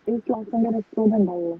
ഈ ക്ലാസ്സിന്റെ റെക്കോർഡ് ഉണ്ടാവുമോ?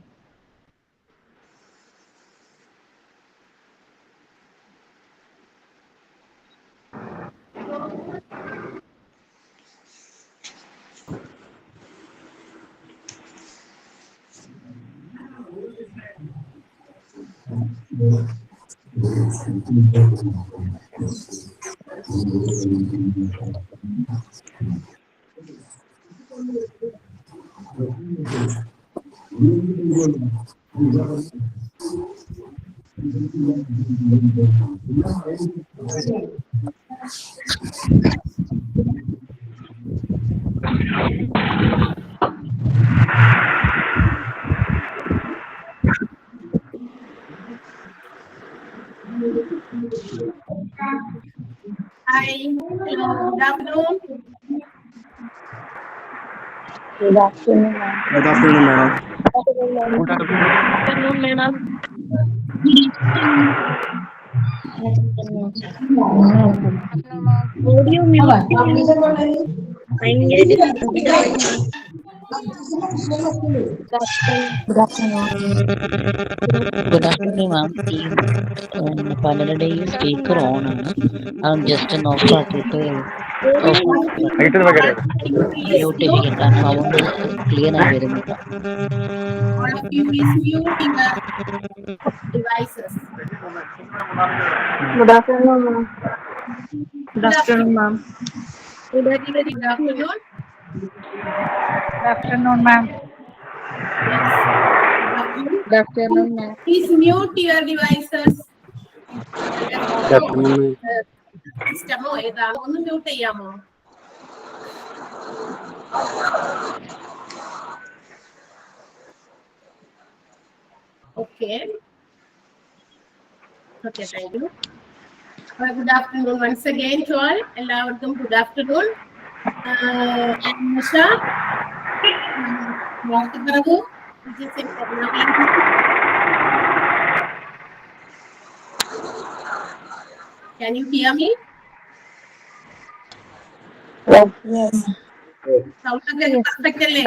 Hi, hello, good afternoon. Good afternoon, ma'am. Good afternoon, madam. Good afternoon, madam. Audio mute. ഭയങ്കര good afternoon മാം. ഈ പലരുടെയും സ്പീക്കർ ഓൺ ആണ്. അത് ജസ്റ്റ് ഒന്ന് ഓഫ് ആക്കിയിട്ട് മ്യൂട്ട് ചെയ്യുക, കാരണം അതുകൊണ്ട് ക്ലിയർ ആയി വരുന്നില്ല. All of you please mute your devices. Good afternoon, ma'am. Good afternoon, ma'am. Very good afternoon. Good afternoon, ma'am. Yes. Good afternoon, ma'am. Please mute your devices. സിസ്റ്റമോ ഏതാണോ ഒന്ന് mute ചെയ്യാമോ? Okay. Okay, thank you. Good afternoon once again to all. എല്ലാവർക്കും good afternoon. I'm Nisha. Prabhu, which is in Karnataka. Can you hear me? Yes. Sound ഒക്കെ perfect അല്ലേ?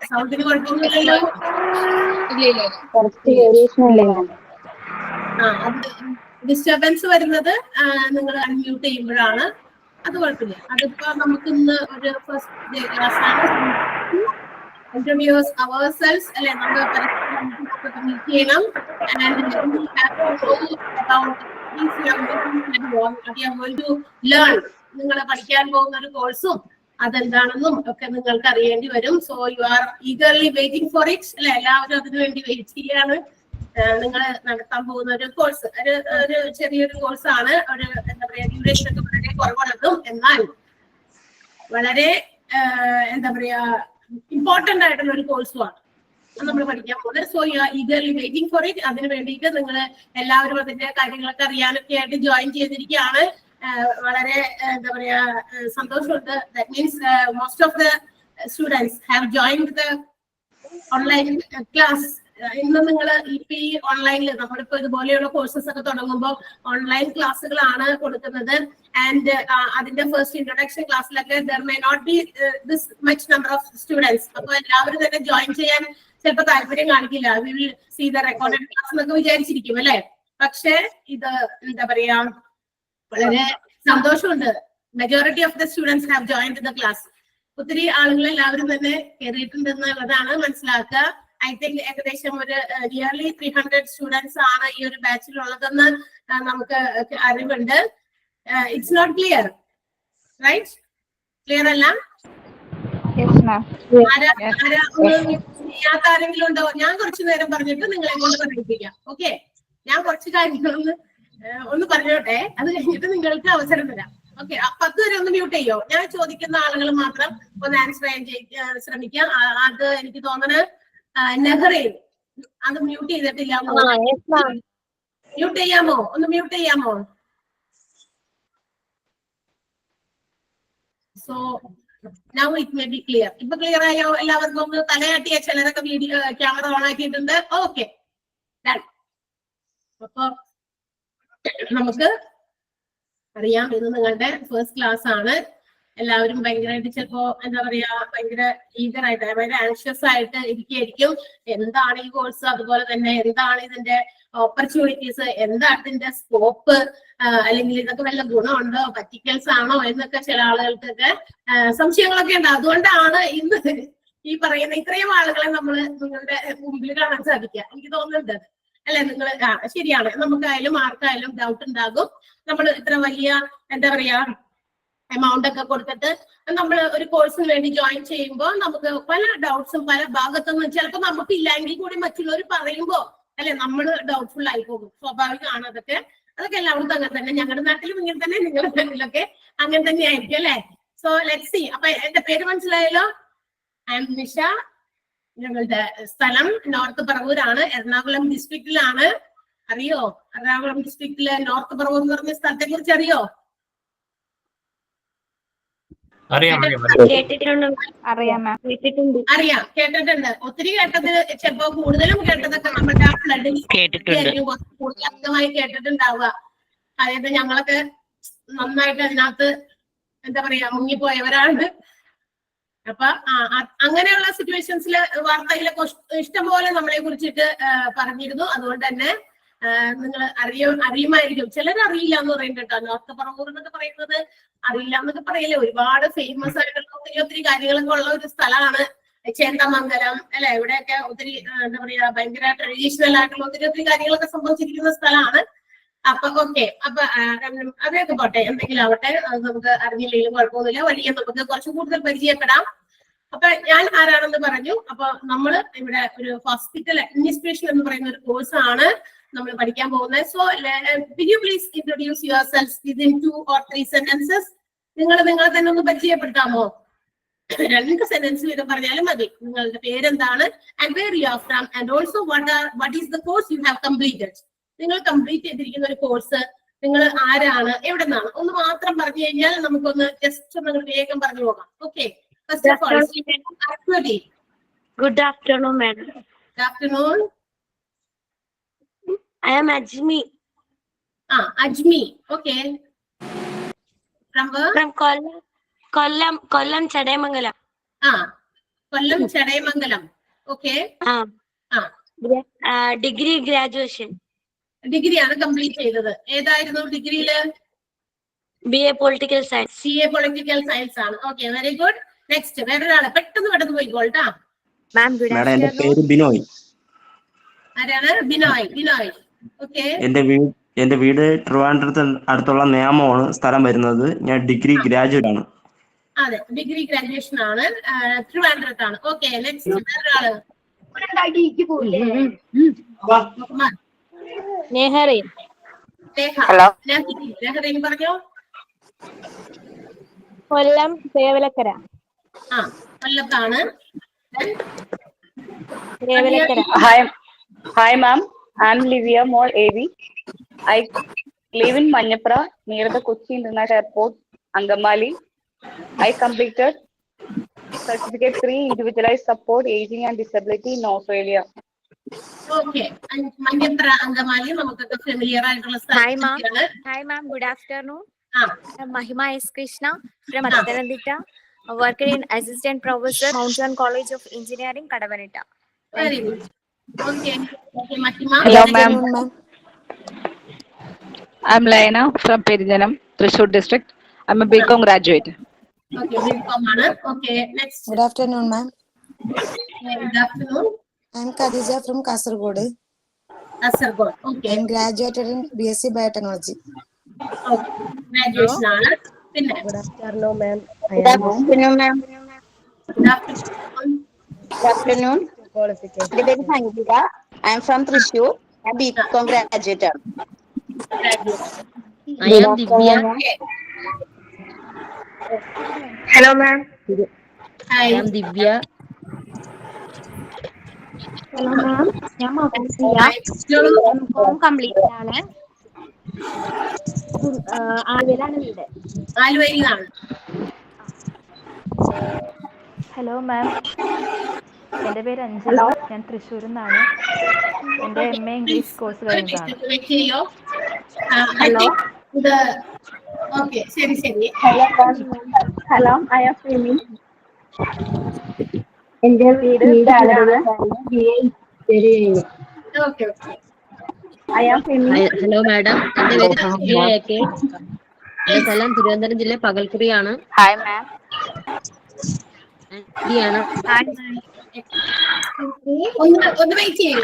സൗണ്ടിന് കുഴപ്പമൊന്നുമില്ലല്ലോ? കുറച്ച് variation അല്ലേ മാം? അത് ഡിസ്റ്റർബൻസ് വരുന്നത് നിങ്ങൾ അൺമ്യൂട്ട് ചെയ്യുമ്പോഴാണ്. അത് കുഴപ്പമില്ല. അതിപ്പോ നമുക്ക് ഇന്ന് ഒരു ഫസ്റ്റ് ക്ലാസ് ആണ്. Introduce ourselves, അല്ലെ? നമ്മൾ പരസ്പരം മീറ്റ് ചെയ്യണം. And we have to know about these what we are going to learn. നിങ്ങൾ പഠിക്കാൻ പോകുന്ന ഒരു കോഴ്സും അതെന്താണെന്നും ഒക്കെ നിങ്ങൾക്ക് അറിയേണ്ടി വരും. So you are eagerly waiting for it, അല്ലെ? എല്ലാവരും അതിനു വേണ്ടി വെയിറ്റ് ചെയ്യാണ്. നിങ്ങൾ നടത്താൻ പോകുന്ന ഒരു കോഴ്സ് ഒരു ചെറിയൊരു കോഴ്സാണ്. ഒരു എന്താ പറയാ, ഡ്യൂറേഷൻ ഒക്കെ വളരെ കുറവുള്ളതും എന്നാൽ വളരെ എന്താ പറയാ ഇമ്പോർട്ടന്റ് ആയിട്ടുള്ള ഒരു കോഴ്സുമാണ് നമ്മൾ പഠിക്കാൻ പോകുന്നത്. So you are eagerly waiting for it. അതിന് വേണ്ടിയിട്ട് നിങ്ങൾ എല്ലാവരും അതിന്റെ കാര്യങ്ങളൊക്കെ അറിയാനൊക്കെ ആയിട്ട് ജോയിൻ ചെയ്തിരിക്കുകയാണ്. വളരെ എന്താ പറയാ സന്തോഷമുണ്ട്. That means most of the students have joined the online class. ഇന്ന് നിങ്ങൾ ഇപ്പൊ ഈ ഓൺലൈനിൽ നമ്മളിപ്പോ ഇതുപോലെയുള്ള കോഴ്സസ് ഒക്കെ തുടങ്ങുമ്പോൾ ഓൺലൈൻ ക്ലാസ്സുകളാണ് കൊടുക്കുന്നത്. ആൻഡ് അതിന്റെ ഫസ്റ്റ് ഇൻട്രൊഡക്ഷൻ ക്ലാസ്സിലൊക്കെ there may not be this much number of students. അപ്പൊ എല്ലാവരും തന്നെ ജോയിൻ ചെയ്യാൻ ചിലപ്പോൾ താല്പര്യം കാണിക്കില്ല. We will see the recorded class എന്നൊക്കെ വിചാരിച്ചിരിക്കും, അല്ലെ? പക്ഷെ ഇത് എന്താ പറയാ വളരെ സന്തോഷമുണ്ട്. Majority of the students have joined the class. ഒത്തിരി ആളുകൾ എല്ലാവരും തന്നെ കയറിയിട്ടുണ്ടെന്നുള്ളതാണ് മനസ്സിലാക്കുക. ഐ തിങ്ക് ഏകദേശം ഒരു നിയർലി 300 സ്റ്റുഡൻസ് ആണ് ഈ ഒരു ബാച്ചിലുള്ളതെന്ന് നമുക്ക് അറിവുണ്ട്. It's not clear, right? Clear അല്ല? ചെയ്യാത്ത ആരെങ്കിലും ഉണ്ടോ? ഞാൻ കുറച്ചു നേരം പറഞ്ഞിട്ട് നിങ്ങളെ കൊണ്ട് പറയിപ്പിക്കാം. ഓക്കെ, ഞാൻ കുറച്ച് കാര്യങ്ങളൊന്ന് ഒന്ന് പറഞ്ഞോട്ടെ, അത് കഴിഞ്ഞിട്ട് നിങ്ങൾക്ക് അവസരം തരാം. ഓക്കെ, 10 വരെ ഒന്ന് മ്യൂട്ട് ചെയ്യോ? ഞാൻ ചോദിക്കുന്ന ആളുകൾ മാത്രം ഒന്ന് ആൻസർ ചെയ്യാൻ ശ്രമിക്കാം. അത് എനിക്ക് തോന്നുന്നത് നെഹ്റയിൽ അത് മ്യൂട്ട് ചെയ്തിട്ടില്ല. മ്യൂട്ട് ചെയ്യാമോ? ഒന്ന് മ്യൂട്ട് ചെയ്യാമോ? So now it may be clear. ഇപ്പൊ ക്ലിയർ ആയോ? എല്ലാവർക്കും ഒന്ന് തലയാട്ടിയ ചിലരൊക്കെ വീഡിയോ ക്യാമറ ഓൺ ആക്കിയിട്ടുണ്ട്. ഓക്കെ, അപ്പൊ നമുക്ക് അറിയാം ഇത് നിങ്ങളുടെ ഫസ്റ്റ് ക്ലാസ് ആണ്. എല്ലാവരും ഭയങ്കരമായിട്ട് ചിലപ്പോ എന്താ പറയാ ഭയങ്കര ഈഗർ ആയിട്ട് ഭയങ്കര ആൻഷ്യസ് ആയിട്ട് ഇരിക്കുകയായിരിക്കും. എന്താണ് ഈ കോഴ്സ്, അതുപോലെ തന്നെ എന്താണ് ഇതിന്റെ ഓപ്പർച്യൂണിറ്റീസ്, എന്താണ് ഇതിന്റെ സ്കോപ്പ്, അല്ലെങ്കിൽ ഇതൊക്കെ വല്ല ഗുണമുണ്ടോ, പറ്റിക്കൽസ് ആണോ എന്നൊക്കെ ചില ആളുകൾക്കൊക്കെ സംശയങ്ങളൊക്കെ ഉണ്ട്. അതുകൊണ്ടാണ് ഇന്ന് ഈ പറയുന്ന ഇത്രയും ആളുകളെ നമ്മൾ നിങ്ങളുടെ മുമ്പിൽ കാണാൻ സാധിക്കുക. എനിക്ക് തോന്നുന്നുണ്ട് അല്ലെ, നിങ്ങൾ ശരിയാണ്, നമുക്കായാലും ആർക്കായാലും ഡൗട്ട് ഉണ്ടാകും. നമ്മൾ ഇത്ര വലിയ എന്താ പറയാ എമൗണ്ട് ഒക്കെ കൊടുത്തിട്ട് നമ്മൾ ഒരു കോഴ്സിന് വേണ്ടി ജോയിൻ ചെയ്യുമ്പോൾ നമുക്ക് പല ഡൗട്ട്സും പല ഭാഗത്തുനിന്ന് ചിലപ്പോൾ നമുക്ക് ഇല്ലെങ്കിൽ കൂടി മറ്റുള്ളവർ പറയുമ്പോൾ അല്ലെ നമ്മൾ ഡൗട്ട്ഫുൾ ആയി പോകും. സ്വാഭാവികമാണ് അതൊക്കെ എല്ലാവർക്കും അങ്ങനെ തന്നെ. ഞങ്ങളുടെ നാട്ടിലും ഇങ്ങനെ തന്നെ, നിങ്ങളുടെ നാട്ടിലൊക്കെ അങ്ങനെ തന്നെ ആയിരിക്കും അല്ലെ. So let's see. അപ്പൊ എന്റെ പേര് മനസ്സിലായല്ലോ, ഐ എം നിഷ. ഞങ്ങളുടെ സ്ഥലം നോർത്ത് പറവൂരാണ്, എറണാകുളം ഡിസ്ട്രിക്റ്റിലാണ്. അറിയോ എറണാകുളം ഡിസ്ട്രിക്റ്റിലെ നോർത്ത് പറവൂർ എന്ന് പറഞ്ഞ സ്ഥലത്തെ കുറിച്ച് അറിയോ? അറിയാം, കേട്ടിട്ടുണ്ട്. ഒത്തിരി കേട്ടത് ചിലപ്പോ കൂടുതലും കേട്ടതൊക്കെ നമ്മുടെ ആ ഫ്ലഡിൽ കൂടുതൽ അധികമായി കേട്ടിട്ടുണ്ടാവുക. അതായത് ഞങ്ങളൊക്കെ നന്നായിട്ട് അതിനകത്ത് എന്താ പറയാ മുങ്ങിപ്പോയവരാണ്. അപ്പൊ അങ്ങനെയുള്ള സിറ്റുവേഷൻസിൽ വാർത്തയിലൊക്കെ ഇഷ്ടംപോലെ നമ്മളെ കുറിച്ചിട്ട് പറഞ്ഞിരുന്നു. അതുകൊണ്ട് തന്നെ നിങ്ങൾ അറിയുമായിരിക്കും. ചിലർ അറിയില്ല എന്ന് പറയുന്നുണ്ട് കേട്ടോ. നോർത്ത് പറവൂർ എന്നൊക്കെ പറയുന്നത് അറിയില്ല എന്നൊക്കെ പറയില്ലേ, ഒരുപാട് ഫേമസ് ആയിട്ടുള്ള ഒത്തിരി കാര്യങ്ങളൊക്കെ ഉള്ള ഒരു സ്ഥലമാണ് ചേന്ദമംഗലം അല്ലെ. ഇവിടെയൊക്കെ ഒത്തിരി എന്താ പറയാ ഭയങ്കര ട്രഡീഷണൽ ആയിട്ടുള്ള ഒത്തിരി കാര്യങ്ങളൊക്കെ സംഭവിച്ചിരിക്കുന്ന സ്ഥലമാണ്. അപ്പൊ ഓക്കെ, അപ്പൊ അതൊക്കെ പോട്ടെ, എന്തെങ്കിലും ആവട്ടെ, നമുക്ക് അറിഞ്ഞില്ലെങ്കിലും കുഴപ്പമൊന്നുമില്ല. വലിയ നമുക്ക് കുറച്ച് കൂടുതൽ പരിചയപ്പെടാം. അപ്പൊ ഞാൻ ആരാണെന്ന് പറഞ്ഞു. അപ്പൊ നമ്മൾ ഇവിടെ ഒരു ഹോസ്പിറ്റൽ അഡ്മിനിസ്ട്രേഷൻ എന്ന് പറയുന്ന ഒരു കോഴ്സ് ആണ് നമ്മൾ പഠിക്കാൻ പോകുന്നത്. So will you please introduce yourselves within 2 or 3 sentences? നിങ്ങളെ തന്നെ ഒന്ന് പരിചയപ്പെടുത്താമോ? 2 സെന്റൻസ് വീതം പറഞ്ഞാലും മതി. നിങ്ങളുടെ പേരെന്താണ്, and where you are from, and also what is the course you have completed? നിങ്ങൾ കംപ്ലീറ്റ് ചെയ്തിരിക്കുന്ന ഒരു കോഴ്സ്, നിങ്ങൾ ആരാണ്, എവിടെ നിന്നാണ്, ഒന്ന് മാത്രം പറഞ്ഞു കഴിഞ്ഞാൽ നമുക്കൊന്ന് ജസ്റ്റ് നിങ്ങൾ വേഗം പറഞ്ഞു പോകാം. Okay, first of all Good afternoon, madam. Good afternoon. I am Ajmi. Ajmi. Okay. From where? From Kollam Chadaimangalam. Kollam Chadaimangalam. Okay. Degree graduation. Degree ആണ് കംപ്ലീറ്റ് ചെയ്തത്. ഏതായിരുന്നു ഡിഗ്രിയില്? BA Political Science. CA Political Science ആണ്. Okay, very good. Next വേറൊരാള് പെട്ടെന്ന് പോയിക്കോൾട്ടാ. മാം, എന്റെ പേര് ബിനോയ്. ആരാണ്? Binoy. Okay. എന്റെ വീട് ട്രിവാൻഡ്രത്ത് അടുത്തുള്ള നേമമാണ് സ്ഥലം വരുന്നത്. ഞാൻ ഡിഗ്രി ഗ്രാജുവേറ്റ് ആണ്. അതെ, ഡിഗ്രി ഗ്രാജുവേഷൻ ആണ്, ട്രിവാൻഡ്രത്താണ്. Okay, next വേറൊരാള്. നെഹറിൻ. നെഹറിൻ പറഞ്ഞോ. കൊല്ലം തേവലക്കര. കൊല്ലത്താണ്. Thevalakkara. Hi ma'am, I'm Livia Moore AV. I live in Manyapura near the Kochi International Airport, Angamali. I completed Certificate 3 Individualized Support Aging and Disability in Australia. Okay, Manyapura, Angamali, നമുക്കൊക്കെ familiar ആയിട്ടുള്ള സ്ഥലമാണ്. Hi ma'am, good afternoon. Mahima S. Krishna from Pathanamthitta, working in Assistant Professor, Mount College of Engineering, Kadavanetta. Very good. Okay, Mahima. Hello ma'am. I'm Laina from Perijanam, Thrissur district. I'm a BCom graduate. Okay, BCom ആണ്. Okay, next. Good afternoon, ma'am. Good afternoon. I'm Khadija from Kasaragod. Okay. I'm graduated in BSc Biotechnology. Okay, graduation ആണ്. പിന്നെ Good afternoon, ma'am. Good afternoon ma'am. Good afternoon. Good afternoon. Qualification. I am from Thrissur. I'm BCom graduate. I am Divya. Hello ma'am. Hi. I am Divya. Hello ma'am. ഞാൻ complete ആണ്. ആലുവയിലാണ് വീട്. ആലുവയിലാണ്. Hello ma'am, എൻ്റെ പേര് അഞ്ജല. ഞാൻ തൃശ്ശൂരിൽ നിന്നാണ്. എൻ്റെ MA English course കഴിഞ്ഞതാണ്. ഹലോ. ഓക്കെ, ശരി. Hello ma'am. Hello, I am Femi. എന്റെ വീട് okay okay. I am Femi. Hello madam, എന്റെ പേര് എന്റെ സ്ഥലം തിരുവനന്തപുരം ജില്ല പകൽക്കുറിയാണ്. Hi ma'am. ാണ് ഒന്ന് വെയിറ്റ് ചെയ്യൂ.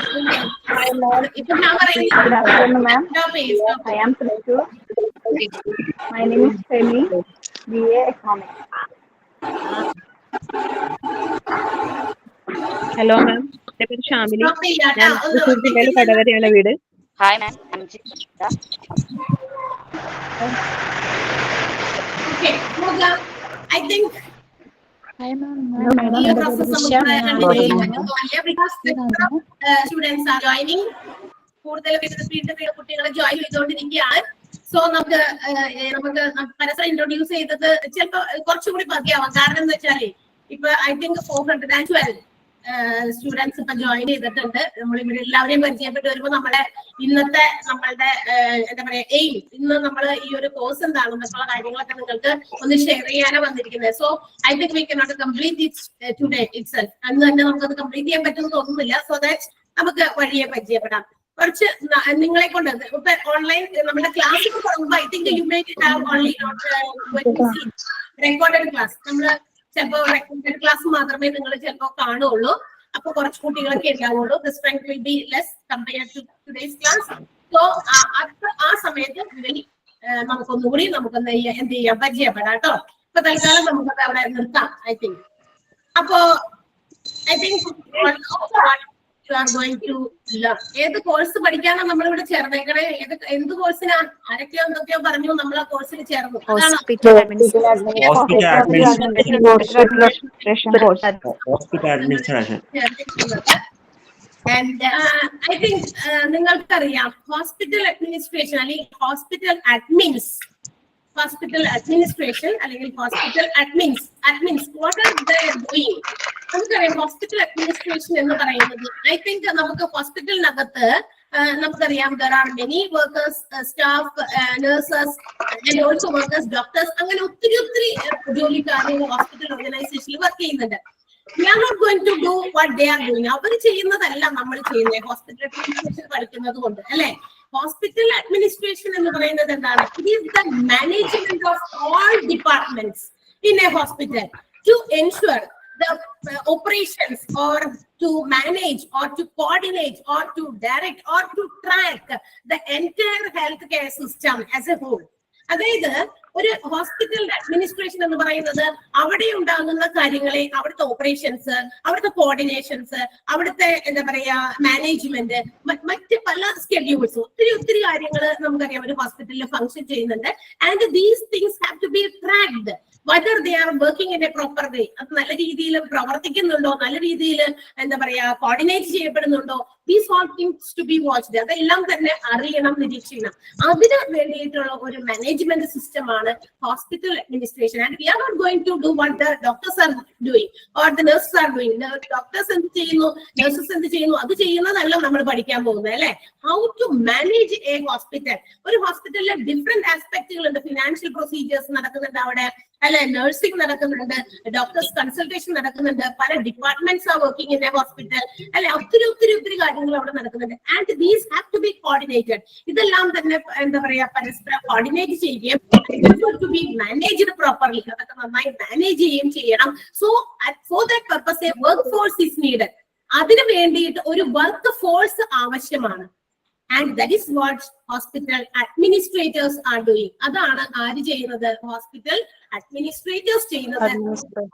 ഇപ്പൊ ഞാൻ Good afternoon, ma'am. പറയുന്നത് I am Trishu. My name is Femi, BA Economics. Hello ma'am, എന്റെ പേര് ഷാമിലി. ഞാൻ തൃശ്ശൂർ ജില്ലയിലെ കടവരെയാണ് വീട്. Hi, ma'am. I'm Jita. I think students are joining. കൂടുതൽ കുട്ടികളെ ജോയിൻ ചെയ്തുകൊണ്ടിരിക്കുകയാണ്. സോ നമുക്ക് പരസ്പരം ഇൻട്രൊഡ്യൂസ് ചെയ്തത് ചിലപ്പോ കുറച്ചുകൂടി ബാക്കിയാവാം. കാരണം എന്താ വെച്ചാല് ഇപ്പൊ ഐ തിങ്ക് 412 സ്റ്റുഡൻസ് ഇപ്പൊ ജോയിൻ ചെയ്തിട്ടുണ്ട്. നമ്മൾ ഇവിടെ എല്ലാവരെയും പരിചയപ്പെട്ട് വരുമ്പോൾ നമ്മളുടെ നമ്മളുടെ എന്താ പറയാ എയിം, ഇന്ന് നമ്മൾ ഈ ഒരു കോഴ്സ് എന്താണെന്നുള്ള കാര്യങ്ങളൊക്കെ നിങ്ങൾക്ക് ഒന്ന് ഷെയർ ചെയ്യാനാണ് വന്നിരിക്കുന്നത്. So I think we cannot complete it today itself. അന്ന് തന്നെ നമുക്കത് കംപ്ലീറ്റ് ചെയ്യാൻ പറ്റുമെന്ന് തോന്നുന്നില്ല. സോ ദാറ്റ് നമുക്ക് വഴിയെ പരിചയപ്പെടാം. കുറച്ച് നിങ്ങളെ കൊണ്ട് ഇപ്പൊ ഓൺലൈൻ നമ്മുടെ ക്ലാസ് തുടങ്ങുമ്പോൾ I think you may have only recorded class. നമ്മള് ചിലപ്പോ റെക്കോർഡഡ് ക്ലാസ് മാത്രമേ നിങ്ങൾ ചിലപ്പോ കാണുള്ളൂ. അപ്പൊ കുറച്ച് കുട്ടികളൊക്കെ ഉണ്ടാവുള്ളൂ. The strength will be less compared to today's class. So ആ സമയത്ത് നമുക്കൊന്നുകൂടി നമുക്കൊന്ന് എന്ത് ചെയ്യാം, പരിചയപ്പെടാം കേട്ടോ. ഇപ്പൊ തൽക്കാലം നമുക്കത് അവിടെ നിർത്താം. ഐ തിങ്ക് അപ്പോ you are going to learn. ഏത് കോഴ്സ് പഠിക്കാനാണ് നമ്മളിവിടെ ചേർന്നേക്കണേ? എന്ത് കോഴ്സിനാ? ആരൊക്കെയോ എന്തൊക്കെയോ പറഞ്ഞു നമ്മൾ ആ കോഴ്സിൽ ചേർന്നു. Hospital administration. And I think നിങ്ങൾക്കറിയാം ഹോസ്പിറ്റൽ അഡ്മിനിസ്ട്രേഷൻ അല്ലെങ്കിൽ ഹോസ്പിറ്റൽ അഡ്മിനിസ്ട്രേഷൻ അല്ലെങ്കിൽ hospital admins what are they doing? നമുക്കറിയാം ഹോസ്പിറ്റൽ അഡ്മിനിസ്ട്രേഷൻ എന്ന് പറയുന്നത് ഐ തിങ്ക് നമുക്ക് ഹോസ്പിറ്റലിനകത്ത് നമുക്കറിയാം there are many workers, staff, nurses and also workers, doctors, അങ്ങനെ ഒത്തിരി ജോലിക്കാർ ഹോസ്പിറ്റൽ ഓർഗനൈസേഷനിൽ വർക്ക് ചെയ്യുന്നുണ്ട്. We are not going to do what they are doing. അവർ ചെയ്യുന്നതല്ല നമ്മൾ ചെയ്യുന്നത്. ഹോസ്പിറ്റൽ അഡ്മിനിസ്ട്രേഷൻ പഠിക്കുന്നത് കൊണ്ട് അല്ലെ? ഹോസ്പിറ്റൽ അഡ്മിനിസ്ട്രേഷൻ എന്ന് പറയുന്നത് എന്താണ്? It is the management of all departments in a hospital to ensure the operations or to manage or to coordinate or to direct or to track the entire healthcare system as a whole. അതായത് ഒരു hospital administration എന്ന് പറയുന്നത് അവിടെ ഉണ്ടാകുന്ന കാര്യങ്ങളെ, അവിടുത്തെ operations, അവിടുത്തെ coordinations, അവിടുത്തെ എന്താ പറയാ മാനേജ്മെന്റ്, മറ്റ് പല സ്കെഡ്യൂൾസ്, ഒത്തിരി കാര്യങ്ങൾ നമുക്കറിയാം ഒരു ഹോസ്പിറ്റലിൽ ഫംഗ്ഷൻ ചെയ്യുന്നുണ്ട്. And these things have to be tracked whether they are working in a proper way. അത് നല്ല രീതിയിൽ പ്രവർത്തിക്കുന്നുണ്ടോ, നല്ല രീതിയിൽ എന്താ പറയാ coordinate ചെയ്യപ്പെടുന്നുണ്ടോ, these all things to be watched. അതെല്ലാം തന്നെ അറിയണം, നിരീക്ഷിക്കണം. അതിന് വേണ്ടിയിട്ടുള്ള ഒരു മാനേജ്മെന്റ് സിസ്റ്റം ആണ് hospital administration. And we are not going to do what the doctors are doing or the nurses are doing. Doctors എന്ത് ചെയ്യുന്നു, നഴ്സസ് എന്ത് ചെയ്യുന്നു, അത് ചെയ്യുന്നതല്ല നമ്മൾ പഠിക്കാൻ പോകുന്നത് അല്ലെ? How to manage a hospital. ഒരു ഹോസ്പിറ്റലിലെ ഡിഫറെന്റ് ആസ്പെക്ടുകൾ ഉണ്ട്. ഫിനാൻഷ്യൽ പ്രൊസീജിയേഴ്സ് നടക്കുന്നുണ്ട് അവിടെ അല്ലെ, നഴ്സിംഗ് നടക്കുന്നുണ്ട്, ഡോക്ടേഴ്സ് കൺസൾട്ടേഷൻ നടക്കുന്നുണ്ട്, പല departments are working in a hospital അല്ലെ, ഒത്തിരി കാര്യങ്ങൾ അവിടെ നടക്കുന്നുണ്ട്. And these have to be coordinated. ഇതെല്ലാം തന്നെ എന്താ പറയാ പരസ്പരം കോർഡിനേറ്റ് ചെയ്യുകയും ടു ബി മാനേജ്ഡ് പ്രോപ്പർലി, അതൊക്കെ നന്നായി മാനേജ് ചെയ്യുകയും ചെയ്യണം. So for that purpose A work force is needed. അതിനു വേണ്ടിയിട്ട് ഒരു വർക്ക് ഫോഴ്സ് ആവശ്യമാണ്. And that is what hospital administrators are doing. അതാണ് ആര് ചെയ്യുന്നത്? ഹോസ്പിറ്റൽ അഡ്മിനിസ്ട്രേറ്റേഴ്സ് ചെയ്യുന്നത്,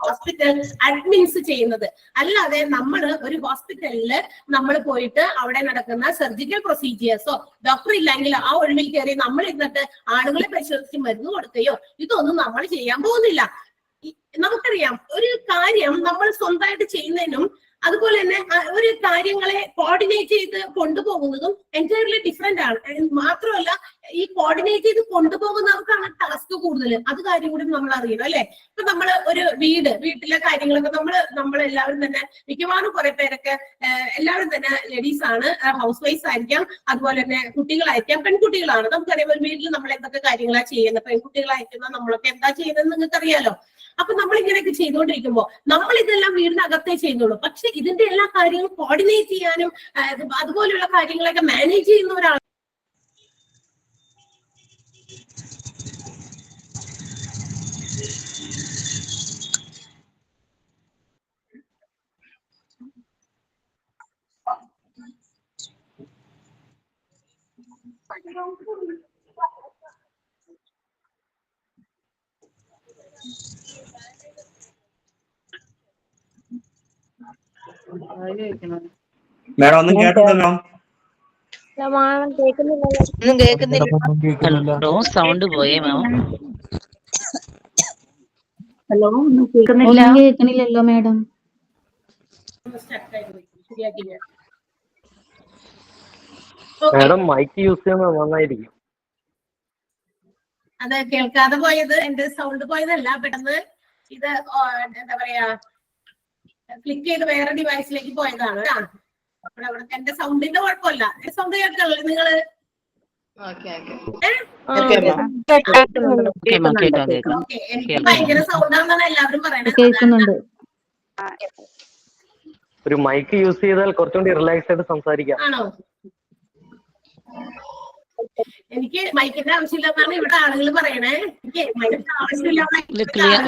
ഹോസ്പിറ്റൽ അഡ്മിൻസ് ചെയ്യുന്നത്. അല്ലാതെ നമ്മൾ ഒരു ഹോസ്പിറ്റലിൽ നമ്മൾ പോയിട്ട് അവിടെ നടക്കുന്ന സർജിക്കൽ പ്രൊസീജിയേഴ്സോ ഡോക്ടർ ഇല്ലെങ്കിൽ ആ ഒഴിവിൽ കയറി നമ്മൾ ഇരുന്നിട്ട് ആളുകളെ പരിശോധിച്ച് മരുന്ന് കൊടുക്കുകയോ ഇതൊന്നും നമ്മൾ ചെയ്യാൻ പോകുന്നില്ല. നമുക്കറിയാം ഒരു കാര്യം നമ്മൾ സ്വന്തമായിട്ട് ചെയ്യുന്നതിനും അതുപോലെ തന്നെ ഒരു കാര്യങ്ങളെ കോർഡിനേറ്റ് ചെയ്ത് കൊണ്ടുപോകുന്നതും എൻറ്റയർലി ഡിഫറെന്റ് ആണ്. മാത്രമല്ല ഈ കോർഡിനേറ്റ് ചെയ്ത് കൊണ്ടുപോകുന്നവർക്കാണ് ടാസ്ക് കൂടുതൽ. അത് കാര്യം കൂടി നമ്മൾ അറിയണം അല്ലെ? ഇപ്പൊ നമ്മള് ഒരു വീട്ടിലെ കാര്യങ്ങളൊക്കെ നമ്മൾ എല്ലാവരും തന്നെ മിക്കവാറും കുറെ പേരൊക്കെ എല്ലാവരും തന്നെ ലേഡീസ് ആണ്, ഹൗസ് വൈഫ് ആയിരിക്കാം, അതുപോലെ തന്നെ കുട്ടികളായിരിക്കാം, പെൺകുട്ടികളാണ്. നമുക്കറിയാം ഒരു വീട്ടിൽ നമ്മൾ എന്തൊക്കെ കാര്യങ്ങളാണ് ചെയ്യുന്നത്. പെൺകുട്ടികളായിരിക്കുന്ന നമ്മളൊക്കെ എന്താ ചെയ്യുന്നത് നിങ്ങൾക്ക് അറിയാലോ. അപ്പൊ നമ്മൾ ഇങ്ങനെയൊക്കെ ചെയ്തുകൊണ്ടിരിക്കുമ്പോൾ നമ്മൾ ഇതെല്ലാം വീടിനകത്തേ ചെയ്യുന്നുള്ളൂ. പക്ഷെ ഇതിന്റെ എല്ലാ കാര്യങ്ങളും കോർഡിനേറ്റ് ചെയ്യാനും അതുപോലെയുള്ള കാര്യങ്ങളൊക്കെ മാനേജ് ചെയ്യുന്ന ഒരാൾ മേഡം ഒന്നും കേട്ടില്ലല്ലോ. ഒന്നും കേൾക്കുന്നില്ല. സൗണ്ട് പോയേ മാം. ഹലോ കേൾക്കണില്ലല്ലോ മാഡം. മാഡം മൈക്ക് യൂസ് ചെയ്യുന്നത് നന്നായിരിക്കും. അത് കേൾക്കാതെ പോയത് എന്റെ സൗണ്ട് പോയതല്ല, പെട്ടെന്ന് ഇത് എന്താ പറയാ ക്ലിക്ക് ചെയ്ത് വേറെ ഡിവൈസിലേക്ക് പോയതാണ്. അവിടെ എന്റെ സൗണ്ടിന്റെ കുഴപ്പമില്ല. സൗണ്ട് കേൾക്കല്ലേ നിങ്ങള്? എനിക്ക് ഭയങ്കര സൗണ്ടാണെന്നാണ് എല്ലാവരും പറയുന്നത്. ഒരു മൈക്ക് യൂസ് ചെയ്താൽ കുറച്ചുകൂടി റിലാക്സ് ആയിട്ട് സംസാരിക്കാം. ആണോ? എനിക്ക് മൈക്കിന്റെ ആവശ്യമില്ലെന്നാണ് ഇവിടെ ആളുകൾ പറയണേ. എനിക്ക് മൈക്കിന്റെ ആവശ്യമില്ല.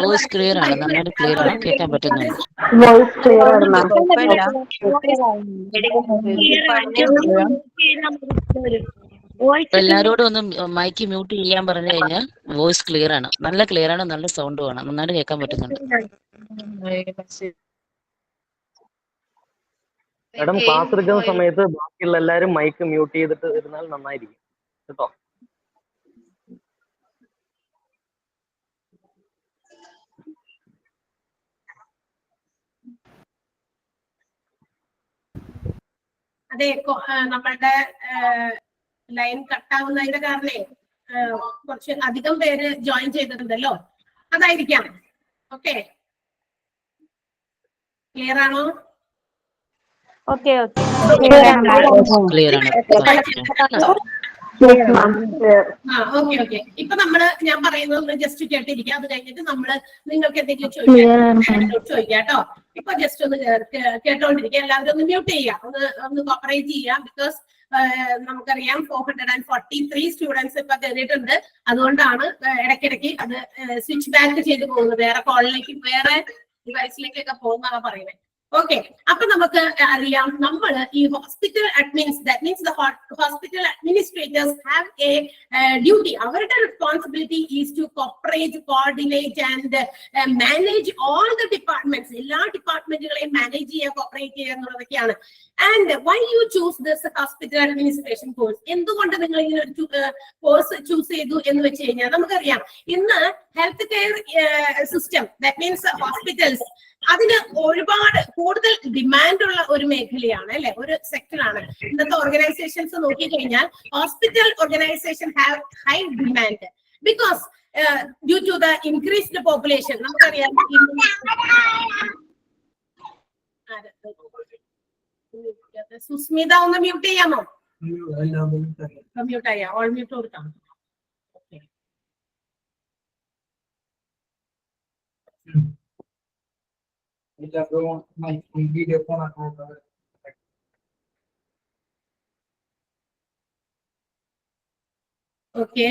വോയിസ് ക്ലിയർ ആണ്, നന്നായിട്ട് ക്ലിയർ ആണ്, കേൾക്കാൻ പറ്റുന്നുണ്ട്. വോയിസ് ക്ലിയർ ആണ് മാം. എല്ലാരോടും ഒന്ന് മൈക്ക് മ്യൂട്ട് ചെയ്യാൻ പറഞ്ഞു കഴിഞ്ഞാൽ വോയിസ് ക്ലിയർ ആണ്, നല്ല ക്ലിയർ ആണ്, നല്ല സൗണ്ടും ആണ്, നന്നായിട്ട് കേൾക്കാൻ പറ്റുന്നുണ്ട്. മാഡം ക്ലാസ് എടുക്കുന്ന സമയത്ത് ബാക്കിയുള്ള എല്ലാവരും മൈക്ക് മ്യൂട്ട് ചെയ്തിട്ട് ഇരുന്നാൽ നന്നായിരിക്കും കേട്ടോ. അതെ, നമ്മളുടെ ലൈൻ കട്ടാവുന്നതിന്റെ കാരണേ കുറച്ച് അധികം പേര് ജോയിൻ ചെയ്തിട്ടുണ്ടല്ലോ, അതായിരിക്കാം. ഓക്കെ, ക്ലിയർ ആണോ? ഓക്കെ ക്ലിയർ ആണ്. ഓക്കെ. ഇപ്പൊ ഞാൻ പറയുന്നത് ജസ്റ്റ് കേട്ടിരിക്കാം. അത് കഴിഞ്ഞിട്ട് നിങ്ങൾക്ക് എന്തെങ്കിലും ചോദിക്കാം കേട്ടോ. ഇപ്പൊ ജസ്റ്റ് ഒന്ന് കേട്ടോണ്ടിരിക്കുക. എല്ലാവരും ഒന്ന് മ്യൂട്ട് ചെയ്യുക, ഒന്ന് കോപ്പറേറ്റ് ചെയ്യുക. ബിക്കോസ് നമുക്കറിയാം 443 സ്റ്റുഡൻസ് ഇപ്പൊ കയറിയിട്ടുണ്ട്. അതുകൊണ്ടാണ് ഇടയ്ക്കിടയ്ക്ക് അത് സ്വിച്ച് ബാക്ക് ചെയ്ത് പോകുന്നത്, വേറെ കോളിലേക്ക് വേറെ ഡിവൈസിലേക്കൊക്കെ പോകുന്നതാണ് പറയുന്നത്. ഓക്കെ, അപ്പൊ നമുക്ക് അറിയാം നമ്മൾ ഈ hospital admins, that means the hospital administrators have a duty. അവരുടെ responsibility is to cooperate, coordinate and manage all the departments. എല്ലാ ഡിപ്പാർട്ട്മെന്റുകളെയും മാനേജ് ചെയ്യുക, കോപ്പറേറ്റ് ചെയ്യുക എന്നുള്ളതൊക്കെയാണ്. And why you choose this hospital administration course? എന്തുകൊണ്ട് നിങ്ങൾ ഇങ്ങനെ ഒരു കോഴ്സ് ചൂസ് ചെയ്തു എന്ന് വെച്ച് കഴിഞ്ഞാൽ നമുക്കറിയാം ഇന്ന് health care system, that means hospitals, അതിന് ഒരുപാട് കൂടുതൽ ഡിമാൻഡ് ഉള്ള ഒരു മേഖലയാണ് അല്ലെ, ഒരു സെക്ടറാണ്. ഇന്നത്തെ ഓർഗനൈസേഷൻസ് നോക്കിക്കഴിഞ്ഞാൽ hospital organisation have high demand because due to the increased population. നമുക്കറിയാം സുസ്മിത ഒന്ന് മ്യൂട്ട് ചെയ്യാമോ? മ്യൂട്ട് ആയ ഓൾ മ്യൂട്ട് കൊടുക്കാം. ഓക്കെ,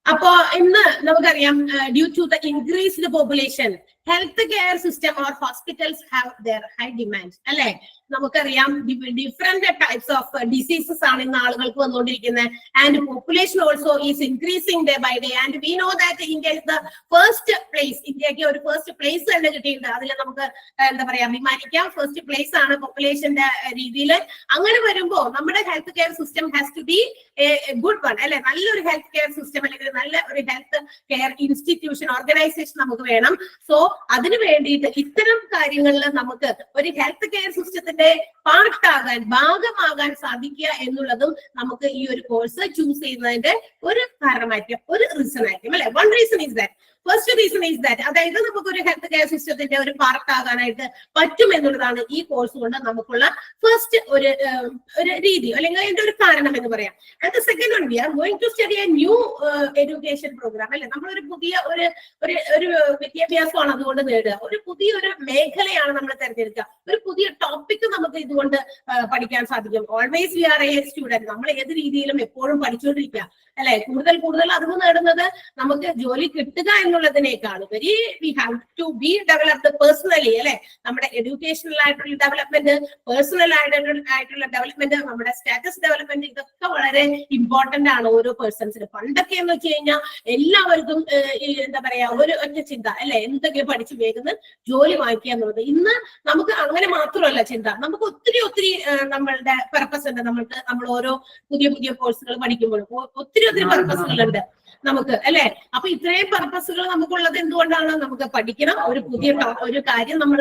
അപ്പോ ഇന്ന് നമുക്കറിയാം due to the increased population health care system or hospitals have their high demand അല്ലെ. നമുക്കറിയാം ഡിഫറെന്റ് ടൈപ്സ് ഓഫ് ഡിസീസസ് ആണ് ഇന്ന് ആളുകൾക്ക് വന്നുകൊണ്ടിരിക്കുന്നത്. And population also is increasing day by day. And we know that India is the first place. ഇന്ത്യക്ക് ഒരു first place തന്നെ കിട്ടിയിട്ടുണ്ട്. അതിൽ നമുക്ക് എന്താ പറയാ അഭിമാനിക്കാം. ഫസ്റ്റ് പ്ലേസ് ആണ് പോപ്പുലേഷന്റെ രീതിയിൽ. അങ്ങനെ വരുമ്പോൾ നമ്മുടെ health care system has to be a good one അല്ലെ. നല്ലൊരു ഹെൽത്ത് കെയർ സിസ്റ്റം അല്ലെങ്കിൽ നല്ല ഒരു ഹെൽത്ത് കെയർ ഇൻസ്റ്റിറ്റ്യൂഷൻ ഓർഗനൈസേഷൻ നമുക്ക് വേണം. സോ അതിനു വേണ്ടിയിട്ട് ഇത്തരം കാര്യങ്ങളിൽ നമുക്ക് ഒരു ഹെൽത്ത് കെയർ സിസ്റ്റത്തിന്റെ പാർട്ടാകാൻ, ഭാഗമാകാൻ സാധിക്കുക എന്നുള്ളതും നമുക്ക് ഈ ഒരു കോഴ്സ് ചൂസ് ചെയ്യുന്നതിന്റെ ഒരു കാരണമായിരിക്കും, ഒരു റീസൺ ആയിരിക്കും അല്ലെ. One reason is that first reason is that, അതായത് നമുക്കൊരു ഹെൽത്ത് കെയർ സിസ്റ്റത്തിന്റെ ഒരു പാർട്ട് ആകാനായിട്ട് പറ്റും എന്നുള്ളതാണ് ഈ കോഴ്സ് കൊണ്ട് നമുക്കുള്ള ഫസ്റ്റ് ഒരു രീതി, അല്ലെങ്കിൽ അതിന്റെ ഒരു കാരണം എന്ന് പറയാം. And the second one, we are going to study a new education programme, അല്ലെ? നമ്മളൊരു പുതിയ ഒരു വിദ്യാഭ്യാസമാണ് അതുകൊണ്ട് നേടുക, ഒരു പുതിയൊരു മേഖലയാണ് നമ്മൾ തിരഞ്ഞെടുക്കുക, ഒരു പുതിയ ടോപ്പിക് നമുക്ക് ഇതുകൊണ്ട് പഠിക്കാൻ സാധിക്കും. Always we are a student, നമ്മൾ ഏത് രീതിയിലും എപ്പോഴും പഠിച്ചുകൊണ്ടിരിക്കുക, അല്ലെ? കൂടുതൽ അറിവ് നേടുന്നത് നമുക്ക് ജോലി കിട്ടുക എന്നുള്ളതിനേക്കാൾ ഉപരി we have to be developed personally, അല്ലെ? നമ്മുടെ എഡ്യൂക്കേഷണൽ ആയിട്ടുള്ള ഡെവലപ്മെന്റ്, പേഴ്സണൽ ആയിട്ടുള്ള ഡെവലപ്മെന്റ്, നമ്മുടെ സ്റ്റാറ്റസ് ഡെവലപ്മെന്റ്, ഇതൊക്കെ വളരെ ഇമ്പോർട്ടന്റ് ആണ് ഓരോ പേഴ്സൺസിന്. പണ്ടൊക്കെ എന്ന് വെച്ച് കഴിഞ്ഞാൽ എല്ലാവർക്കും എന്താ പറയാ ഒരു ഒറ്റ ചിന്ത, അല്ലെ? എന്തൊക്കെ പഠിച്ചു വേഗം ജോലി വാങ്ങിക്കുക എന്നുള്ളത്. ഇന്ന് നമുക്ക് അങ്ങനെ മാത്രമല്ല ചിന്ത, നമുക്ക് ഒത്തിരി നമ്മളുടെ പർപ്പസ് ഉണ്ട്. നമ്മൾ ഓരോ പുതിയ കോഴ്സുകൾ പഠിക്കുമ്പോൾ ഒത്തിരി പർപ്പസുകളുണ്ട് നമുക്ക്, അല്ലെ? അപ്പൊ ഇത്രയും പർപ്പസുകൾ നമുക്കുള്ളത് എന്തുകൊണ്ടാണ്? നമുക്ക് പഠിക്കണം, ഒരു കാര്യം നമ്മൾ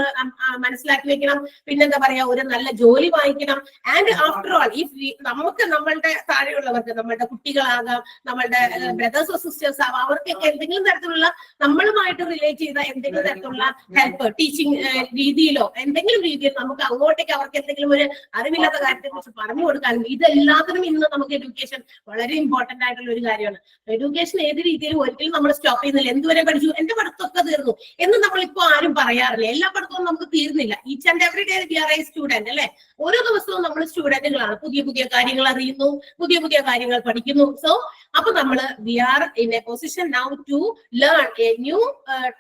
മനസ്സിലാക്കി വെക്കണം, പിന്നെന്താ പറയാ ഒരു നല്ല ജോലി വാങ്ങിക്കണം. ആൻഡ് ആഫ്റ്റർ ഓൾ ഇഫ് നമുക്ക് നമ്മളുടെ താഴെയുള്ളവർക്ക്, നമ്മളുടെ കുട്ടികളാകാം, നമ്മളുടെ ബ്രദേഴ്സോ സിസ്റ്റേഴ്സ് ആവാം, അവർക്കൊക്കെ എന്തെങ്കിലും തരത്തിലുള്ള നമ്മളുമായിട്ട് റിലേറ്റ് ചെയ്ത എന്തെങ്കിലും തരത്തിലുള്ള ഹെൽപ്പ്, ടീച്ചിങ് രീതിയിലോ എന്തെങ്കിലും രീതിയിൽ നമുക്ക് അങ്ങോട്ടേക്ക് അവർക്ക് എന്തെങ്കിലും ഒരു അറിവില്ലാത്ത കാര്യത്തെ കുറിച്ച് പറഞ്ഞു കൊടുക്കാനും, ഇതെല്ലാത്തിനും ഇന്ന് നമുക്ക് എഡ്യൂക്കേഷൻ വളരെ ഇമ്പോർട്ടന്റ് ആയിട്ടുള്ള ഒരു കാര്യമാണ്. എഡ്യൂക്കേഷൻ ഏത് രീതിയിലും ഒരിക്കലും നമ്മൾ സ്റ്റോപ്പ് ചെയ്യുന്നില്ല. എന്തുവരെ പഠിച്ചു, എന്റെ പഠിത്തമൊക്കെ തീർന്നു എന്ന് നമ്മളിപ്പോ ആരും പറയാറില്ല. എല്ലാ പഠിത്തവും നമുക്ക് തീർന്നില്ല. Each and every day we are a student, അല്ലെ? ഓരോ ദിവസവും നമ്മൾ സ്റ്റുഡന്റുകളാണ്, പുതിയ കാര്യങ്ങൾ അറിയുന്നു, പുതിയ കാര്യങ്ങൾ പഠിക്കുന്നു. സോ അപ്പൊ നമ്മൾ we are in a position now to learn a new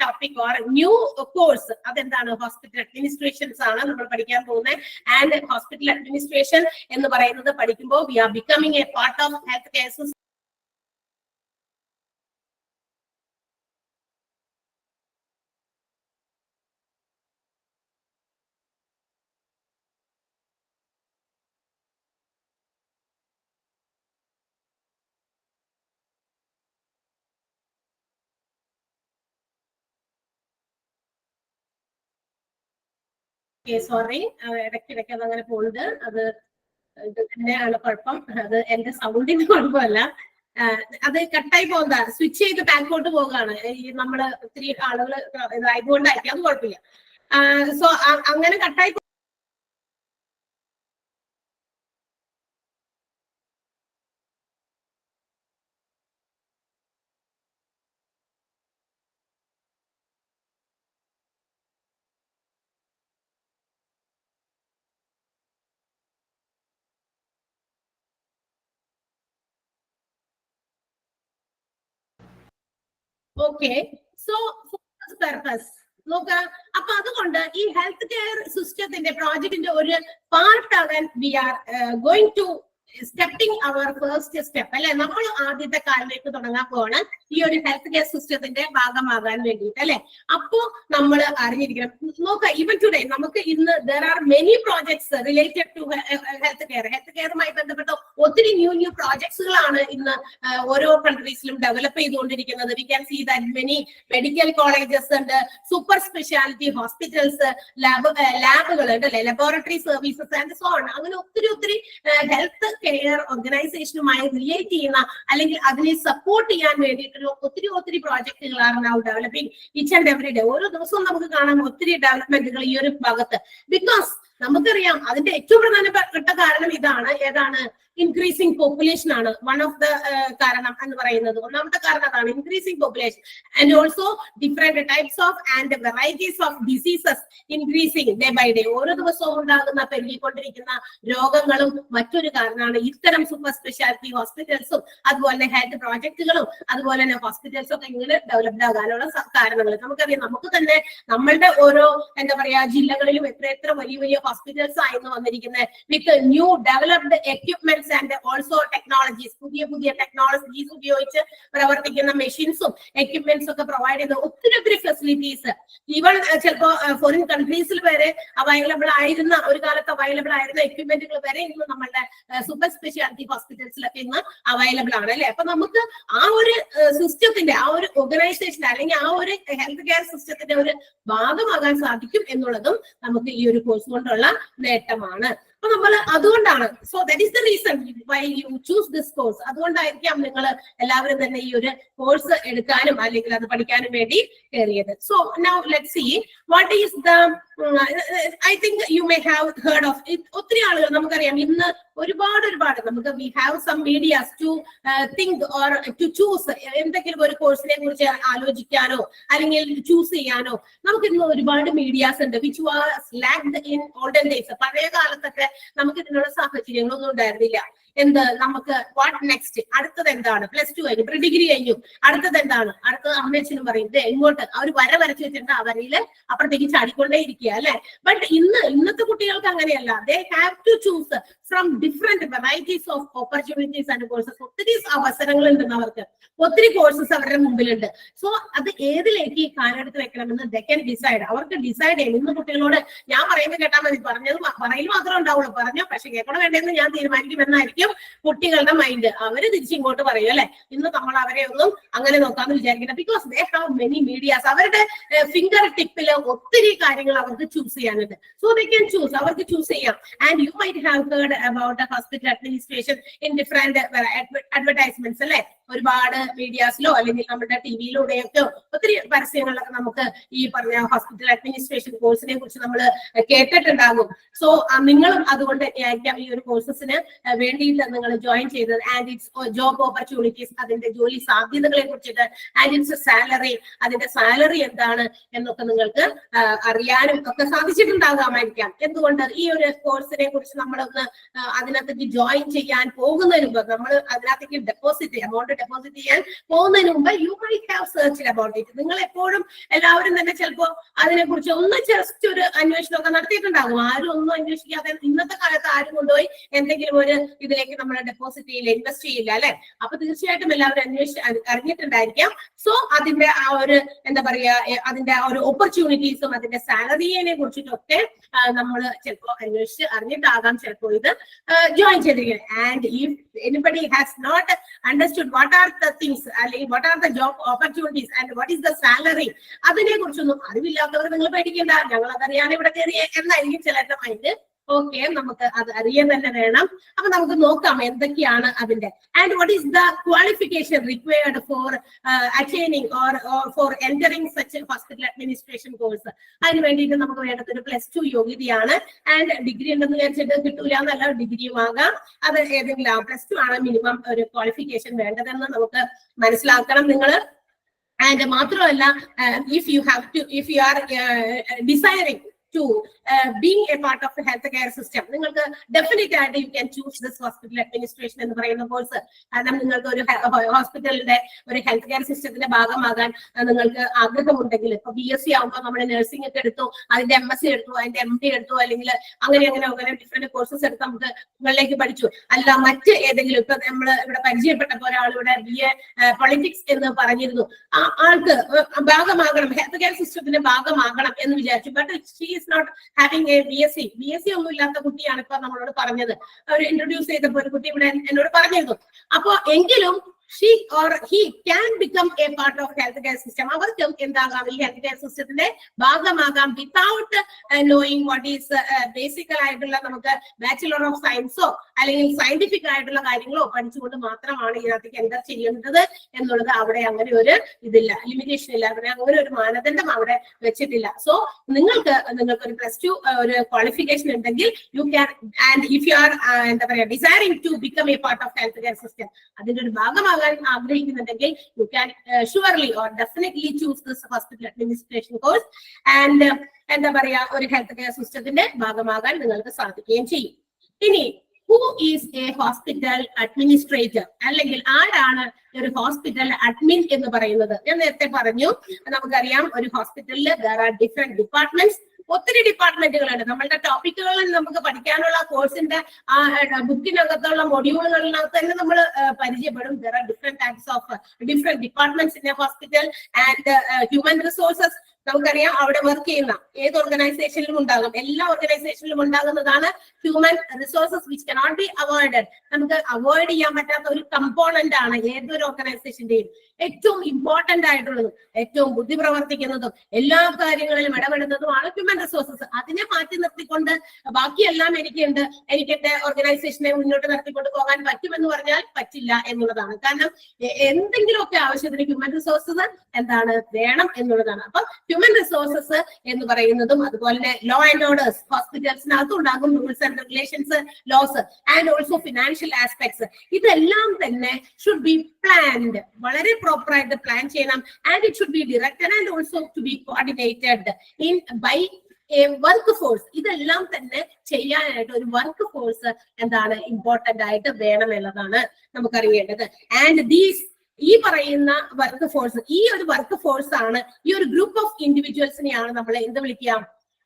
topic or new course. അതെന്താണ്? ഹോസ്പിറ്റൽ അഡ്മിനിസ്ട്രേഷൻസ് ആണ് നമ്മൾ പഠിക്കാൻ പോകുന്നത്. ആൻഡ് ഹോസ്പിറ്റൽ അഡ്മിനിസ്ട്രേഷൻ എന്ന് പറയുന്നത് പഠിക്കുമ്പോൾ we are becoming a part of health care system. Sorry, ഇടയ്ക്കിടയ്ക്ക് അതങ്ങനെ പോകുന്നുണ്ട്. അത് ഇത് തന്നെയാണ് കുഴപ്പം. അത് എന്റെ സൗണ്ടിന് കുഴപ്പമല്ല, അത് കട്ടായി പോകുന്നതാ. സ്വിച്ച് ചെയ്ത് ബാക്കോട്ട് പോകുകയാണ് ഈ നമ്മള് ഒത്തിരി ആളുകൾ ഇതായതുകൊണ്ടായിരിക്കും, അത് കുഴപ്പമില്ല. സോ അങ്ങനെ കട്ടായി ഓക്കെ. സോ പർപ്പസ് നോക്കാം. അപ്പൊ അതുകൊണ്ട് ഈ ഹെൽത്ത് കെയർ സിസ്റ്റത്തിന്റെ പ്രോജക്റ്റിന്റെ ഒരു പാർട്ട് ആകാൻ we are going to stepping our first step, അല്ലെ? നമ്മൾ ആദ്യത്തെ കാലിലേക്ക് തുടങ്ങാൻ പോവാണ് ഈ ഒരു ഹെൽത്ത് കെയർ സിസ്റ്റത്തിന്റെ ഭാഗമാകാൻ വേണ്ടിയിട്ട്, അല്ലെ? അപ്പോ നമ്മൾ അറിഞ്ഞിരിക്കണം. നോക്കാം, ഈവൻ ടുഡേ നമുക്ക് ഇന്ന് there are many projects related to health കെയറുമായി ബന്ധപ്പെട്ട ഒത്തിരി ന്യൂ പ്രോജക്ട്സുകളാണ് ഇന്ന് ഓരോ കൺട്രീസിലും ഡെവലപ്പ് ചെയ്തുകൊണ്ടിരിക്കുന്നത്. We can see that many medical colleges ഉണ്ട്, സൂപ്പർ സ്പെഷ്യാലിറ്റി ഹോസ്പിറ്റൽസ്, ലാബുകൾ ഉണ്ട്, അല്ലെ? Laboratory services and so on. അങ്ങനെ ഒത്തിരി ഹെൽത്ത് കെയർ ഓർഗനൈസേഷനുമായി റിലേറ്റ് ചെയ്യുന്ന അല്ലെങ്കിൽ അതിനെ സപ്പോർട്ട് ചെയ്യാൻ വേണ്ടിയിട്ടുള്ള ഒത്തിരി പ്രോജക്റ്റുകളാണ് now developing each and every day. ഓരോ ദിവസവും നമുക്ക് കാണാം ഒത്തിരി ഡെവലപ്മെന്റുകൾ ഈ ഒരു ഭാഗത്ത്. ബിക്കോസ് നമുക്കറിയാം അതിന്റെ ഏറ്റവും പ്രധാനപ്പെട്ട കാരണം ഇതാണ്. ഏതാണ്? ഇൻക്രീസിംഗ് പോപ്പുലേഷൻ ആണ് വൺ ഓഫ് ദ കാരണം എന്ന് പറയുന്നത്. ഒന്നാമത്തെ കാരണം അതാണ്, increasing population. And also different types of and varieties of diseases increasing day by day. ഓരോ ദിവസവും ഉണ്ടാകുന്ന പെരുകിക്കൊണ്ടിരിക്കുന്ന രോഗങ്ങളും മറ്റൊരു കാരണമാണ്. ഇത്തരം സൂപ്പർ സ്പെഷ്യാലിറ്റി ഹോസ്പിറ്റൽസും അതുപോലെ ഹെൽത്ത് പ്രോജക്റ്റുകളും അതുപോലെ തന്നെ ഹോസ്പിറ്റൽസും ഒക്കെ ഇങ്ങനെ ഡെവലപ്ഡ് ആകാനുള്ള കാരണങ്ങൾ നമുക്കറിയാം. നമുക്ക് തന്നെ നമ്മളുടെ ഓരോ എന്താ പറയാ ജില്ലകളിലും എത്ര വലിയ ഹോസ്പിറ്റൽസ് ആയിരുന്നു വന്നിരിക്കുന്നത് with new developed equipments and also technologies. പുതിയ ടെക്നോളജീസ് ഉപയോഗിച്ച് പ്രവർത്തിക്കുന്ന മെഷീൻസും എക്യുപ്മെന്റ്സും ഒക്കെ പ്രൊവൈഡ് ചെയ്ത ഒത്തിരി ഫെസിലിറ്റീസ് ഈവൻ ചിലപ്പോ ഫോറിൻ കൺട്രീസിൽ വരെ അവൈലബിൾ ആയിരുന്ന, ഒരു കാലത്ത് അവൈലബിൾ ആയിരുന്ന എക്യുപ്മെന്റുകൾ വരെ ഇന്ന് നമ്മളുടെ സൂപ്പർ സ്പെഷ്യാലിറ്റി ഹോസ്പിറ്റൽസിലൊക്കെ ഇന്ന് അവൈലബിൾ ആണ്, അല്ലെ? അപ്പൊ നമുക്ക് ആ ഒരു സിസ്റ്റത്തിന്റെ, ആ ഒരു ഓർഗനൈസേഷന്റെ അല്ലെങ്കിൽ ആ ഒരു ഹെൽത്ത് കെയർ സിസ്റ്റത്തിന്റെ ഒരു ഭാഗമാകാൻ സാധിക്കും എന്നുള്ളതും നമുക്ക് ഈ ഒരു കോഴ്സ് കൊണ്ടുള്ള നേട്ടമാണ്. അപ്പൊ നമ്മൾ അതുകൊണ്ടാണ്, so that is the reason why you choose this course. അതുകൊണ്ടായിരിക്കാം നിങ്ങൾ എല്ലാവരും തന്നെ ഈ ഒരു കോഴ്സ് എടുക്കാനും അല്ലെങ്കിൽ അത് പഠിക്കാനും വേണ്ടി കയറിയത്. So now let's see what is the, I think you may have heard of. ഒത്തിരി ആളുകൾ നമുക്കറിയാം ഇന്ന് ഒരുപാട് നമുക്ക് we have some medias to think or to choose. എന്തെങ്കിലും ഒരു കോഴ്സിനെ കുറിച്ച് ആലോചിക്കാനോ അല്ലെങ്കിൽ ചൂസ് ചെയ്യാനോ നമുക്ക് ഇന്ന് ഒരുപാട് മീഡിയാസ് ഉണ്ട് which was lacked in olden days. പഴയ കാലത്തൊക്കെ നമുക്ക് ഇതിനുള്ള സാഹചര്യങ്ങളൊന്നും ഉണ്ടായിരുന്നില്ല. എന്ത് നമുക്ക് വാട്ട് നെക്സ്റ്റ്, അടുത്തത് എന്താണ്, +2 കഴിഞ്ഞു, പ്രീ ഡിഗ്രി കഴിഞ്ഞു, അടുത്തത് എന്താണ്, അടുത്തത് അമ്മയച്ഛനും പറയും ഇത് എങ്ങോട്ട്, അവർ വരച്ച് വെച്ചിട്ട് ആ വരയില് അപ്പുറത്തേക്ക് ചാടിക്കൊണ്ടേ ഇരിക്കുക അല്ലെ. ബട്ട് ഇന്നത്തെ കുട്ടികൾക്ക് അങ്ങനെയല്ല. They have to choose from different varieties of opportunities and courses. ഒത്തിരി അവസരങ്ങളുണ്ട് അവർക്ക്, ഒത്തിരി കോഴ്സസ് അവരുടെ മുമ്പിലുണ്ട്. സോ അത് ഏതിലേക്ക് കാലെടുത്ത് വെക്കണമെന്ന് ദേ ക്യാൻ ഡിസൈഡ്. അവർക്ക് ഡിസൈഡ് ചെയ്യും. ഇന്ന് കുട്ടികളോട് ഞാൻ പറയുന്നത് കേട്ടാൽ മതി, പറയിൽ മാത്രമേ ഉണ്ടാവുള്ളൂ, പറഞ്ഞോ പക്ഷെ കേൾക്കണോ വേണ്ടെന്ന് ഞാൻ തീരുമാനിക്കുമെന്നായിരിക്കും കുട്ടികളുടെ മൈൻഡ്. അവര് തിരിച്ചിങ്ങോട്ട് പറയും അല്ലെ. ഇന്ന് നമ്മൾ അവരെ ഒന്നും അങ്ങനെ നോക്കാന്ന് വിചാരിക്കണം. Because they have many medias. അവരുടെ ഫിംഗർ ടിപ്പില് ഒത്തിരി കാര്യങ്ങൾ അവർക്ക് ചൂസ് ചെയ്യാനുണ്ട്. സോ ദേ ക്യാൻ ചൂസ്, അവർക്ക് ചൂസ് ചെയ്യാം. And you might have heard about hospital administration in different advertisements അല്ലെ. ഒരുപാട് മീഡിയാസിലോ അല്ലെങ്കിൽ നമ്മുടെ ടിവിയിലൂടെയൊക്കെ ഒത്തിരി പരസ്യങ്ങളൊക്കെ നമുക്ക് ഈ പറഞ്ഞ ഹോസ്പിറ്റൽ അഡ്മിനിസ്ട്രേഷൻ കോഴ്സിനെ കുറിച്ച് നമ്മൾ കേട്ടിട്ടുണ്ടാകും. സോ നിങ്ങളും അതുകൊണ്ട് തന്നെയായിരിക്കാം ഈ ഒരു കോഴ്സസിന് വേണ്ടിയിട്ട് നിങ്ങൾ ജോയിൻ ചെയ്തത്. ആൻഡ് ഇറ്റ്സ് ജോബ് ഓപ്പർച്യൂണിറ്റീസ്, അതിന്റെ ജോലി സാധ്യതകളെ കുറിച്ചിട്ട്, ആൻഡ് ഇറ്റ്സ് സാലറി, അതിന്റെ സാലറി എന്താണ് എന്നൊക്കെ നിങ്ങൾക്ക് അറിയാനും ഒക്കെ സാധിച്ചിട്ടുണ്ടാകാമായിരിക്കാം. എന്തുകൊണ്ട് ഈ ഒരു കോഴ്സിനെ കുറിച്ച് നമ്മളൊന്ന് അതിനകത്തേക്ക് ജോയിൻ ചെയ്യാൻ പോകുന്നതിന് മുമ്പ്, നമ്മൾ അതിനകത്തേക്ക് എമൗണ്ട് ഡെപ്പോസിറ്റ് ചെയ്യാൻ പോകുന്നതിന് മുമ്പ് you might have searched about it. നിങ്ങൾ എപ്പോഴും എല്ലാവരും തന്നെ ചിലപ്പോ അതിനെ കുറിച്ച് ഒന്ന് ജസ്റ്റ് ഒരു അന്വേഷണമൊക്കെ നടത്തിയിട്ടുണ്ടാകും. ആരും ഒന്നും അന്വേഷിക്കാതെ ഇന്നത്തെ കാലത്ത് ആരും കൊണ്ടുപോയി എന്തെങ്കിലും ഒരു ഇതിലേക്ക് നമ്മൾ ഡെപ്പോസിറ്റ് ചെയ്യില്ല, ഇൻവെസ്റ്റ് ചെയ്യില്ല അല്ലെ. അപ്പൊ തീർച്ചയായിട്ടും എല്ലാവരും അറിഞ്ഞിട്ടുണ്ടായിരിക്കാം. സോ അതിന്റെ ആ ഒരു എന്താ പറയാ, അതിന്റെ ആ ഒരു ഓപ്പർച്യൂണിറ്റീസും അതിന്റെ സാലറിയെ കുറിച്ചിട്ടൊക്കെ നമ്മൾ ചിലപ്പോ അന്വേഷിച്ച് അറിഞ്ഞിട്ടാകാം ചിലപ്പോ ഇത് ജോയിൻ ചെയ്തിരിക്കുന്നത്. And if anybody has not understood what are the things അല്ലെങ്കിൽ what are the job opportunities and what is the salary, അതിനെ കുറിച്ചൊന്നും അറിവില്ലാത്തവർ നിങ്ങൾ പേടിക്കേണ്ട, ഞങ്ങൾ അതറിയാൻ ഇവിടെ കയറിയ എന്നായിരിക്കും ചിലരുടെ മൈൻഡ്. ഓക്കെ, നമുക്ക് അത് അറിയാൻ തന്നെ വേണം. അപ്പൊ നമുക്ക് നോക്കാം എന്തൊക്കെയാണ് അതിന്റെ. And what is the qualification required for attaining or for entering such hospital administration course. അതിന് വേണ്ടിയിട്ട് നമുക്ക് വേണ്ടത് ഒരു +2 യോഗ്യതയാണ്. ആൻഡ് ഡിഗ്രി ഉണ്ടെന്ന് വിചാരിച്ചിട്ട് കിട്ടൂല എന്നല്ല, ഡിഗ്രിയും ആകാം. അത് ഏതെങ്കിലും +2 ആണ് മിനിമം ഒരു ക്വാളിഫിക്കേഷൻ വേണ്ടതെന്ന് നമുക്ക് മനസ്സിലാക്കണം നിങ്ങൾ. ആൻഡ് മാത്രമല്ല, if you are desiring to being a part of the healthcare system, നിങ്ങൾക്ക് ഡെഫിനറ്റ് ആയിട്ട് you can choose this hospital administration എന്ന് പറയുന്ന കോഴ്സ്. കാരണം നിങ്ങൾക്ക് ഒരു ഹോസ്പിറ്റലിന്റെ ഒരു ഹെൽത്ത് കെയർ സിസ്റ്റത്തിന്റെ ഭാഗമാകാൻ നിങ്ങൾക്ക് ആഗ്രഹമുണ്ടെങ്കിൽ, ഇപ്പൊ BSc ആകുമ്പോൾ നമ്മൾ നഴ്സിംഗ് ഒക്കെ എടുത്തു, അതിന്റെ MSc എടുത്തു, അതിന്റെ MD എടുത്തു, അല്ലെങ്കിൽ അങ്ങനെ ഡിഫറെന്റ് കോഴ്സസ് എടുത്ത് നമുക്ക് മുകളിലേക്ക് പഠിച്ചു. അല്ല മറ്റ് ഏതെങ്കിലും, ഇപ്പൊ നമ്മൾ ഇവിടെ പരിചയപ്പെട്ട ഒരാൾ ഇവിടെ BA പൊളിറ്റിക്സ് എന്ന് പറഞ്ഞിരുന്നു, ആൾക്ക് ഭാഗമാകണം, ഹെൽത്ത് കെയർ സിസ്റ്റത്തിന്റെ ഭാഗമാകണം എന്ന് വിചാരിച്ചു. But she is not having a BSc ഒന്നും ഇല്ലാത്ത കുട്ടിയാണ് ഇപ്പൊ നമ്മളോട് പറഞ്ഞത്. അവർ ഇൻട്രൊഡ്യൂസ് ചെയ്തപ്പോ ഒരു കുട്ടി ഇവിടെ എന്നോട് പറഞ്ഞിരുന്നു. അപ്പോ എങ്കിലും she or he can become a part of healthcare system. അവർക്കും എന്താകാം, ഈ ഹെൽത്ത് കെയർ സിസ്റ്റത്തിന്റെ ഭാഗമാകാം വിത്തൗട്ട് നോയിങ് വാട്ട് ഈസ് ബേസിക്കൽ ആയിട്ടുള്ള നമുക്ക് ബാച്ചുലർ ഓഫ് സയൻസോ അല്ലെങ്കിൽ സയന്റിഫിക് ആയിട്ടുള്ള കാര്യങ്ങളോ പഠിച്ചുകൊണ്ട് മാത്രമാണ് ഇതിനകത്തേക്ക് എൻ്റർ ചെയ്യേണ്ടത് എന്നുള്ളത്. അവിടെ അങ്ങനെ ഒരു ഇതില്ല, ലിമിറ്റേഷൻ ഇല്ല, അവിടെ അങ്ങനെ ഒരു മാനദണ്ഡം അവിടെ വെച്ചിട്ടില്ല. സോ നിങ്ങൾക്ക് ഒരു +2 ഒരു ക്വാളിഫിക്കേഷൻ ഉണ്ടെങ്കിൽ you can, and if you are എന്താ പറയാ desiring to become a part of health care system, അതിന്റെ ഒരു ഭാഗമാകാൻ ആഗ്രഹിക്കുന്നുണ്ടെങ്കിൽ you can surely or definitely choose this hospital administration course. And എന്താ പറയാ ഒരു ഹെൽത്ത് കെയർ സിസ്റ്റത്തിന്റെ ഭാഗമാകാൻ നിങ്ങൾക്ക് സാധിക്കുകയും ചെയ്യും. ഇനി who is a hospital administrator, അല്ലെങ്കിൽ ആരാണ് ഒരു ഹോസ്പിറ്റൽ അഡ്മിൻ എന്ന് പറയുന്നത്? ഞാൻ നേരത്തെ പറഞ്ഞു, നമുക്കറിയാം ഒരു ഹോസ്പിറ്റലിൽ there are different departments, ഒത്തിരി ഡിപ്പാർട്ട്മെന്റുകളുണ്ട്. നമ്മളുടെ ടോപ്പിക്കുകളിൽ നമുക്ക് പഠിക്കാനുള്ള കോഴ്സിന്റെ ബുക്കിനകത്തുള്ള മൊഡ്യൂളുകളിനകത്ത് തന്നെ നമ്മൾ പരിചയപ്പെടും. there are different types of different departments in a hospital and human resources, നമുക്കറിയാം അവിടെ വർക്ക് ചെയ്യുന്ന ഏത് ഓർഗനൈസേഷനിലും ഉണ്ടാകും, എല്ലാ ഓർഗനൈസേഷനിലും ഉണ്ടാകുന്നതാണ് human resources which cannot be avoided. നമുക്ക് അവോയ്ഡ് ചെയ്യാൻ പറ്റാത്ത ഒരു കമ്പോണന്റ് ആണ് ഏതൊരു ഓർഗനൈസേഷന്റെയും. ഏറ്റവും ഇമ്പോർട്ടന്റ് ആയിട്ടുള്ളതും ഏറ്റവും ബുദ്ധി പ്രവർത്തിക്കുന്നതും എല്ലാ കാര്യങ്ങളിലും ഇടപെടുന്നതുമാണ് ഹ്യൂമൻ റിസോഴ്സസ്. അതിനെ മാറ്റി നിർത്തിക്കൊണ്ട് ബാക്കിയെല്ലാം എനിക്കുണ്ട്, എനിക്ക് എന്റെ ഓർഗനൈസേഷനെ മുന്നോട്ട് നടത്തിക്കൊണ്ട് പോകാൻ പറ്റുമെന്ന് പറഞ്ഞാൽ പറ്റില്ല എന്നുള്ളതാണ്. കാരണം എന്തെങ്കിലുമൊക്കെ ആവശ്യത്തിന് ഹ്യൂമൻ റിസോഴ്സസ് എന്താണ് വേണം എന്നുള്ളതാണ്. അപ്പൊ ഹ്യൂമൻ റിസോഴ്സസ് എന്ന് പറയുന്നതും അതുപോലെ ലോ ആൻഡ് ഓർഡേഴ്സ്, ഹോസ്പിറ്റൽസിനകത്ത് ഉണ്ടാകും rules and regulations, laws and also financial aspects. ഇതെല്ലാം തന്നെ ഷുഡ് ബി പ്ലാൻഡ്, വളരെ പ്രോപ്പർ ആയിട്ട് പ്ലാൻ ചെയ്യണം. And it should be directed and also to be coordinated in by a work force. ഇതെല്ലാം തന്നെ ചെയ്യാനായിട്ട് ഒരു വർക്ക് ഫോഴ്സ് എന്താണ് ഇമ്പോർട്ടന്റ് ആയിട്ട് വേണം എന്നുള്ളതാണ് നമുക്കറിയേണ്ടത്. ആൻഡ് ഈ പറയുന്ന വർക്ക് ഫോഴ്സ്, ഈ ഒരു വർക്ക് ഫോഴ്സ് ആണ്, ഈ ഒരു ഗ്രൂപ്പ് ഓഫ് ഇൻഡിവിജ്വൽസിനെയാണ് നമ്മൾ എന്ത് വിളിക്കാം,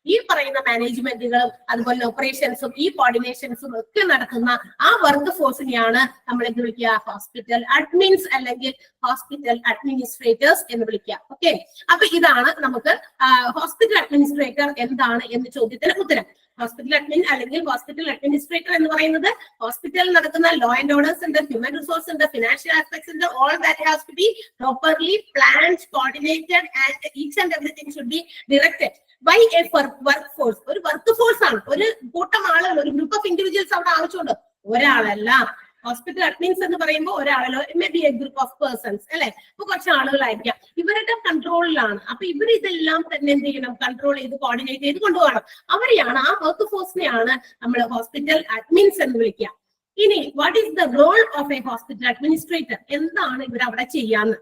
ഈ പറയുന്ന മാനേജ്മെന്റുകളും അതുപോലെ ഓപ്പറേഷൻസും ഈ കോർഡിനേഷൻസും ഒക്കെ നടക്കുന്ന ആ വർക്ക് ഫോഴ്സിനെയാണ് നമ്മൾ എന്ത് വിളിക്കുക, ഹോസ്പിറ്റൽ അഡ്മിൻസ് അല്ലെങ്കിൽ ഹോസ്പിറ്റൽ അഡ്മിനിസ്ട്രേറ്റേഴ്സ് എന്ന് വിളിക്കുക. ഓക്കെ, അപ്പൊ ഇതാണ് നമുക്ക് ഹോസ്പിറ്റൽ അഡ്മിനിസ്ട്രേറ്റർ എന്താണ് എന്ന ചോദ്യത്തിന് ഉത്തരം. ഹോസ്പിറ്റൽ അഡ്മിൻ അല്ലെങ്കിൽ ഹോസ്പിറ്റൽ അഡ്മിനിസ്ട്രേറ്റർ എന്ന് പറയുന്നത് ഹോസ്പിറ്റലിൽ നടക്കുന്ന ലോ ആൻഡ് ഓർഡേഴ്സ് ഉണ്ട്, ഹ്യൂമൻ റിസോഴ്സ് ഉണ്ട്, ഫിനാൻഷ്യൽ ആസ്പെക്ട്സ് ഉണ്ട്. All that has to be properly planned, coordinated and each and everything should be directed by a work force. ഒരു വർക്ക് ഫോഴ്സ് ആണ്, ഒരു കൂട്ടം ആളുകൾ, ഒരു ഗ്രൂപ്പ് ഓഫ് ഇൻഡിവിജ്വൽസ് അവിടെ ആവശ്യമുണ്ട്, ഒരാളല്ല. ഹോസ്പിറ്റൽ അഡ്മിൻസ് എന്ന് പറയുമ്പോൾ ഒരാളോ maybe a group of persons അല്ലെ, അപ്പൊ കുറച്ച് ആളുകളായിരിക്കാം, ഇവരുടെ കൺട്രോളിലാണ്. അപ്പൊ ഇവർ ഇതെല്ലാം തന്നെ എന്ത് ചെയ്യണം, കൺട്രോൾ ചെയ്ത് കോർഡിനേറ്റ് ചെയ്ത് കൊണ്ടുപോകണം. അവരെയാണ്, ആ വർക്ക് ഫോഴ്സിനെയാണ് നമ്മൾ ഹോസ്പിറ്റൽ അഡ്മിൻസ് എന്ന് വിളിക്കുക. ഇനി what is the role of a hospital administrator, എന്താണ് ഇവർ അവിടെ ചെയ്യാന്ന്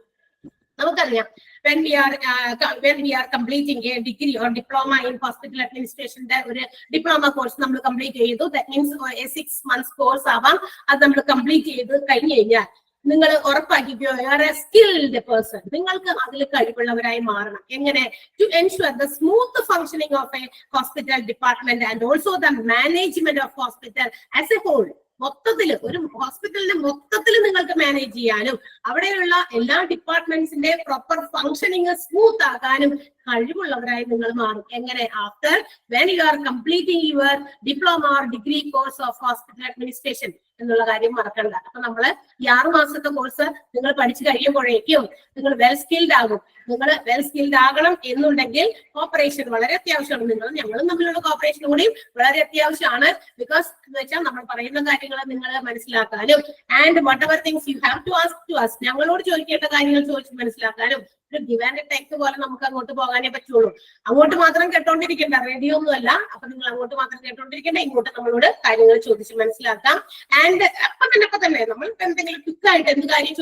നമുക്കറിയാം. when we are completing a degree or diploma in hospital administration, ഒരു ഡിപ്ലോമ കോഴ്സ് നമ്മൾ കംപ്ലീറ്റ് ചെയ്തു. That means a 6 months course ആവാം. അത് നമ്മൾ കംപ്ലീറ്റ് ചെയ്ത് കഴിഞ്ഞു കഴിഞ്ഞാൽ നിങ്ങൾ ഉറപ്പാക്കിക്കോ, you are a skilled person. നിങ്ങൾക്ക് അതിൽ കഴിവുള്ളവരായി മാറണം. എങ്ങനെ? To ensure the smooth functioning of a hospital department and also the management of hospital as a whole. മൊത്തത്തിൽ ഒരു ഹോസ്പിറ്റലിനെ മൊത്തത്തിൽ നിങ്ങൾക്ക് മാനേജ് ചെയ്യാനും അവിടെയുള്ള എല്ലാ ഡിപ്പാർട്ട്മെന്റ്സിന്റെ പ്രോപ്പർ ഫംഗ്ഷനിങ് സ്മൂത്ത് ആക്കാനും കഴിവുള്ളവരായി നിങ്ങൾ മാറും. എങ്ങനെ? After when you are completing your diploma or degree course of hospital administration എന്നുള്ള കാര്യം മറക്കണ്ട. അപ്പൊ നമ്മള് ഈ 6 മാസത്തെ കോഴ്സ് നിങ്ങൾ പഠിച്ചു കഴിയുമ്പോഴേക്കും നിങ്ങൾ വെൽ സ്കിൽഡ് ആകും. നിങ്ങൾ വെൽ സ്കിൽഡ് ആകണം എന്നുണ്ടെങ്കിൽ കോപ്പറേഷൻ വളരെ അത്യാവശ്യമാണ്. ഞങ്ങളും തമ്മിലുള്ള കോപ്പറേഷൻ കൂടി വളരെ അത്യാവശ്യമാണ്. ബിക്കോസ് എന്ന് വെച്ചാൽ നമ്മൾ പറയുന്ന കാര്യങ്ങൾ നിങ്ങൾ മനസ്സിലാക്കാനും and whatever things you have to ask to us, ഞങ്ങളോട് ചോദിക്കേണ്ട കാര്യങ്ങൾ ചോദിച്ച് മനസ്സിലാക്കാനും ഒരു ഗിവ് ആൻഡ് ടേക്ക് പോലെ നമുക്ക് അങ്ങോട്ട് പോകാനേ പറ്റുള്ളൂ. അങ്ങോട്ട് മാത്രം കേട്ടോണ്ടിരിക്കേണ്ട, റേഡിയോ ഒന്നും അല്ല. അപ്പൊ നിങ്ങൾ അങ്ങോട്ട് മാത്രം കേട്ടോണ്ടിരിക്കേണ്ട, ഇങ്ങോട്ട് നമ്മളോട് കാര്യങ്ങൾ ചോദിച്ച് മനസ്സിലാക്കാം. ആൻഡ് അപ്പൊ തന്നെ നമ്മൾ എന്തെങ്കിലും ക്വിക്കായിട്ട് എന്ത് കാര്യം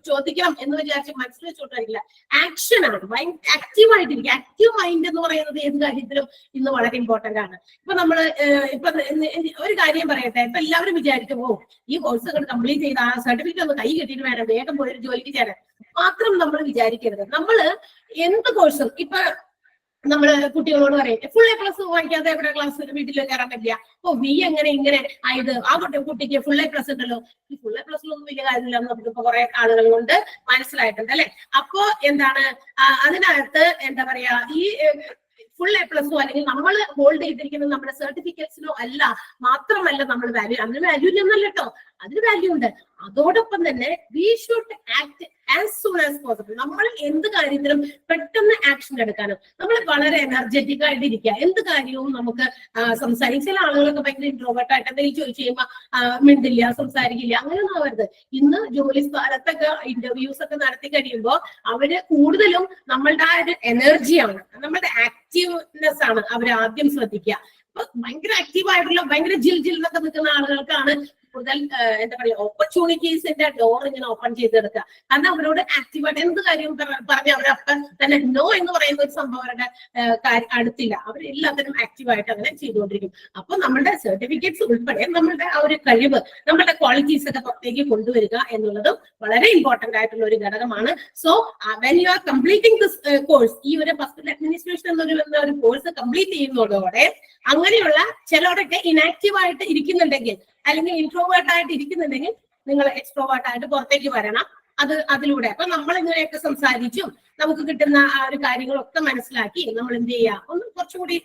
ചോദിക്കണം എന്ന് വിചാരിച്ച് മനസ്സിൽ വെച്ചോണ്ടിരിക്കില്ല. ആക്ഷൻ ആണ്, ആക്റ്റീവ് ആയിട്ടിരിക്കുക. ആക്റ്റീവ് മൈൻഡ് എന്ന് പറയുന്നത് ഏത് കാര്യത്തിലും ഇന്ന് വളരെ ഇമ്പോർട്ടന്റ് ആണ്. ഇപ്പൊ നമ്മള് ഇപ്പൊ ഒരു കാര്യം പറയട്ടെ, ഇപ്പൊ എല്ലാവരും വിചാരിക്കും ഈ കോഴ്സ് കംപ്ലീറ്റ് ചെയ്ത് ആ സർട്ടിഫിക്കറ്റ് ഒന്ന് കൈ കെട്ടിയിട്ട് വേണം വേഗം പോയൊരു ജോലിക്ക് ചേരാൻ മാത്രം നമ്മൾ വിചാരിക്കരുത്. നമ്മള് എന്ത് കോഴ്സും ഇപ്പൊ നമ്മള് കുട്ടികളോട് പറയും ഫുൾ A+ വാങ്ങിക്കാതെ എവിടെ ക്ലാസ് വീട്ടിൽ കയറാൻ പറ്റില്ല. ബി എങ്ങനെ ഇങ്ങനെ ആയത്, ആ കുട്ടിക്ക് ഫുൾ A+ ഉണ്ടല്ലോ. ഈ ഫുൾ A+ ഒന്നും വലിയ കാര്യമില്ല എന്ന് നമുക്കിപ്പോ കുറെ ആളുകൾ കൊണ്ട് മനസ്സിലായിട്ടുണ്ട് അല്ലെ. അപ്പോ എന്താണ് അതിനകത്ത് എന്താ പറയാ, ഈ ഫുൾ A+ അല്ലെങ്കിൽ നമ്മൾ ഹോൾഡ് ചെയ്തിരിക്കുന്നത് നമ്മുടെ സർട്ടിഫിക്കറ്റ്സിനോ അല്ല, മാത്രമല്ല നമ്മൾ വാല്യൂ, അതിന് വാല്യൂ ഇല്ലെന്നല്ല കേട്ടോ, അതിന് വാല്യൂ ഉണ്ട്. അതോടൊപ്പം തന്നെ we should act as soon as possible. നമ്മൾ എന്ത് കാര്യത്തിലും പെട്ടെന്ന് ആക്ഷൻ എടുക്കാനും നമ്മൾ വളരെ എനർജറ്റിക് ആയിട്ട് ഇരിക്കുക. എന്ത് കാര്യവും നമുക്ക് സംസാരിക്കും. ചില ആളുകളൊക്കെ ഭയങ്കര ഇൻട്രോവേർട്ട് ആയിട്ട് എന്തെങ്കിലും ചോദിച്ചു കഴിയുമ്പോൾ മിണ്ടില്ല, സംസാരിക്കില്ല. അങ്ങനെയൊന്നും ആവരുത്. ഇന്ന് ജോലി സ്ഥലത്തൊക്കെ ഇന്റർവ്യൂസ് ഒക്കെ നടത്തി കഴിയുമ്പോൾ അവര് കൂടുതലും നമ്മളുടെ ആ ഒരു എനർജിയാണ്, നമ്മളുടെ ആക്റ്റീവ്നെസ് ആണ് അവർ ആദ്യം ശ്രദ്ധിക്കുക. അപ്പൊ ഭയങ്കര ആക്റ്റീവ് ആയിട്ടുള്ള ഭയങ്കര ജിൽ എന്നൊക്കെ നിൽക്കുന്ന ആളുകൾക്കാണ് കൂടുതൽ എന്താ പറയാ ഓപ്പർച്യൂണിറ്റീസിന്റെ ഡോർ ഇങ്ങനെ ഓപ്പൺ ചെയ്തെടുക്കുക. കാരണം അവരോട് ആക്റ്റീവായിട്ട് എന്ത് കാര്യവും പറഞ്ഞ് അവരപ്പം തന്നെ നോ എന്ന് പറയുന്ന ഒരു സംഭവം അവരുടെ അടുത്തില്ല. അവരെല്ലാത്തിനും ആക്റ്റീവായിട്ട് അങ്ങനെ ചെയ്തുകൊണ്ടിരിക്കും. അപ്പൊ നമ്മളുടെ സർട്ടിഫിക്കറ്റ്സ് ഉൾപ്പെടെ നമ്മളുടെ ആ ഒരു കഴിവ്, നമ്മളുടെ ക്വാളിറ്റീസ് ഒക്കെ പുറത്തേക്ക് കൊണ്ടുവരിക എന്നുള്ളതും വളരെ ഇമ്പോർട്ടന്റ് ആയിട്ടുള്ള ഒരു ഘടകമാണ്. So when you are completing this course, ഈ ഒരു ഹോസ്പിറ്റൽ അഡ്മിനിസ്ട്രേഷൻ എന്നൊരു കോഴ്സ് കംപ്ലീറ്റ് ചെയ്യുന്നതോടെ അങ്ങനെയുള്ള ചിലരൊക്കെ ഇനാക്റ്റീവ് ആയിട്ട് ഇരിക്കുന്നുണ്ടെങ്കിൽ അല്ലെങ്കിൽ ഇൻട്രോവേർട്ട് ആയിട്ട് ഇരിക്കുന്നുണ്ടെങ്കിൽ നിങ്ങൾ എക്സ്ട്രോവേർട്ട് ആയിട്ട് പുറത്തേക്ക് വരണം. അതിലൂടെ അപ്പൊ നമ്മൾ ഇങ്ങനെയൊക്കെ സംസാരിച്ചും നമുക്ക് കിട്ടുന്ന ആ ഒരു കാര്യങ്ങളൊക്കെ മനസ്സിലാക്കി നമ്മൾ എന്ത് ചെയ്യാം, ഒന്ന് കുറച്ചുകൂടി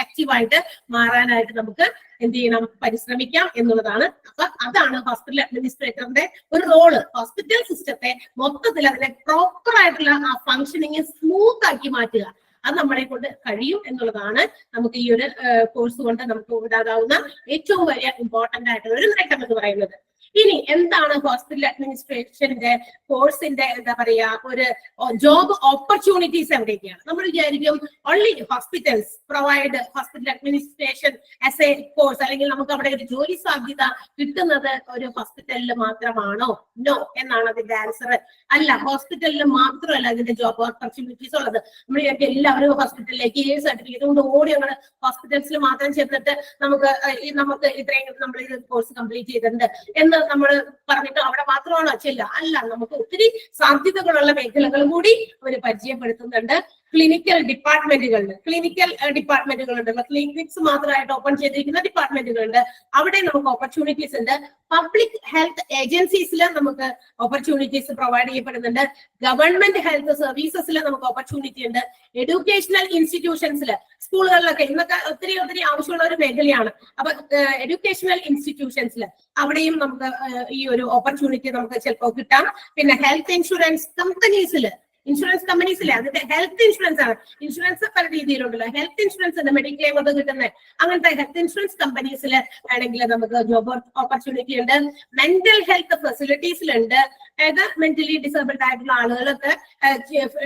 ആക്റ്റീവായിട്ട് മാറാനായിട്ട് നമുക്ക് എന്ത് ചെയ്യണം, പരിശ്രമിക്കാം എന്നുള്ളതാണ്. അപ്പൊ അതാണ് ഹോസ്പിറ്റൽ അഡ്മിനിസ്ട്രേറ്ററിന്റെ ഒരു റോള്. ഹോസ്പിറ്റൽ സിസ്റ്റത്തെ മൊത്തത്തിൽ അതിനെ പ്രോപ്പർ ആയിട്ടുള്ള ആ ഫങ്ഷനിങ് സ്മൂത്ത് ആക്കി മാറ്റുക. അത് നമ്മളെ കൊണ്ട് കഴിയും എന്നുള്ളതാണ് നമുക്ക് ഈ ഒരു കോഴ്സ് കൊണ്ട് നമുക്ക് ഉണ്ടാകാവുന്ന ഏറ്റവും വലിയ ഇമ്പോർട്ടന്റ് ആയിട്ടുള്ള ഒരു നേട്ടം എന്ന് പറയുന്നത്. ഇനി എന്താണ് ഹോസ്പിറ്റൽ അഡ്മിനിസ്ട്രേഷന്റെ കോഴ്സിന്റെ എന്താ പറയാ ഒരു ജോബ് ഓപ്പർച്യൂണിറ്റീസ് എവിടെയൊക്കെയാണ്? നമ്മൾ വിചാരിക്കും only hospitals provide hospital administration as A course, അല്ലെങ്കിൽ നമുക്ക് അവിടെ ഒരു ജോലി സാധ്യത കിട്ടുന്നത് ഒരു ഹോസ്പിറ്റലിൽ മാത്രമാണോ? നോ എന്നാണ് അതിന്റെ ആൻസർ. അല്ല, ഹോസ്പിറ്റലിൽ മാത്രമല്ല അതിന്റെ ജോബ് ഓപ്പർച്യൂണിറ്റീസ് ഉള്ളത്. നമ്മൾ എല്ലാവരും ഹോസ്പിറ്റലിലേക്ക് ഈ സർട്ടിഫിക്കറ്റ് കൊണ്ട് ഓടി ഞങ്ങൾ ഹോസ്പിറ്റൽസിൽ മാത്രം ചെന്നിട്ട് നമുക്ക് ഇത്രയും നമ്മൾ ഇത് കോഴ്സ് കംപ്ലീറ്റ് ചെയ്തിട്ടുണ്ട് എന്ന് നമ്മൾ പറഞ്ഞിട്ട് അവിടെ മാത്രമാണോ ചെല്ല? അല്ല, നമുക്ക് ഒത്തിരി സാധ്യതകളുള്ള മേഖലകളും കൂടി അവർ പരിചയപ്പെടുത്തുന്നുണ്ട്. ക്ലിനിക്കൽ ഡിപ്പാർട്ട്മെന്റുകളുണ്ട്, ക്ലിനിക്സ് മാത്രമായിട്ട് ഓപ്പൺ ചെയ്തിരിക്കുന്ന ഡിപ്പാർട്ട്മെന്റുകളുണ്ട്. അവിടെ നമുക്ക് ഓപ്പർച്യൂണിറ്റീസ് ഉണ്ട്. പബ്ലിക് ഹെൽത്ത് ഏജൻസീസിൽ നമുക്ക് ഓപ്പർച്യൂണിറ്റീസ് പ്രൊവൈഡ് ചെയ്യപ്പെടുന്നുണ്ട്. ഗവൺമെന്റ് ഹെൽത്ത് സർവീസസിൽ നമുക്ക് ഓപ്പർച്യൂണിറ്റി ഉണ്ട്. എഡ്യൂക്കേഷണൽ ഇൻസ്റ്റിറ്റ്യൂഷൻസിൽ, സ്കൂളുകളിലൊക്കെ ഇന്നൊക്കെ ഒത്തിരി ആവശ്യമുള്ള ഒരു മേഖലയാണ്. അപ്പൊ എഡ്യൂക്കേഷണൽ ഇൻസ്റ്റിറ്റ്യൂഷൻസിൽ അവിടെയും നമുക്ക് ഈ ഒരു ഓപ്പർച്യൂണിറ്റി നമുക്ക് ചിലപ്പോൾ കിട്ടാം. പിന്നെ ഹെൽത്ത് ഇൻഷുറൻസ് കമ്പനീസിലെ അതിന്റെ ഹെൽത്ത് ഇൻഷുറൻസ് ആണ്. ഇൻഷുറൻസ് പല രീതിയിലുണ്ടല്ലോ. ഹെൽത്ത് ഇൻഷുറൻസ് ഉണ്ട്, മെഡിക്ലെയിം ഒക്കെ കിട്ടുന്നത്. അങ്ങനത്തെ ഹെൽത്ത് ഇൻഷുറൻസ് കമ്പനീസിൽ ആണെങ്കിൽ നമുക്ക് ജോബ് ഓപ്പർച്യൂണിറ്റി ഉണ്ട്. മെന്റൽ ഹെൽത്ത് ഫെസിലിറ്റീസിലുണ്ട്. അതായത് മെന്റലി ഡിസേബിൾഡ് ആയിട്ടുള്ള ആളുകളൊക്കെ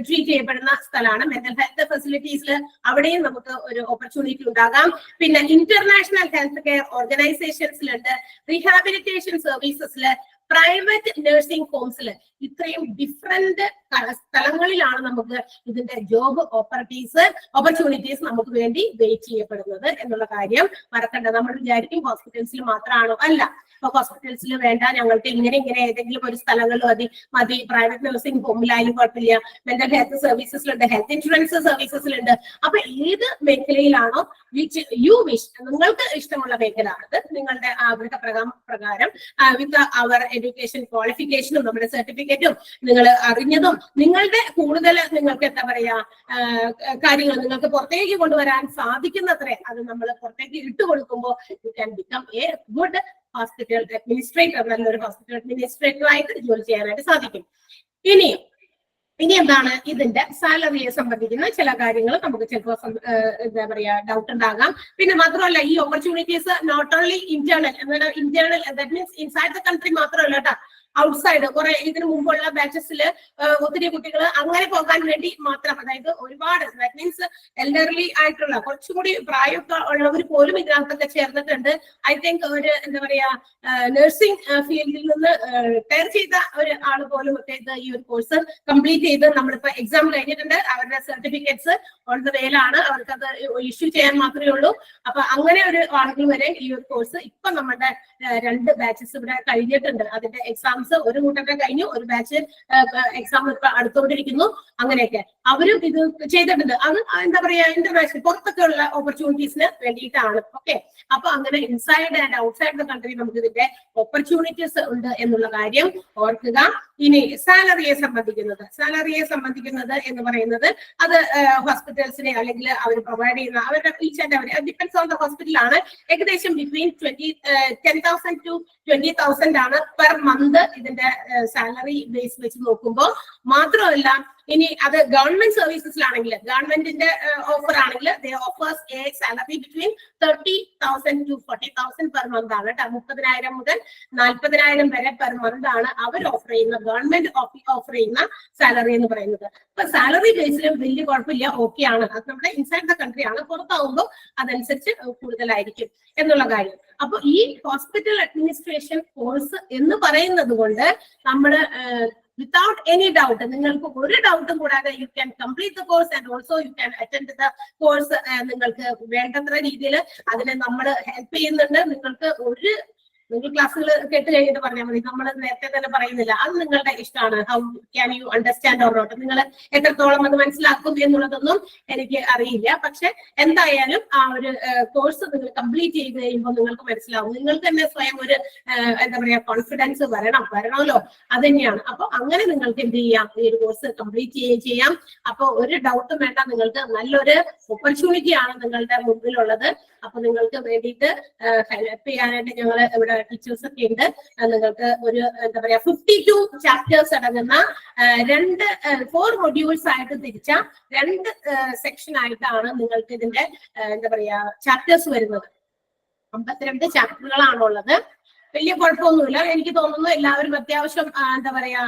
ട്രീറ്റ് ചെയ്യപ്പെടുന്ന സ്ഥലമാണ് മെന്റൽ ഹെൽത്ത് ഫെസിലിറ്റീസിൽ. അവിടെയും നമുക്ക് ഒരു ഓപ്പർച്യൂണിറ്റി ഉണ്ടാകാം. പിന്നെ ഇന്റർനാഷണൽ ഹെൽത്ത് കെയർ ഓർഗനൈസേഷൻസിലുണ്ട്. റീഹാബിലിറ്റേഷൻ സർവീസസിൽ, പ്രൈവറ്റ് നഴ്സിംഗ് ഹോംസിൽ, ഇത്രയും ഡിഫറെന്റ് സ്ഥലങ്ങളിലാണ് നമുക്ക് ഇതിന്റെ ജോബ് ഓപ്പർച്യൂണിറ്റീസ് നമുക്ക് വേണ്ടി വെയിറ്റ് ചെയ്യപ്പെടുന്നത് എന്നുള്ള കാര്യം മറക്കണ്ട. നമ്മൾ വിചാരിക്കും ഹോസ്പിറ്റൽസിൽ മാത്രമാണോ? അല്ല, ഇപ്പൊ ഹോസ്പിറ്റൽസിൽ വേണ്ട, ഞങ്ങൾക്ക് ഇങ്ങനെ ഏതെങ്കിലും ഒരു സ്ഥലങ്ങളിൽ മതി. പ്രൈവറ്റ് നഴ്സിംഗ് ഹോമിലായാലും കുഴപ്പമില്ല. മെന്റൽ ഹെൽത്ത് സർവീസസിലുണ്ട്, ഹെൽത്ത് ഇൻഷുറൻസ് സർവീസസിലുണ്ട്. അപ്പൊ ഏത് മേഖലയിലാണോ നിങ്ങൾക്ക് ഇഷ്ടമുള്ള മേഖല, അത് നിങ്ങളുടെ ആഗ്രഹ പ്രകാരം വിത്ത് അവർ എഡ്യൂക്കേഷൻ ക്വാളിഫിക്കേഷനും നമ്മുടെ സർട്ടിഫിക്കറ്റും നിങ്ങൾ അറിഞ്ഞതും നിങ്ങളുടെ കൂടുതൽ നിങ്ങൾക്ക് എന്താ പറയാ കാര്യങ്ങൾ നിങ്ങൾക്ക് പുറത്തേക്ക് കൊണ്ടുവരാൻ സാധിക്കുന്നത്രേ അത് നമ്മൾ പുറത്തേക്ക് ഇട്ടുകൊടുക്കുമ്പോൾ you can become a good hospital administrator, നല്ലൊരു ഹോസ്പിറ്റൽ അഡ്മിനിസ്ട്രേറ്റർ ആയിട്ട് ജോലി ചെയ്യാനായിട്ട് സാധിക്കും. ഇനി എന്താണ് ഇതിന്റെ സാലറിയെ സംബന്ധിക്കുന്ന ചില കാര്യങ്ങൾ നമുക്ക് ചിലപ്പോൾ എന്താ പറയാ ഡൗട്ട് ഉണ്ടാകാം. പിന്നെ മാത്രമല്ല, ഈ opportunities not only internal that means inside the country മാത്രമല്ല കേട്ടോ, ഔട്ട്സൈഡ് കുറെ ഇതിനു മുമ്പുള്ള ബാച്ചസിൽ ഒത്തിരി കുട്ടികൾ അങ്ങനെ പോകാൻ വേണ്ടി മാത്രം, അതായത് ഒരുപാട് ദാറ്റ് മീൻസ് എൽഡർലി ആയിട്ടുള്ള കുറച്ചുകൂടി പ്രായമൊക്കെ ഉള്ളവർ പോലും ഇതിനകത്തൊക്കെ ചേർന്നിട്ടുണ്ട്. ഐ തിങ്ക് ഒരു എന്താ പറയാ നഴ്സിംഗ് ഫീൽഡിൽ നിന്ന് ടയർ ചെയ്ത ഒരു ആള് പോലും ഒക്കെ ഇത് ഈ ഒരു കോഴ്സ് കംപ്ലീറ്റ് ചെയ്ത് നമ്മളിപ്പോ എക്സാം കഴിഞ്ഞിട്ടുണ്ട്. അവരുടെ സർട്ടിഫിക്കറ്റ്സ് ഓൺ ദ വേയിലാണ്, അവർക്കത് ഇഷ്യൂ ചെയ്യാൻ മാത്രമേ ഉള്ളൂ. അപ്പൊ അങ്ങനെ ഒരു ആളുകൾ വരെ ഈ ഒരു കോഴ്സ് ഇപ്പൊ നമ്മുടെ 2 ബാച്ചസ് ഇവിടെ കഴിഞ്ഞിട്ടുണ്ട്. അതിന്റെ എക്സാംസ് ഒരു കൂട്ടത്തെ കഴിഞ്ഞു, ഒരു ബാച്ച് എക്സാം ഇപ്പൊ അടുത്തോണ്ടിരിക്കുന്നു. അങ്ങനെയൊക്കെ അവരും ഇത് ചെയ്തിട്ടുണ്ട്. അത് എന്താ പറയാ ഇന്റർനാഷണൽ പുറത്തൊക്കെ ഉള്ള ഓപ്പർച്യൂണിറ്റീസിന് വേണ്ടിയിട്ടാണ്. ഓക്കെ, അപ്പൊ അങ്ങനെ inside and outside the country നമുക്ക് ഇതിന്റെ ഓപ്പർച്യൂണിറ്റീസ് ഉണ്ട് എന്നുള്ള കാര്യം ഓർക്കുക. ഇനി സാലറിയെ സംബന്ധിക്കുന്നത് എന്ന് പറയുന്നത് അത് ഹോസ്പിറ്റൽസിനെ അല്ലെങ്കിൽ അവർ പ്രൊവൈഡ് ചെയ്യുന്ന അവരുടെ ഈച്ച് ആൻഡ് അവർ ഡിപ്പെൻസ് ഓൺ ദ ഹോസ്പിറ്റലാണ്. ഏകദേശം ബിറ്റ്വീൻ 10,000 to 20,000 ആണ് പെർ മന്ത് ഇതിന്റെ സാലറി ബേസ് വെച്ച് നോക്കുമ്പോൾ. മാത്രമല്ല, ഇനി അത് ഗവൺമെന്റ് സർവീസസിലാണെങ്കിൽ, ഗവൺമെന്റിന്റെ ഓഫർ ആണെങ്കിൽ they offers a salary between 30,000 to 40,000 per month ആണ് കേട്ടോ. 30,000 മുതൽ 40,000 വരെ പെർ മന്ത് ആണ് അവർ ഓഫർ ചെയ്യുന്ന, ഗവൺമെന്റ് ഓഫർ ചെയ്യുന്ന സാലറി എന്ന് പറയുന്നത്. അപ്പൊ സാലറി ബേസിലും വലിയ കുഴപ്പമില്ല, ഓക്കെ ആണ്. അത് നമ്മുടെ ഇൻസൈഡ് ദ കൺട്രി ആണ്. പുറത്താവുമ്പോൾ അതനുസരിച്ച് കൂടുതലായിരിക്കും എന്നുള്ള കാര്യം. അപ്പൊ ഈ ഹോസ്പിറ്റൽ അഡ്മിനിസ്ട്രേഷൻ കോഴ്സ് എന്ന് പറയുന്നത് കൊണ്ട് നമ്മള് without any doubt, നിങ്ങൾക്ക് ഒരു ഡൗട്ടും കൂടാതെ you can complete the course and also you can attend the course. നിങ്ങൾക്ക് വേണ്ടത്ര രീതിയിൽ അതിനെ നമ്മൾ ഹെൽപ്പ് ചെയ്യുന്നുണ്ട്. നിങ്ങൾക്ക് ഒരു നിങ്ങൾ ക്ലാസ്സുകൾ കേട്ട് കഴിഞ്ഞിട്ട് പറഞ്ഞാൽ മതി. നമ്മൾ നേരത്തെ തന്നെ പറയുന്നില്ല, അത് നിങ്ങളുടെ ഇഷ്ടമാണ്. How can you understand or not, നിങ്ങൾ എത്രത്തോളം അത് മനസ്സിലാക്കും എന്നുള്ളതൊന്നും എനിക്ക് അറിയില്ല. പക്ഷെ എന്തായാലും ആ ഒരു കോഴ്സ് നിങ്ങൾ കംപ്ലീറ്റ് ചെയ്ത് കഴിയുമ്പോൾ നിങ്ങൾക്ക് മനസ്സിലാവും. നിങ്ങൾക്ക് തന്നെ സ്വയം ഒരു എന്താ പറയാ കോൺഫിഡൻസ് വരണമല്ലോ, അത് തന്നെയാണ്. അപ്പൊ അങ്ങനെ നിങ്ങൾക്ക് എന്ത് ചെയ്യാം, ഈ ഒരു കോഴ്സ് കംപ്ലീറ്റ് ചെയ്യാം. അപ്പൊ ഒരു ഡൗട്ടും വേണ്ട, നിങ്ങൾക്ക് നല്ലൊരു ഓപ്പർച്യൂണിറ്റിയാണ് നിങ്ങളുടെ മുമ്പിലുള്ളത്. അപ്പൊ നിങ്ങൾക്ക് വേണ്ടിയിട്ട് ഹെൽപ്പ് ചെയ്യാനായിട്ട് ഞങ്ങൾ ഇവിടെ ടീച്ചേഴ്സ് ഒക്കെ ഉണ്ട്. നിങ്ങൾക്ക് ഒരു എന്താ പറയാ 52 ചാപ്റ്റേഴ്സ് അടങ്ങുന്ന 4 മൊഡ്യൂൾസ് ആയിട്ട് തിരിച്ച 2 സെക്ഷൻ ആയിട്ടാണ് നിങ്ങൾക്ക് ഇതിന്റെ എന്താ പറയാ ചാപ്റ്റേഴ്സ് വരുന്നത്. 52 ചാപ്റ്ററുകളാണുള്ളത്. വലിയ കുഴപ്പമൊന്നുമില്ല. എനിക്ക് തോന്നുന്നു എല്ലാവരും അത്യാവശ്യം എന്താ പറയാ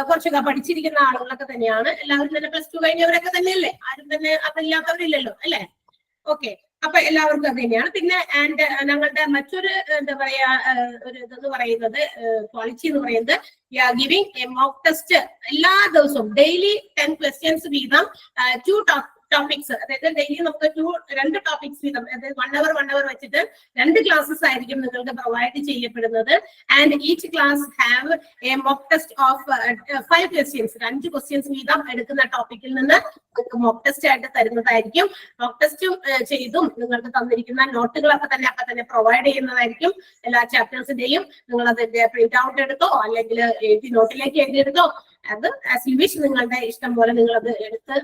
കുറച്ചൊക്കെ പഠിച്ചിരിക്കുന്ന ആളുകളൊക്കെ തന്നെയാണ്. എല്ലാവരും തന്നെ +2 കഴിഞ്ഞവരൊക്കെ തന്നെയല്ലേ, ആരും തന്നെ അതില്ലാത്തവരില്ലല്ലോ അല്ലെ? ഓക്കെ, അപ്പൊ എല്ലാവർക്കും അത് തന്നെയാണ്. പിന്നെ ഞങ്ങളുടെ മറ്റൊരു എന്താ പറയാ ഒരു ഇതെന്ന് പറയുന്നത് ക്വാളിറ്റി എന്ന് പറയുന്നത് ഗിവിംഗ് എ മോക്ക് ടെസ്റ്റ് എല്ലാ ദിവസവും ഡെയിലി 10 questions വീതം 2 ടോപ്പിക്സ്, അതായത് ഡെയിലി നമുക്ക് 2 ടോപ്പിക്സ് വീതം, അതായത് 1 hour വെച്ചിട്ട് 2 ക്ലാസ്സസ് ആയിരിക്കും നിങ്ങൾക്ക് പ്രൊവൈഡ് ചെയ്യപ്പെടുന്നത്. And each class have A mock test of 5 questions, 5 questions വീതം എടുക്കുന്ന ടോപ്പിക്കിൽ നിന്ന് നിങ്ങൾക്ക് മോക്ക് ടെസ്റ്റ് ആയിട്ട് തരുന്നതായിരിക്കും. മോക്ക് ടെസ്റ്റും ചെയ്തും നിങ്ങൾക്ക് തന്നിരിക്കുന്ന നോട്ടുകളൊക്കെ തന്നെ അപ്പൊ തന്നെ പ്രൊവൈഡ് ചെയ്യുന്നതായിരിക്കും. എല്ലാ ചാപ്റ്റേഴ്സിന്റെയും നിങ്ങൾ അതിന്റെ പ്രിന്റ് ഔട്ട് എടുത്തോ അല്ലെങ്കിൽ നോട്ടിലേക്ക് എഴുതിയെടുത്തോ, അത് ആസ് യു വിഷ്, നിങ്ങളുടെ ഇഷ്ടം പോലെ നിങ്ങൾ അത് എടുത്ത്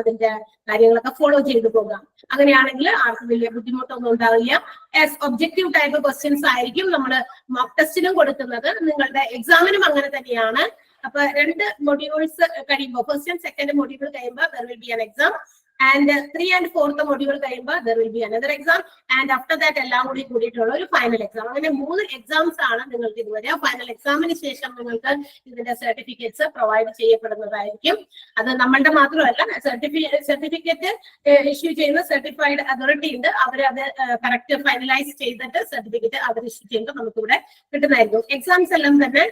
അതിന്റെ കാര്യങ്ങളൊക്കെ ഫോളോ ചെയ്തു പോകാം. അങ്ങനെയാണെങ്കിൽ ആർക്കും വലിയ ബുദ്ധിമുട്ടൊന്നും ഉണ്ടാവില്ല. ആസ് ഒബ്ജക്റ്റീവ് ടൈപ്പ് ക്വസ്റ്റ്യൻസ് ആയിരിക്കും നമ്മൾ മോക്ക് ടെസ്റ്റിനും കൊടുക്കുന്നത്. നിങ്ങളുടെ എക്സാമിനും അങ്ങനെ തന്നെയാണ്. അപ്പൊ 2 മൊഡ്യൂൾസ് കഴിയുമ്പോൾ, ഫസ്റ്റ് ആൻഡ് സെക്കൻഡ് മൊഡ്യൂൾ കഴിയുമ്പോൾ there will be an exam, and 3 and 4th module കഴിയുമ്പോൾ there will be another exam, and after that എല്ലാം കൂടി കൂടിയിട്ടുള്ള ഒരു ഫൈനൽ എക്സാം. അങ്ങനെ 3 എക്സാംസ് ആണ് നിങ്ങൾക്ക് ഇതുവരെ. ഫൈനൽ എക്സാമിന് ശേഷം നിങ്ങൾക്ക് ഇതിന്റെ സർട്ടിഫിക്കറ്റ്സ് പ്രൊവൈഡ് ചെയ്യപ്പെടുന്നതായിരിക്കും. അത് നമ്മളുടെ മാത്രമല്ല, സർട്ടിഫിക്കറ്റ് ഇഷ്യൂ ചെയ്യുന്ന സർട്ടിഫൈഡ് അതോറിറ്റി ഉണ്ട്. അവർ അത് കറക്റ്റ് ഫൈനലൈസ് ചെയ്തിട്ട് സർട്ടിഫിക്കറ്റ് അവർ ഇഷ്യൂ ചെയ്യുമ്പോൾ നമുക്കിവിടെ കിട്ടുന്നതായിരിക്കും. എക്സാംസ് എല്ലാം തന്നെ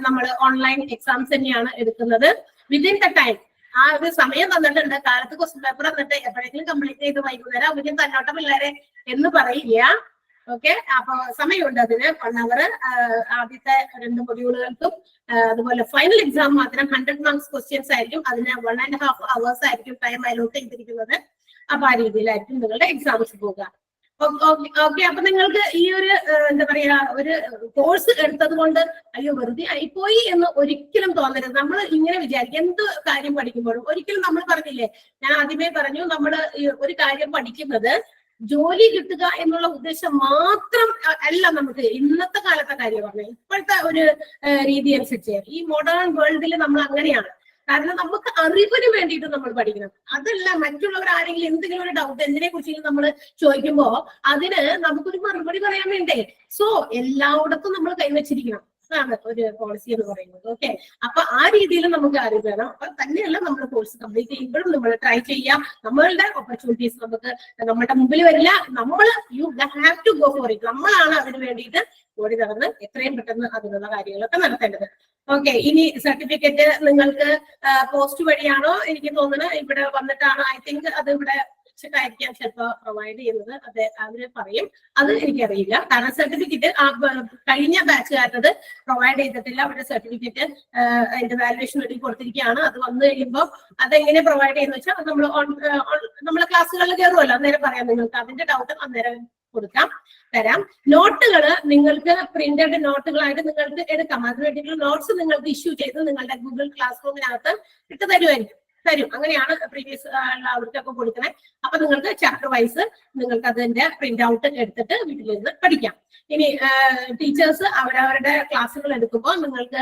നമ്മൾ ഓൺലൈൻ എക്സാംസ് തന്നെയാണ് എടുക്കുന്നത്. വിതിൻ ദ ടൈം, ആ ഒരു സമയം തന്നിട്ടുണ്ട്. കാലത്ത് ക്വസ്റ്റ്യൻ പേപ്പർ തന്നിട്ട് എപ്പോഴെങ്കിലും കംപ്ലീറ്റ് ചെയ്ത് വൈകുന്നേരം അവരും തന്നോട്ട പിള്ളേരെ എന്ന് പറയില്ല. ഓക്കെ, അപ്പൊ സമയമുണ്ട് അതിന്. 1 hour ആദ്യത്തെ 2 മൊഡ്യൂളുകൾക്കും. അതുപോലെ ഫൈനൽ എക്സാം മാത്രം 100 marks ക്വസ്റ്റ്യൻസ് ആയിരിക്കും. അതിന് 1.5 hours ആയിരിക്കും ടൈം അലോട്ട് ചെയ്തിരിക്കുന്നത്. അപ്പൊ ആ രീതിയിലായിരിക്കും നിങ്ങളുടെ എക്സാംസ് പോകുക. ഓക്കെ, അപ്പൊ നിങ്ങൾക്ക് ഈ ഒരു എന്താ പറയാ ഒരു കോഴ്സ് എടുത്തത് കൊണ്ട് അയ്യോ വെറുതെ ആയിപ്പോയി എന്ന് ഒരിക്കലും തോന്നരുത്. നമ്മൾ ഇങ്ങനെ വിചാരിക്കും, എന്ത് കാര്യം പഠിക്കുമ്പോഴും ഒരിക്കലും നമ്മൾ പറഞ്ഞില്ലേ, ഞാൻ ആദ്യമേ പറഞ്ഞു, നമ്മൾ ഒരു കാര്യം പഠിക്കുന്നത് ജോലി കിട്ടുക എന്നുള്ള ഉദ്ദേശം മാത്രം അല്ല. നമുക്ക് ഇന്നത്തെ കാലത്തെ കാര്യം പറഞ്ഞത്, ഇപ്പോഴത്തെ ഒരു രീതി അനുസരിച്ച് ഈ മോഡേൺ വേൾഡിൽ നമ്മൾ അങ്ങനെയാണ്. കാരണം നമുക്ക് അറിവിന് വേണ്ടിയിട്ട് നമ്മൾ പഠിക്കണം. അതല്ല മറ്റുള്ളവർ ആരെങ്കിലും എന്തെങ്കിലും ഒരു ഡൗട്ട് എന്തിനെ കുറിച്ചെങ്കിലും നമ്മൾ ചോദിക്കുമ്പോ അതിന് നമുക്കൊരു മറുപടി പറയാൻ വേണ്ടേ. സോ എല്ലായിടത്തും നമ്മൾ കൈവച്ചിരിക്കണം. അതാണ് ഒരു പോളിസി എന്ന് പറയുന്നത്. ഓക്കെ, അപ്പൊ ആ രീതിയിൽ നമുക്ക് അറിവ് വേണം. അപ്പൊ തന്നെയല്ല നമ്മൾ കോഴ്സ് കംപ്ലീറ്റ് ചെയ്യുമ്പോഴും നമ്മൾ ട്രൈ ചെയ്യാം. നമ്മളുടെ ഓപ്പർച്യൂണിറ്റീസ് നമുക്ക് നമ്മുടെ മുമ്പിൽ വരില്ല. നമ്മൾ you have to go for it. നമ്മളാണ് അതിന് വേണ്ടിയിട്ട് ഓടി നടന്ന് എത്രയും പെട്ടെന്ന് അതിനുള്ള കാര്യങ്ങളൊക്കെ നടത്തേണ്ടത്. ഓക്കെ, ഇനി സർട്ടിഫിക്കറ്റ് നിങ്ങൾക്ക് പോസ്റ്റ് വഴിയാണോ എനിക്ക് തോന്നുന്നത്, ഇവിടെ വന്നിട്ടാണ് ഐ തിങ്ക് അത് ഇവിടെ വെച്ചിട്ടായിരിക്കാം ചിലപ്പോൾ പ്രൊവൈഡ് ചെയ്യുന്നത്. അത് അവര് പറയും, അത് എനിക്കറിയില്ല. കാരണം സർട്ടിഫിക്കറ്റ് കഴിഞ്ഞ ബാച്ചുകാരത് പ്രൊവൈഡ് ചെയ്തിട്ടില്ല. അവരുടെ സർട്ടിഫിക്കറ്റ് അതിന്റെ വാല്യുവേഷൻ വേണ്ടി കൊടുത്തിരിക്കുകയാണ്. അത് വന്നു കഴിയുമ്പോൾ അതെങ്ങനെ പ്രൊവൈഡ് ചെയ്യുന്ന വെച്ചാൽ നമ്മൾ നമ്മളെ ക്ലാസ്സുകളിൽ കയറുമല്ലോ, അന്നേരം പറയാം നിങ്ങൾക്ക്. അതിന്റെ ഡൗട്ട് അന്നേരം തരാം. നോട്ടുകൾ നിങ്ങൾക്ക് പ്രിന്റഡ് നോട്ടുകളായിട്ട് നിങ്ങൾക്ക് എടുക്കാം. അതിന് വേണ്ടിയിട്ടുള്ള നോട്ട്സ് നിങ്ങൾക്ക് ഇഷ്യൂ ചെയ്ത് നിങ്ങളുടെ ഗൂഗിൾ ക്ലാസ് റൂമിനകത്ത് ഇട്ട് തരും. അങ്ങനെയാണ് പ്രീവിയസ് അവർക്കൊക്കെ കൊടുക്കുന്നത്. അപ്പൊ നിങ്ങൾക്ക് ചാപ്റ്റർ വൈസ് നിങ്ങൾക്ക് അതിന്റെ പ്രിന്റ് ഔട്ട് എടുത്തിട്ട് വീട്ടിലിരുന്ന് പഠിക്കാം. ഇനി ടീച്ചേഴ്സ് അവരവരുടെ ക്ലാസ്സുകൾ എടുക്കുമ്പോൾ നിങ്ങൾക്ക്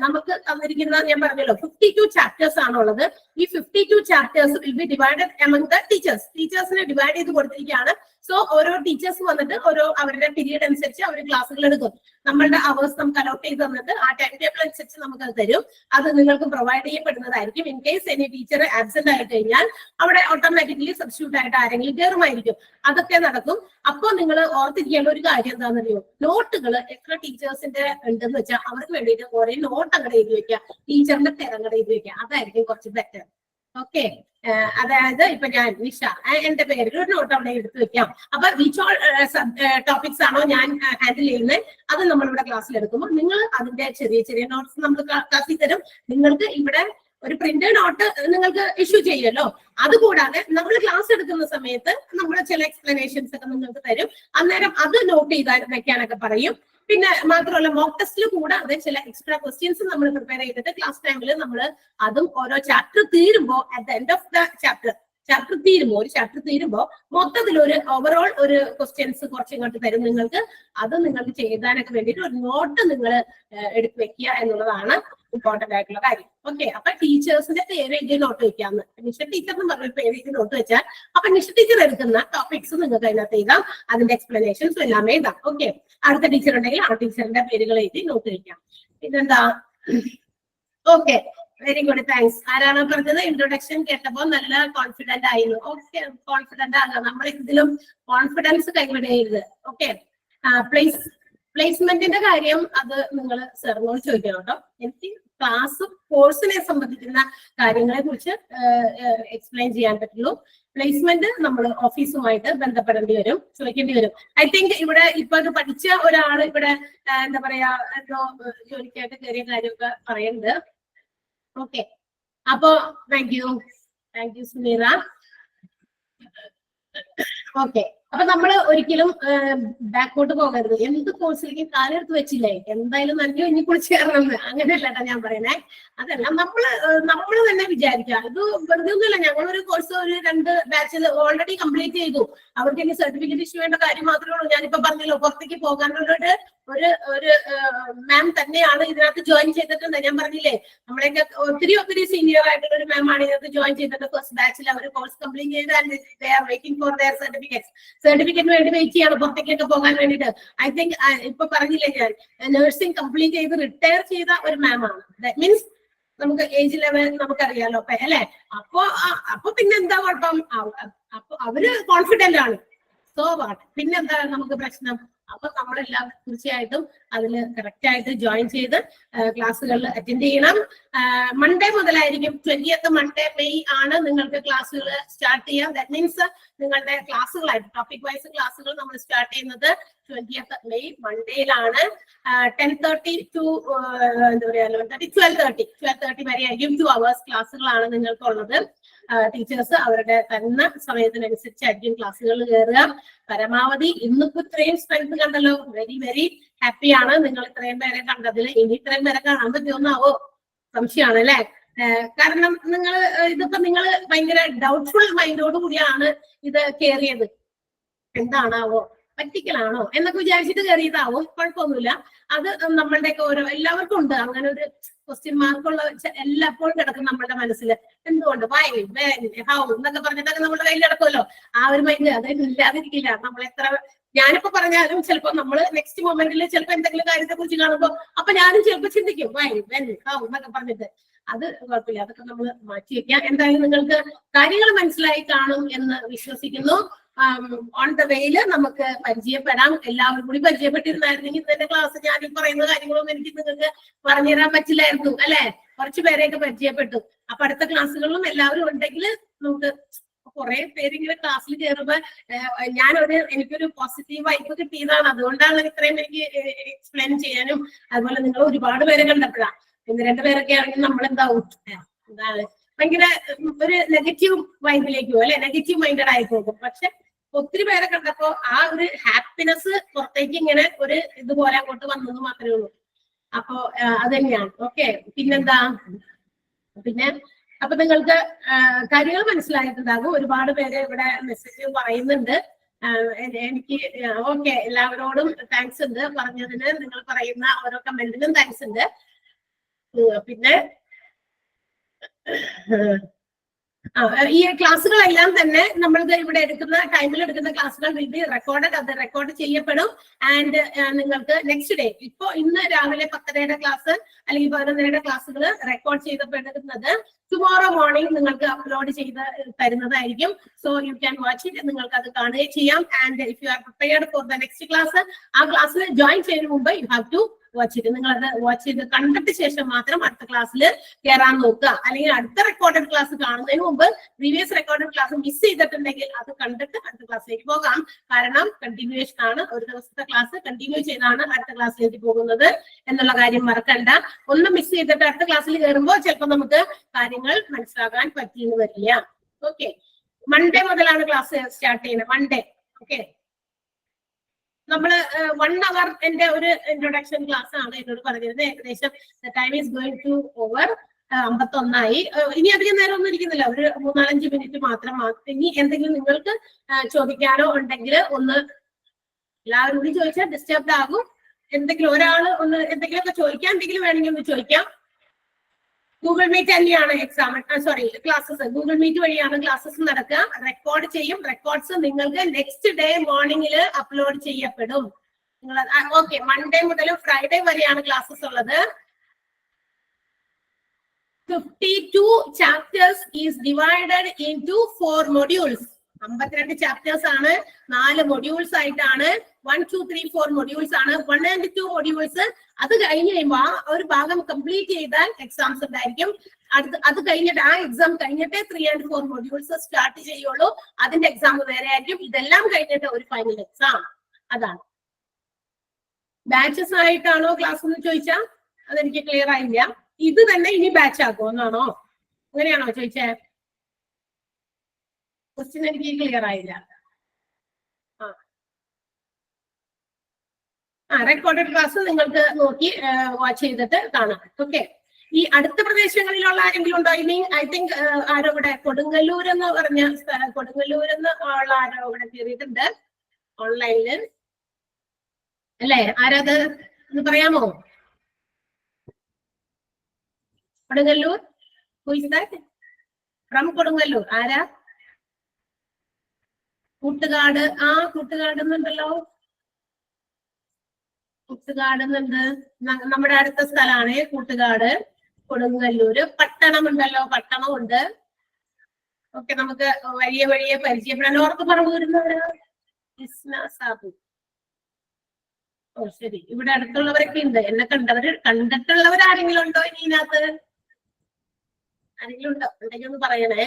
നമുക്ക് തന്നിരിക്കുന്ന, ഞാൻ പറഞ്ഞല്ലോ 52 ചാപ്റ്റേഴ്സ് ആണുള്ളത്. ഈ 52 chapters will be divided among the ടീച്ചേഴ്സിനെ ഡിവൈഡ് ചെയ്ത് കൊടുത്തിരിക്കുകയാണ്. സോ ഓരോ ടീച്ചേഴ്സ് വന്നിട്ട് ഓരോ അവരുടെ പീരീഡ് അനുസരിച്ച് അവർ ക്ലാസ്സുകൾ എടുക്കും. നമ്മളുടെ അവേഴ്സ് നമുക്ക് അലോട്ട് ചെയ്ത് തന്നിട്ട് ആ ടൈം ടേബിൾ അനുസരിച്ച് നമുക്ക് അത് തരും. അത് നിങ്ങൾക്ക് പ്രൊവൈഡ് ചെയ്യപ്പെടുന്നതായിരിക്കും. In case any teacher absent ആയി കഴിഞ്ഞാൽ അവിടെ ഓട്ടോമാറ്റിക്കലി സബ്സ്റ്റിറ്റ്യൂട്ട് ആയിട്ട് ആരെങ്കിലും കയറുമായിരിക്കും. അതൊക്കെ നടക്കും. അപ്പോൾ നിങ്ങൾ ഓർത്തിരിക്കേണ്ട ഒരു കാര്യം എന്താണെന്നറിയോ, നോട്ടുകൾ എത്ര ടീച്ചേഴ്സിന്റെ ഉണ്ടെന്ന് വെച്ചാൽ അവർക്ക് വേണ്ടിയിട്ട് കുറെ നോട്ട് അങ്ങോട്ട് എഴുതി വെക്കുക, ടീച്ചറിന്റെ തിരങ്ങടെ എഴുതി വെക്കുക. അതായിരിക്കും കുറച്ച് ബെറ്റർ. ഓക്കെ, അതായത് ഇപ്പൊ ഞാൻ നിഷ, എന്റെ പേര് ഒരു നോട്ട് അവിടെ എടുത്തു വെക്കാം. അപ്പൊ വിച്ച് ഓൾ ടോപ്പിക്സ് ആണോ ഞാൻ ഹാൻഡിൽ ചെയ്യുന്നത് അത് നമ്മളിവിടെ ക്ലാസ്സിൽ എടുക്കുമ്പോൾ നിങ്ങൾ അതിന്റെ ചെറിയ ചെറിയ നോട്ട്സ് നമ്മൾ ക്ലാസ്സിൽ തരും. നിങ്ങൾക്ക് ഇവിടെ ഒരു പ്രിന്റ് നോട്ട് നിങ്ങൾക്ക് ഇഷ്യൂ ചെയ്യുമല്ലോ. അതുകൂടാതെ നമ്മൾ ക്ലാസ് എടുക്കുന്ന സമയത്ത് നമ്മൾ ചില എക്സ്പ്ലനേഷൻസ് ഒക്കെ നിങ്ങൾക്ക് തരും. അന്നേരം അത് നോട്ട് ചെയ്താൽ വെക്കാനൊക്കെ പറയും. പിന്നെ മാത്രമല്ല മോക്ക് ടെസ്റ്റിൽ കൂടാതെ ചില എക്സ്ട്രാ ക്വസ്റ്റ്യൻസ് നമ്മൾ പ്രിപ്പയർ ചെയ്തിട്ട് ക്ലാസ് ടൈമിൽ നമ്മൾ അതും ഓരോ ചാപ്റ്റർ തീരുമ്പോൾ at the end of the chapter തീരുമ്പോൾ മൊത്തത്തിൽ ഒരു ഓവറോൾ ഒരു ക്വസ്റ്റ്യൻസ് കുറച്ച് ഇങ്ങോട്ട് തരും നിങ്ങൾക്ക്. അത് നിങ്ങൾക്ക് ചെയ്താനൊക്കെ വേണ്ടിയിട്ട് ഒരു നോട്ട് നിങ്ങൾ എടുത്ത് വെക്കുക എന്നുള്ളതാണ് ഇമ്പോർട്ടന്റ് ആയിട്ടുള്ള കാര്യം. ഓക്കെ, അപ്പൊ ടീച്ചേഴ്സിന്റെ പേര് എഴുതി നോട്ട് വെക്കാന്ന്. നിഷ ടീച്ചർ എന്ന് പറഞ്ഞ പേര് എഴുതി നോട്ട് വെച്ചാൽ അപ്പൊ നിഷ ടീച്ചർ എടുക്കുന്ന ടോപ്പിക്സ് നിങ്ങൾക്ക് അതിനകത്ത് എഴുതാം, അതിന്റെ എക്സ്പ്ലനേഷൻസ് എല്ലാം എഴുതാം. ഓക്കെ, അടുത്ത ടീച്ചർ ഉണ്ടെങ്കിൽ ആ ടീച്ചറിന്റെ പേരുകൾ എഴുതി നോട്ട് വെക്കാം. പിന്നെന്താ, ഓക്കെ, വെരി ഗുഡ്, താങ്ക്സ്. ആരാണ് പറഞ്ഞത്? ഇൻട്രൊഡക്ഷൻ കേട്ടപ്പോ നല്ല കോൺഫിഡന്റ് ആയിരുന്നു. ഓക്കെ, കോൺഫിഡന്റ് ആകാം. നമ്മൾ ഇതിലും കോൺഫിഡൻസ് കൈവിടരുത്. ഓക്കെ, പ്ലേസ്മെന്റിന്റെ കാര്യം അത് നിങ്ങൾ സാറിനോട് ചോദിക്കണം കേട്ടോ. എനിക്ക് ക്ലാസ് കോഴ്സിനെ സംബന്ധിക്കുന്ന കാര്യങ്ങളെ കുറിച്ച് എക്സ്പ്ലെയിൻ ചെയ്യാൻ പറ്റുള്ളൂ. പ്ലേസ്മെന്റ് നമ്മൾ ഓഫീസുമായിട്ട് ബന്ധപ്പെടേണ്ടി വരും, ചോദിക്കേണ്ടി വരും. ഐ തിങ്ക് ഇവിടെ ഇപ്പൊ അത് പഠിച്ച ഒരാൾ ഇവിടെ എന്താ പറയാ എന്തോ ജോലിക്കായിട്ട് കയറിയ കാര്യമൊക്കെ പറയുന്നുണ്ട്. ഓക്കെ, അപ്പോ താങ്ക് യു സുമീറ. ഓക്കെ, അപ്പൊ നമ്മൾ ഒരിക്കലും ബാക്കോട്ട് പോകരുത്. എന്ത് കോഴ്സിലേക്ക് കാലെടുത്ത് വെച്ചില്ലേ എന്തായാലും നല്ല ഇനി കുളിച്ച് കയറണമെന്ന് അങ്ങനെയല്ല ഞാൻ പറയണേ. അതല്ല, നമ്മള് തന്നെ വിചാരിക്കുക. ഇത് വെറുതെ ഒന്നുമില്ല. ഞങ്ങളൊരു കോഴ്സ് ഒരു 2 ബാച്ചിൽ ഓൾറെഡി കംപ്ലീറ്റ് ചെയ്തു. അവർക്ക് ഇനി സർട്ടിഫിക്കറ്റ് ഇഷ്യൂ ചെയ്യേണ്ട കാര്യം മാത്രമേ ഉള്ളൂ. ഞാനിപ്പോ പറഞ്ഞല്ലോ, പുറത്തേക്ക് പോകാനുള്ള ഒരു മാം തന്നെയാണ് ഇതിനകത്ത് ജോയിൻ ചെയ്തിട്ടുണ്ട്. ഞാൻ പറഞ്ഞില്ലേ, നമ്മളെയൊക്കെ ഒത്തിരി സീനിയർ ആയിട്ടുള്ള ഒരു മാം ആണ് ഇതിനകത്ത് ജോയിൻ ചെയ്തിട്ട് ഫസ്റ്റ് ബാച്ചിൽ അവർ കോഴ്സ് കംപ്ലീറ്റ് ചെയ്ത് വെയിറ്റിംഗ് ഫോർ ദെയർ സർട്ടിഫിക്കറ്റിന് വേണ്ടി വെയിറ്റ് ചെയ്യാണ് പുറത്തേക്കൊക്കെ പോകാൻ വേണ്ടിയിട്ട്. ഐ തിങ്ക് ഇപ്പൊ പറഞ്ഞില്ലേ, ഞാൻ നഴ്സിംഗ് കംപ്ലീറ്റ് ചെയ്ത് റിട്ടയർ ചെയ്ത ഒരു മാം ആണ്. ദാറ്റ് മീൻസ് നമുക്ക് ഏജ് ലെവൽ നമുക്കറിയാലോ അല്ലെ. അപ്പൊ പിന്നെന്താ കുഴപ്പം? അപ്പൊ അവര് കോൺഫിഡന്റ് ആണ്. സോ വാട്ട്, പിന്നെന്താ നമുക്ക് പ്രശ്നം? അപ്പൊ നമ്മളെല്ലാം തീർച്ചയായിട്ടും അതില് കറക്റ്റ് ആയിട്ട് ജോയിൻ ചെയ്ത് ക്ലാസ്സുകളിൽ അറ്റൻഡ് ചെയ്യണം. മൺഡേ മുതലായിരിക്കും, 20th മൺഡേ മെയ് ആണ് നിങ്ങൾക്ക് ക്ലാസ്സുകൾ സ്റ്റാർട്ട് ചെയ്യാം. ദാറ്റ് മീൻസ് നിങ്ങളുടെ ക്ലാസ്സുകളായിട്ട് ടോപ്പിക് വൈസ് ക്ലാസ്സുകൾ നമ്മൾ സ്റ്റാർട്ട് ചെയ്യുന്നത് 20th മെയ് മൺഡേയിലാണ്. 10:30 to എന്താ പറയാ 12:30 വരെ ആയിരിക്കും 2 hours ക്ലാസ്സുകളാണ് നിങ്ങൾക്കുള്ളത്. ടീച്ചേഴ്സ് അവരുടെ തന്നെ സമയത്തിനനുസരിച്ചായിരിക്കും ക്ലാസ്സുകൾ കയറുക. പരമാവധി ഇന്നിപ്പോ ഇത്രയും സ്ട്രെങ്ത് കണ്ടല്ലോ, വെരി ഹാപ്പിയാണ് നിങ്ങൾ ഇത്രയും പേരെ കണ്ടതിൽ. ഇനി ഇത്രയും പേരെ കാണാൻ പറ്റുമെന്നാവോ സംശയമാണ് അല്ലെ. കാരണം നിങ്ങൾ ഭയങ്കര ഡൗട്ട്ഫുൾ മൈൻഡോട് കൂടിയാണ് ഇത് കയറിയത്. എന്താണാവോ, പറ്റിക്കലാണോ എന്നൊക്കെ വിചാരിച്ചിട്ട് കയറിയതാവും. കുഴപ്പമൊന്നുമില്ല. അത് നമ്മളുടെയൊക്കെ എല്ലാവർക്കും ഉണ്ട് അങ്ങനെ ഒരു ക്വസ്റ്റ്യൻ മാർക്കുള്ള എല്ലാപ്പോഴും കിടക്കും നമ്മുടെ മനസ്സിൽ. എന്തുകൊണ്ട്, വൈ, വെൻ, ഹൗ എന്നൊക്കെ പറഞ്ഞിട്ടൊക്കെ നമ്മുടെ കയ്യിൽ കിടക്കുമല്ലോ. ആ ഒരു മൈൻഡ് അത് ഇല്ലാതിരിക്കില്ല. നമ്മൾ എത്ര ഞാനിപ്പോ പറഞ്ഞാലും ചിലപ്പോ നമ്മൾ നെക്സ്റ്റ് മൊമെന്റിൽ ചിലപ്പോ എന്തെങ്കിലും കാര്യത്തെ കുറിച്ച് കാണുമ്പോൾ അപ്പൊ ഞാനും ചിലപ്പോ ചിന്തിക്കും വൈ, വെൻ, ഹൗ എന്നൊക്കെ പറഞ്ഞിട്ട്. അത് കുഴപ്പമില്ല, അതൊക്കെ നമ്മൾ മാറ്റി വെക്കാം. എന്തായാലും നിങ്ങൾക്ക് കാര്യങ്ങൾ മനസ്സിലായി കാണും എന്ന് വിശ്വസിക്കുന്നു. ഓൺ ദ വേയില് നമുക്ക് പരിചയപ്പെടാം. എല്ലാവരും കൂടി പരിചയപ്പെട്ടിരുന്നായിരുന്നെങ്കിൽ ഇന്നത്തെ ക്ലാസ് ഞാൻ പറയുന്ന കാര്യങ്ങളൊന്നും എനിക്ക് നിങ്ങൾക്ക് പറഞ്ഞുതരാൻ പറ്റില്ലായിരുന്നു അല്ലെ. കുറച്ചു പേരെയൊക്കെ പരിചയപ്പെട്ടു. അപ്പൊ അടുത്ത ക്ലാസ്സുകളിലും എല്ലാവരും ഉണ്ടെങ്കിൽ നമുക്ക് കുറെ പേരിങ്ങനെ ക്ലാസ്സിൽ കയറുമ്പോ എനിക്കൊരു പോസിറ്റീവ് വൈബ് കിട്ടിയതാണ്. അതുകൊണ്ടാണ് ഇത്രയും എനിക്ക് എക്സ്പ്ലെയിൻ ചെയ്യാനും. അതുപോലെ നിങ്ങൾ ഒരുപാട് പേരെ കണ്ടപ്പോഴാണ്. 1-2 പേരൊക്കെ ആണെങ്കിൽ നമ്മളെന്താവും, എന്താണ് ഭയങ്കര ഒരു നെഗറ്റീവ് വൈബിലേക്ക് പോകും അല്ലെ, നെഗറ്റീവ് മൈൻഡഡ് ആയി പോകും. പക്ഷെ ഒത്തിരി പേരെ കണ്ടപ്പോ ആ ഒരു ഹാപ്പിനെസ് പുറത്തേക്ക് ഇങ്ങനെ ഒരു ഇതുപോലെ അങ്ങോട്ട് വന്നെന്ന് മാത്രമേ ഉള്ളൂ. അപ്പോ അത് തന്നെയാണ്. ഓക്കെ, പിന്നെന്താ, അപ്പൊ നിങ്ങൾക്ക് കാര്യങ്ങൾ മനസ്സിലായിട്ടുണ്ടാകും. ഒരുപാട് പേര് ഇവിടെ മെസ്സേജ് പറയുന്നുണ്ട്. എനിക്ക് ഓക്കെ, എല്ലാവരോടും താങ്ക്സ് ഉണ്ട് പറഞ്ഞതിന്. നിങ്ങൾ പറയുന്ന ഓരോ കമന്റിനും താങ്ക്സ് ഉണ്ട്. പിന്നെ ഈ ക്ലാസ്സുകളെല്ലാം തന്നെ നമ്മളിത് ഇവിടെ എടുക്കുന്ന ടൈമിൽ എടുക്കുന്ന ക്ലാസ്സുകൾ വിൽ ബി റെക്കോർഡഡ്. അത് റെക്കോർഡ് ചെയ്യപ്പെടും. ആൻഡ് നിങ്ങൾക്ക് നെക്സ്റ്റ് ഡേ, ഇന്ന് രാവിലെ 10:30 ക്ലാസ് അല്ലെങ്കിൽ 11:30 ക്ലാസ്സുകൾ റെക്കോർഡ് ചെയ്യപ്പെടുന്നത് ടുമോറോ മോർണിംഗ് നിങ്ങൾക്ക് അപ്ലോഡ് ചെയ്ത് തരുന്നതായിരിക്കും. So you can watch it. നിങ്ങൾക്ക് അത് കാണുകയും ചെയ്യാം. And if you are prepared for the next class, ആ ക്ലാസ്സിൽ ജോയിൻ ചെയ്യുന്നതിന് മുമ്പ് യു ഹാവ് ടു വാച്ച് ചെയ്ത്. നിങ്ങൾ അത് വാച്ച് ചെയ്ത് കണ്ടിട്ട് ശേഷം മാത്രം അടുത്ത ക്ലാസ്സിൽ കയറാൻ നോക്കുക. അല്ലെങ്കിൽ അടുത്ത റെക്കോർഡഡ് ക്ലാസ് കാണുന്നതിന് മുമ്പ് പ്രീവിയസ് റെക്കോർഡഡ് ക്ലാസ് മിസ് ചെയ്തിട്ടുണ്ടെങ്കിൽ അത് കണ്ടിട്ട് അടുത്ത ക്ലാസ്സിലേക്ക് പോകാം. കാരണം കണ്ടിന്യൂവേഷൻ ആണ്, ഒരു ദിവസത്തെ ക്ലാസ് കണ്ടിന്യൂ ചെയ്താണ് അടുത്ത ക്ലാസ്സിലേക്ക് പോകുന്നത് എന്നുള്ള കാര്യം മറക്കണ്ട. ഒന്ന് മിസ് ചെയ്തിട്ട് അടുത്ത ക്ലാസ്സിൽ കയറുമ്പോൾ ചിലപ്പോൾ നമുക്ക് കാര്യങ്ങൾ മനസ്സിലാകാൻ പറ്റിയെന്ന് വരില്ല. ഓക്കെ, മൺഡേ മുതലാണ് ക്ലാസ് സ്റ്റാർട്ട് ചെയ്യുന്നത്. മൺഡേ. ഓക്കെ, നമ്മള് 1 hour എന്റെ ഒരു ഇൻട്രൊഡക്ഷൻ ക്ലാസ് ആണ് എന്നോട് പറഞ്ഞിരുന്നത്. ഏകദേശം time is going to over. 51 ഇനി അധികം നേരം ഒന്നും ഇരിക്കുന്നില്ല, ഒരു 3-4-5 മിനിറ്റ് മാത്രം. ഇനി എന്തെങ്കിലും നിങ്ങൾക്ക് ചോദിക്കാനോ ഉണ്ടെങ്കിൽ ഒന്ന് എല്ലാവരും കൂടി ചോദിച്ചാൽ ഡിസ്റ്റർബ്ഡ് ആകും. എന്തെങ്കിലും ഒരാള് ഒന്ന് എന്തെങ്കിലുമൊക്കെ ചോദിക്കാം, എന്തെങ്കിലും വേണമെങ്കിൽ ഒന്ന് ചോദിക്കാം. ഗൂഗിൾ മീറ്റ് തന്നെയാണ് എക്സാം, ക്ലാസ്സസ് ഗൂഗിൾ മീറ്റ് വഴിയാണ് ക്ലാസ്സസ് നടക്കുക. റെക്കോർഡ് ചെയ്യും. റെക്കോർഡ്സ് നിങ്ങൾക്ക് നെക്സ്റ്റ് ഡേ മോർണിംഗിൽ അപ്ലോഡ് ചെയ്യപ്പെടും. നിങ്ങൾ ഓക്കെ, മൺഡേ മുതൽ ഫ്രൈഡേ വരെയാണ് ക്ലാസ്സസ് ഉള്ളത്. 52 chapters is divided into 4 modules. 52 chapters ആണ്, 4 modules ആയിട്ടാണ്. 1, 2, 3, 4 modules ആണ്. 1 and 2 modules അത് കഴിഞ്ഞ് കഴിയുമ്പോൾ ആ ഒരു ഭാഗം കംപ്ലീറ്റ് ചെയ്താൽ എക്സാംസ് ഉണ്ടായിരിക്കും. അത് കഴിഞ്ഞിട്ട് ആ എക്സാം കഴിഞ്ഞിട്ട് 3 and 4 modules സ്റ്റാർട്ട് ചെയ്യുള്ളൂ. അതിന്റെ എക്സാം വേറെ ആയിരിക്കും. ഇതെല്ലാം കഴിഞ്ഞിട്ട് ഒരു ഫൈനൽ എക്സാം. അതാണ്. ബാച്ചസ് ആയിട്ടാണോ ക്ലാസ് എന്ന് ചോദിച്ചാൽ അതെനിക്ക് ക്ലിയർ ആയില്ല. ഇത് തന്നെ ഇനി ബാച്ച് ആക്കുമോ എന്നാണോ, അങ്ങനെയാണോ ചോദിച്ചേ? ക്വസ്റ്റ്യൻ എനിക്ക് ക്ലിയർ ആയില്ല. റെക്കോർഡഡ് ക്ലാസ് നിങ്ങൾക്ക് നോക്കി വാച്ച് ചെയ്തിട്ട് കാണാം. ഓക്കെ, ഈ അടുത്ത പ്രദേശങ്ങളിലുള്ള ആരെങ്കിലും ഉണ്ടോ? ഇനി ഐ തിങ്ക് ആരോ ഇവിടെ കൊടുങ്ങല്ലൂർ എന്ന് പറഞ്ഞ കൊടുങ്ങല്ലൂർ എന്ന് ഉള്ള ആരോ ഇവിടെ കയറിയിട്ടുണ്ട് ഓൺലൈനില് അല്ലേ? ആരത് ഒന്ന് പറയാമോ? Kodungallur, who is that? From Kodungallur ആരാ? കൂട്ടുകാട്. കൂട്ടുകാട് എന്നുണ്ടല്ലോ, കൂട്ടുകാടുന്നുണ്ട്. നമ്മുടെ അടുത്ത സ്ഥലമാണ് കൂട്ടുകാട്. കൊടുങ്ങല്ലൂര്. പട്ടണം ഉണ്ടല്ലോ, പട്ടണം ഉണ്ട്. ഓക്കെ, നമുക്ക് വഴിയെ പരിചയപ്പെടാൻ. ഓർക്ക് പറഞ്ഞു വരുന്നവര് സാബു. ഓ ശരി, ഇവിടെ അടുത്തുള്ളവരൊക്കെ ഉണ്ട്. എന്നെ കണ്ടിട്ടുള്ളവർ ആരെങ്കിലും ഉണ്ടോ ഇനി ഇതിനകത്ത്? ആരെങ്കിലും ഉണ്ടോ? ഉണ്ടെങ്കിൽ ഒന്ന് പറയണേ.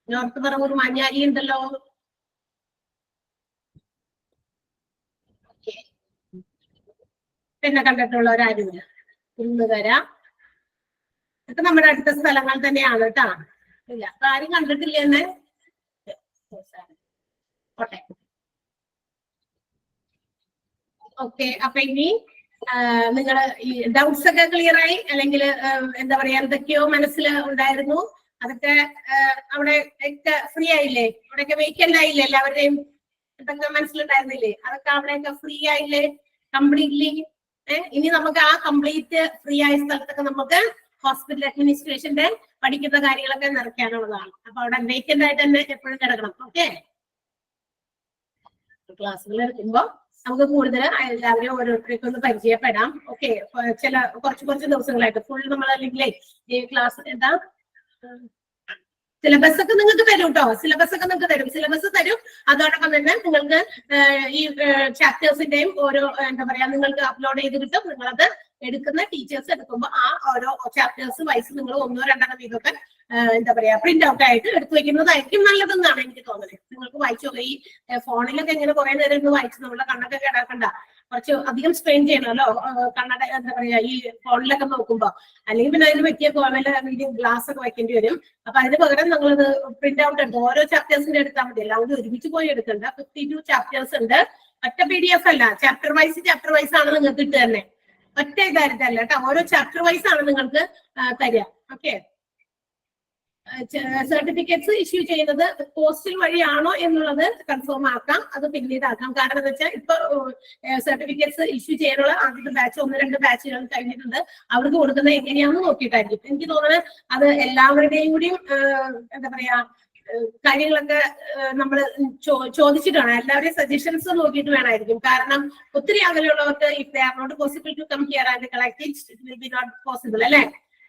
നോർത്ത് പറവൂർ മാഞ്ഞാലി ഉണ്ടല്ലോ. പിന്നെ കണ്ടിട്ടുള്ളവരാരുമില്ല. കുന്നുകര ഇതൊക്കെ നമ്മുടെ അടുത്ത സ്ഥലങ്ങൾ തന്നെയാണ് കേട്ടാ. ഇല്ല, ആരും കണ്ടിട്ടില്ല എന്ന്. ഓട്ടെ, ഓക്കെ. അപ്പൊ ഇനി നിങ്ങള് ഈ ഡൗട്ട്സ് ഒക്കെ ക്ലിയർ ആയി, അല്ലെങ്കിൽ എന്താ പറയാ, എന്തൊക്കെയോ മനസ്സിൽ ഉണ്ടായിരുന്നു അതൊക്കെ അവിടെ ഒക്കെ ഫ്രീ ആയില്ലേ? ഇവിടെയൊക്കെ വേക്കന്റ് ആയില്ലേ? എല്ലാവരുടെയും എന്തൊക്കെ മനസ്സിലുണ്ടായിരുന്നില്ലേ? അതൊക്കെ അവിടെയൊക്കെ ഫ്രീ ആയില്ലേ കംപ്ലീറ്റ്ലി? ഇനി നമുക്ക് ആ കംപ്ലീറ്റ് ഫ്രീ ആയ സ്ഥലത്തൊക്കെ നമുക്ക് ഹോസ്പിറ്റൽ അഡ്മിനിസ്ട്രേഷന്റെ പഠിക്കുന്ന കാര്യങ്ങളൊക്കെ നിറയ്ക്കാനുള്ളതാണ്. അപ്പൊ അവിടെ വേക്കന്റ് ആയിട്ട് തന്നെ എപ്പോഴും കിടക്കണം. ഓക്കെ, ക്ലാസ്സുകൾ എടുക്കുമ്പോ നമുക്ക് കൂടുതൽ എല്ലാവരെയും ഓരോരുത്തർക്കും ഒന്ന് പരിചയപ്പെടാം. ഓക്കെ, കുറച്ച് ദിവസങ്ങളായിട്ട് ഫുൾ നമ്മൾ അല്ലെങ്കിൽ ഈ ക്ലാസ് എന്താ സിലബസ് ഒക്കെ നിങ്ങൾക്ക് തരും കേട്ടോ. സിലബസ് ഒക്കെ നിങ്ങൾക്ക് തരും. സിലബസ് തരും. അതോടൊപ്പം തന്നെ നിങ്ങൾക്ക് ഈ ചാപ്റ്റേഴ്സിന്റെയും ഓരോ എന്താ പറയാ നിങ്ങൾക്ക് അപ്ലോഡ് ചെയ്ത് കിട്ടും. നിങ്ങളത് എടുക്കുന്ന ടീച്ചേഴ്സ് എടുക്കുമ്പോൾ ആ ഓരോ ചാപ്റ്റേഴ്സ് വൈസ് നിങ്ങൾ 1-2 വീതമൊക്കെ എന്താ പറയാ പ്രിന്റ് ഔട്ട് ആയിട്ട് എടുത്തു വെക്കുന്നതായിരിക്കും നല്ലതെന്നാണ് എനിക്ക് തോന്നുന്നത്. നിങ്ങൾക്ക് വായിച്ചു നോക്കാം. ഈ ഫോണിലൊക്കെ ഇങ്ങനെ കുറെ നേരം ഒന്ന് വായിച്ച് നമ്മളെ കണ്ണൊക്കെ കേടാക്കണ്ട. കുറച്ച് അധികം സ്ട്രെയിൻ ചെയ്യണമല്ലോ കണ്ണട എന്താ പറയാ ഈ ഫോണിലൊക്കെ നോക്കുമ്പോ. അല്ലെങ്കിൽ പിന്നെ അതിന് പറ്റിയ വല്ല ഗ്ലാസ് ഒക്കെ വെക്കേണ്ടി വരും. അപ്പൊ അതിന് പകരം നമ്മളത് പ്രിന്റ് ഔട്ട് എടുത്ത് ഓരോ ചാപ്റ്റേഴ്സിന്റെ എടുത്താൽ മതി. എല്ലാവരും ഒരുമിച്ച് പോയി എടുക്കണ്ട. 52 ചാപ്റ്റേഴ്സ് ഉണ്ട്. ഒറ്റ PDF അല്ല, ചാപ്റ്റർ വൈസ് ആണ് നിങ്ങൾക്ക് കിട്ടുക തന്നെ. ഒറ്റ ഇതായിട്ടല്ല കേട്ടോ, ഓരോ ചാപ്റ്റർ വൈസ് ആണ് നിങ്ങൾക്ക് തരിക. ഓക്കെ, സർട്ടിഫിക്കറ്റ്സ് ഇഷ്യൂ ചെയ്യുന്നത് പോസ്റ്റൽ വഴിയാണോ എന്നുള്ളത് കൺഫേം ആക്കാം. അത് പിന്നീടാക്കാം. കാരണം എന്താ വെച്ചാൽ ഇപ്പൊ സർട്ടിഫിക്കറ്റ്സ് ഇഷ്യൂ ചെയ്യാനുള്ള ആദ്യത്തെ ബാച്ച് 1-2 ബാച്ചുകൾ കഴിഞ്ഞിട്ടുണ്ട്. അവർക്ക് കൊടുക്കുന്നത് എങ്ങനെയാണെന്ന് നോക്കിയിട്ടായിരിക്കും. എനിക്ക് തോന്നുന്നത് അത് എല്ലാവരുടെയും കൂടിയും എന്താ പറയാ കാര്യങ്ങളൊക്കെ നമ്മൾ ചോദിച്ചിട്ടാണ്. എല്ലാവരുടെയും സജഷൻസ് നോക്കിയിട്ട് വേണമായിരിക്കും. കാരണം ഒത്തിരി അകലെയുള്ളവർക്ക് if they are not possible to come here and collect it will be not possible അല്ലേ?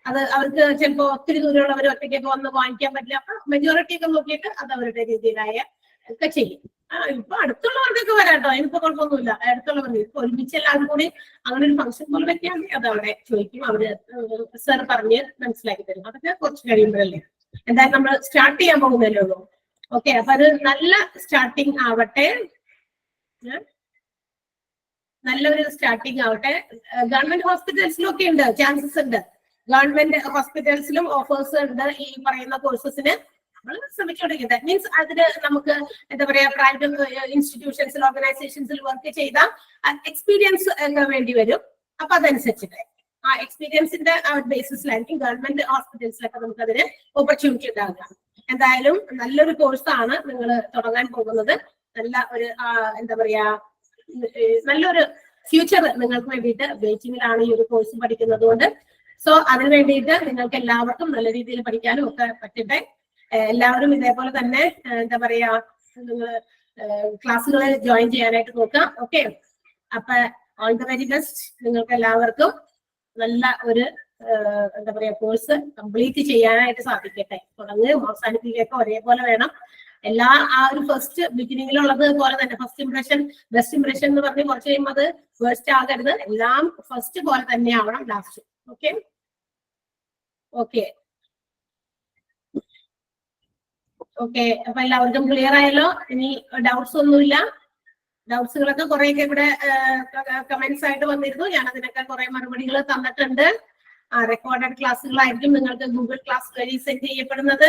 അത് അവർക്ക് ചിലപ്പോ ഒത്തിരി ദൂരമുള്ളവർ ഒറ്റയ്ക്കൊക്കെ വന്ന് വാങ്ങിക്കാൻ പറ്റില്ല. അപ്പൊ മെജോറിറ്റി ഒക്കെ നോക്കിയിട്ട് അത് അവരുടെ രീതിയിലായ ഒക്കെ ചെയ്യും. ഇപ്പൊ അടുത്തുള്ളവർക്കൊക്കെ വരാട്ടോ, അതിനിപ്പോ കുഴപ്പമൊന്നുമില്ല. അടുത്തുള്ളവർക്ക് ഇപ്പൊ ഒരുമിച്ച് എല്ലാവരും കൂടി അങ്ങനെ ഒരു ഫംഗ്ഷൻ പോലെ വെക്കുകയാണെങ്കിൽ അത് അവിടെ ചോദിക്കും. അവര് സർ പറഞ്ഞ് മനസ്സിലാക്കി തരും. അതൊക്കെ കുറച്ച് കഴിയുമ്പോഴല്ലേ. എന്തായാലും നമ്മൾ സ്റ്റാർട്ട് ചെയ്യാൻ പോകുന്നല്ലേ ഉള്ളൂ. ഓക്കെ, അപ്പൊ അത് നല്ല സ്റ്റാർട്ടിങ് ആവട്ടെ, നല്ലൊരു സ്റ്റാർട്ടിങ് ആവട്ടെ. ഗവൺമെന്റ് ഹോസ്പിറ്റൽസിലും ഒക്കെ ഉണ്ട്, ചാൻസസ് ഉണ്ട്. ഗവൺമെന്റ് ഹോസ്പിറ്റൽസിലും ഓഫേഴ്സ് ഉണ്ട് ഈ പറയുന്ന കോഴ്സസിന്. നമ്മൾ ശ്രമിച്ചുകൊണ്ടിരിക്കുന്നത് മീൻസ് അതിന് നമുക്ക് എന്താ പറയാ, പ്രൈവറ്റ് ഇൻസ്റ്റിറ്റ്യൂഷൻസിൽ ഓർഗനൈസേഷൻസിൽ വർക്ക് ചെയ്ത എക്സ്പീരിയൻസ് വേണ്ടി വരും. അപ്പൊ അതനുസരിച്ചിട്ട് ആ എക്സ്പീരിയൻസിന്റെ ബേസിസിലായിരിക്കും ഗവൺമെന്റ് ഹോസ്പിറ്റൽസിലൊക്കെ നമുക്ക് അതിന് ഓപ്പർച്യൂണിറ്റി ഉണ്ടാകുക. എന്തായാലും നല്ലൊരു കോഴ്സാണ് നിങ്ങൾ തുടങ്ങാൻ പോകുന്നത്. നല്ല ഒരു എന്താ പറയാ, നല്ലൊരു ഫ്യൂച്ചർ നിങ്ങൾക്ക് വേണ്ടിയിട്ട് വെയിറ്റിംഗിലാണ് ഈ ഒരു കോഴ്സ് പഠിക്കുന്നത് കൊണ്ട്. സോ അതിന് വേണ്ടിയിട്ട് നിങ്ങൾക്ക് എല്ലാവർക്കും നല്ല രീതിയിൽ പഠിക്കാനും ഒക്കെ പറ്റട്ടെ. എല്ലാവരും ഇതേപോലെ തന്നെ എന്താ പറയാ, നിങ്ങൾ ക്ലാസ്സുകൾ ജോയിൻ ചെയ്യാനായിട്ട് നോക്കാം. ഓക്കെ, അപ്പൊ ഓൾ ദി വെരി ബെസ്റ്റ്. നിങ്ങൾക്ക് എല്ലാവർക്കും നല്ല ഒരു എന്താ പറയാ കോഴ്സ് കംപ്ലീറ്റ് ചെയ്യാനായിട്ട് സാധിക്കട്ടെ. തുടങ്ങുകയും അവസാനിപ്പിക്കുകയൊക്കെ ഒരേപോലെ വേണം. എല്ലാ ആ ഒരു ഫസ്റ്റ് ബിഗിനിങ്ങിലുള്ളത് പോലെ തന്നെ ഫസ്റ്റ് ഇംപ്രഷൻ ബെസ്റ്റ് ഇംപ്രഷൻ എന്ന് പറഞ്ഞ് കുറച്ച് കഴിയുമ്പോൾ അത് വേസ്റ്റ് ആകരുത്. എല്ലാം ഫസ്റ്റ് പോലെ തന്നെ ആവണം ലാസ്റ്റ്. ഓക്കെ ഓക്കെ ഓക്കെ അപ്പൊ എല്ലാവർക്കും ക്ലിയർ ആയല്ലോ? ഇനി ഡൗട്ട്സ് ഒന്നുമില്ല? ഡൗട്ട്സുകളൊക്കെ കുറെയൊക്കെ ഇവിടെ കമന്റ്സ് ആയിട്ട് വന്നിരുന്നു. ഞാൻ അതിനൊക്കെ കുറെ മറുപടികൾ തന്നിട്ടുണ്ട്. റെക്കോർഡഡ് ക്ലാസ്സുകളായിരിക്കും നിങ്ങൾക്ക് ഗൂഗിൾ ക്ലാസ് വഴി സെൻഡ് ചെയ്യപ്പെടുന്നത്.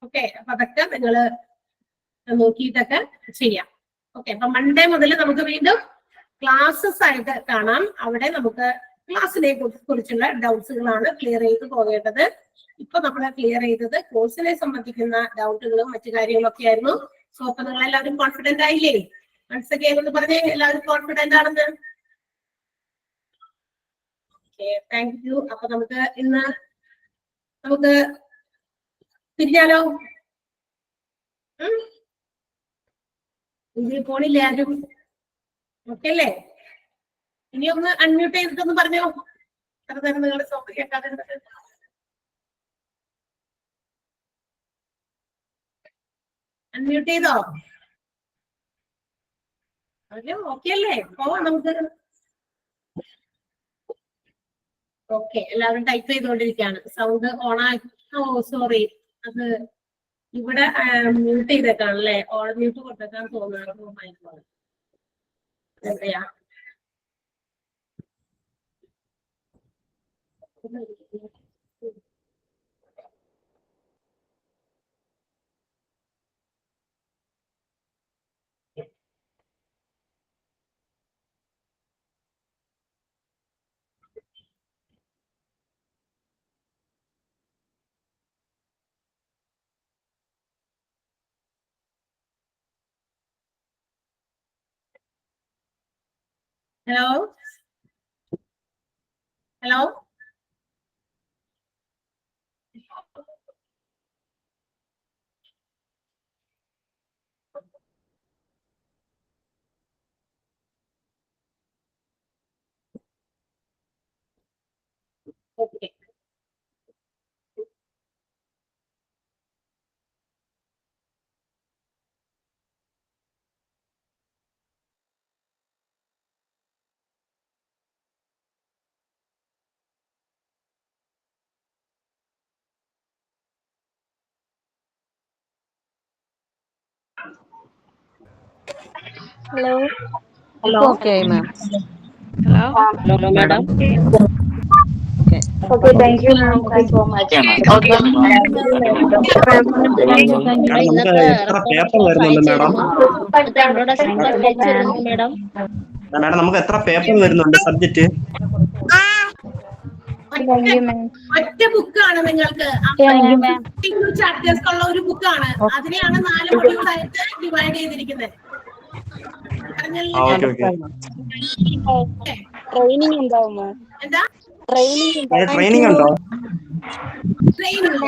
ഓക്കെ, അപ്പൊ അതൊക്കെ നിങ്ങൾ നോക്കിയിട്ടൊക്കെ ചെയ്യാം. ഓക്കെ, അപ്പൊ മൺഡേ മുതൽ നമുക്ക് വീണ്ടും ക്ലാസ്സസ് ആയിട്ട് കാണാം. അവിടെ നമുക്ക് ക്ലാസ്സിനെ കുറിച്ചുള്ള ഡൗട്ട്സുകളാണ് ക്ലിയർ ചെയ്ത് പോകേണ്ടത്. ഇപ്പൊ നമ്മൾ ക്ലിയർ ചെയ്തത് കോഴ്സിനെ സംബന്ധിക്കുന്ന ഡൗട്ടുകളും മറ്റു കാര്യങ്ങളൊക്കെ ആയിരുന്നു. സോ അപ്പൊ നിങ്ങൾ എല്ലാവരും കോൺഫിഡന്റ് ആയില്ലേ? മനസ്സിലാക്കിയെന്ന് പറഞ്ഞേ, എല്ലാവരും കോൺഫിഡന്റ് ആണെന്ന്. Okay, thank U. അപ്പൊ നമുക്ക് ഇന്ന് നമുക്ക് പിരിഞ്ഞാലോ? ഇതിൽ പോണില്ലേ ആരും? ഓക്കെ അല്ലേ? ഇനി ഒന്ന് അൺമ്യൂട്ട് ചെയ്തിട്ടൊന്ന് പറഞ്ഞോ. അത്ര നേരം നിങ്ങളുടെ സൗണ്ട് കേൾക്കാതെ. അൺമ്യൂട്ട് ചെയ്തോ? ഓക്കെ അല്ലേ? പോവാം നമുക്ക്. ഓക്കെ, എല്ലാവരും ടൈപ്പ് ചെയ്തുകൊണ്ടിരിക്കുകയാണ്. സൗണ്ട് ഓൺ ആക്കി. ഓ സോറി, അത് ഇവിടെ മ്യൂട്ട് ചെയ്തേക്കാണല്ലേ. ഓൾ മ്യൂട്ട് കൊടുത്തേക്കാൻ തോന്നുന്നു. എവിടെയാ? Hello hello okay. Hello. Hello. Okay, ma'am. Hello. Hello, madam. Okay, thank you, ma'am. Thank you so much. Madam നമുക്ക് എത്ര പേപ്പർ വരുന്നുണ്ട് മാഡം? മാഡം നമുക്ക് എത്ര പേപ്പർ വരുന്നുണ്ട് സബ്ജക്റ്റ്? ഒറ്റ ബുക്കാണ് നിങ്ങൾക്ക്. ചാപ്റ്റേഴ്സുള്ള ഒരു ബുക്കാണ്. അതിനെയാണ് 4 മൊഡ്യൂളായിട്ട് ഡിവൈഡ് ചെയ്തിരിക്കുന്നത്. ട്രെയിനിങ് ഉണ്ടാവുമോ? എന്താ ട്രെയിനിങ് ഉണ്ടോ? ട്രെയിനിങ്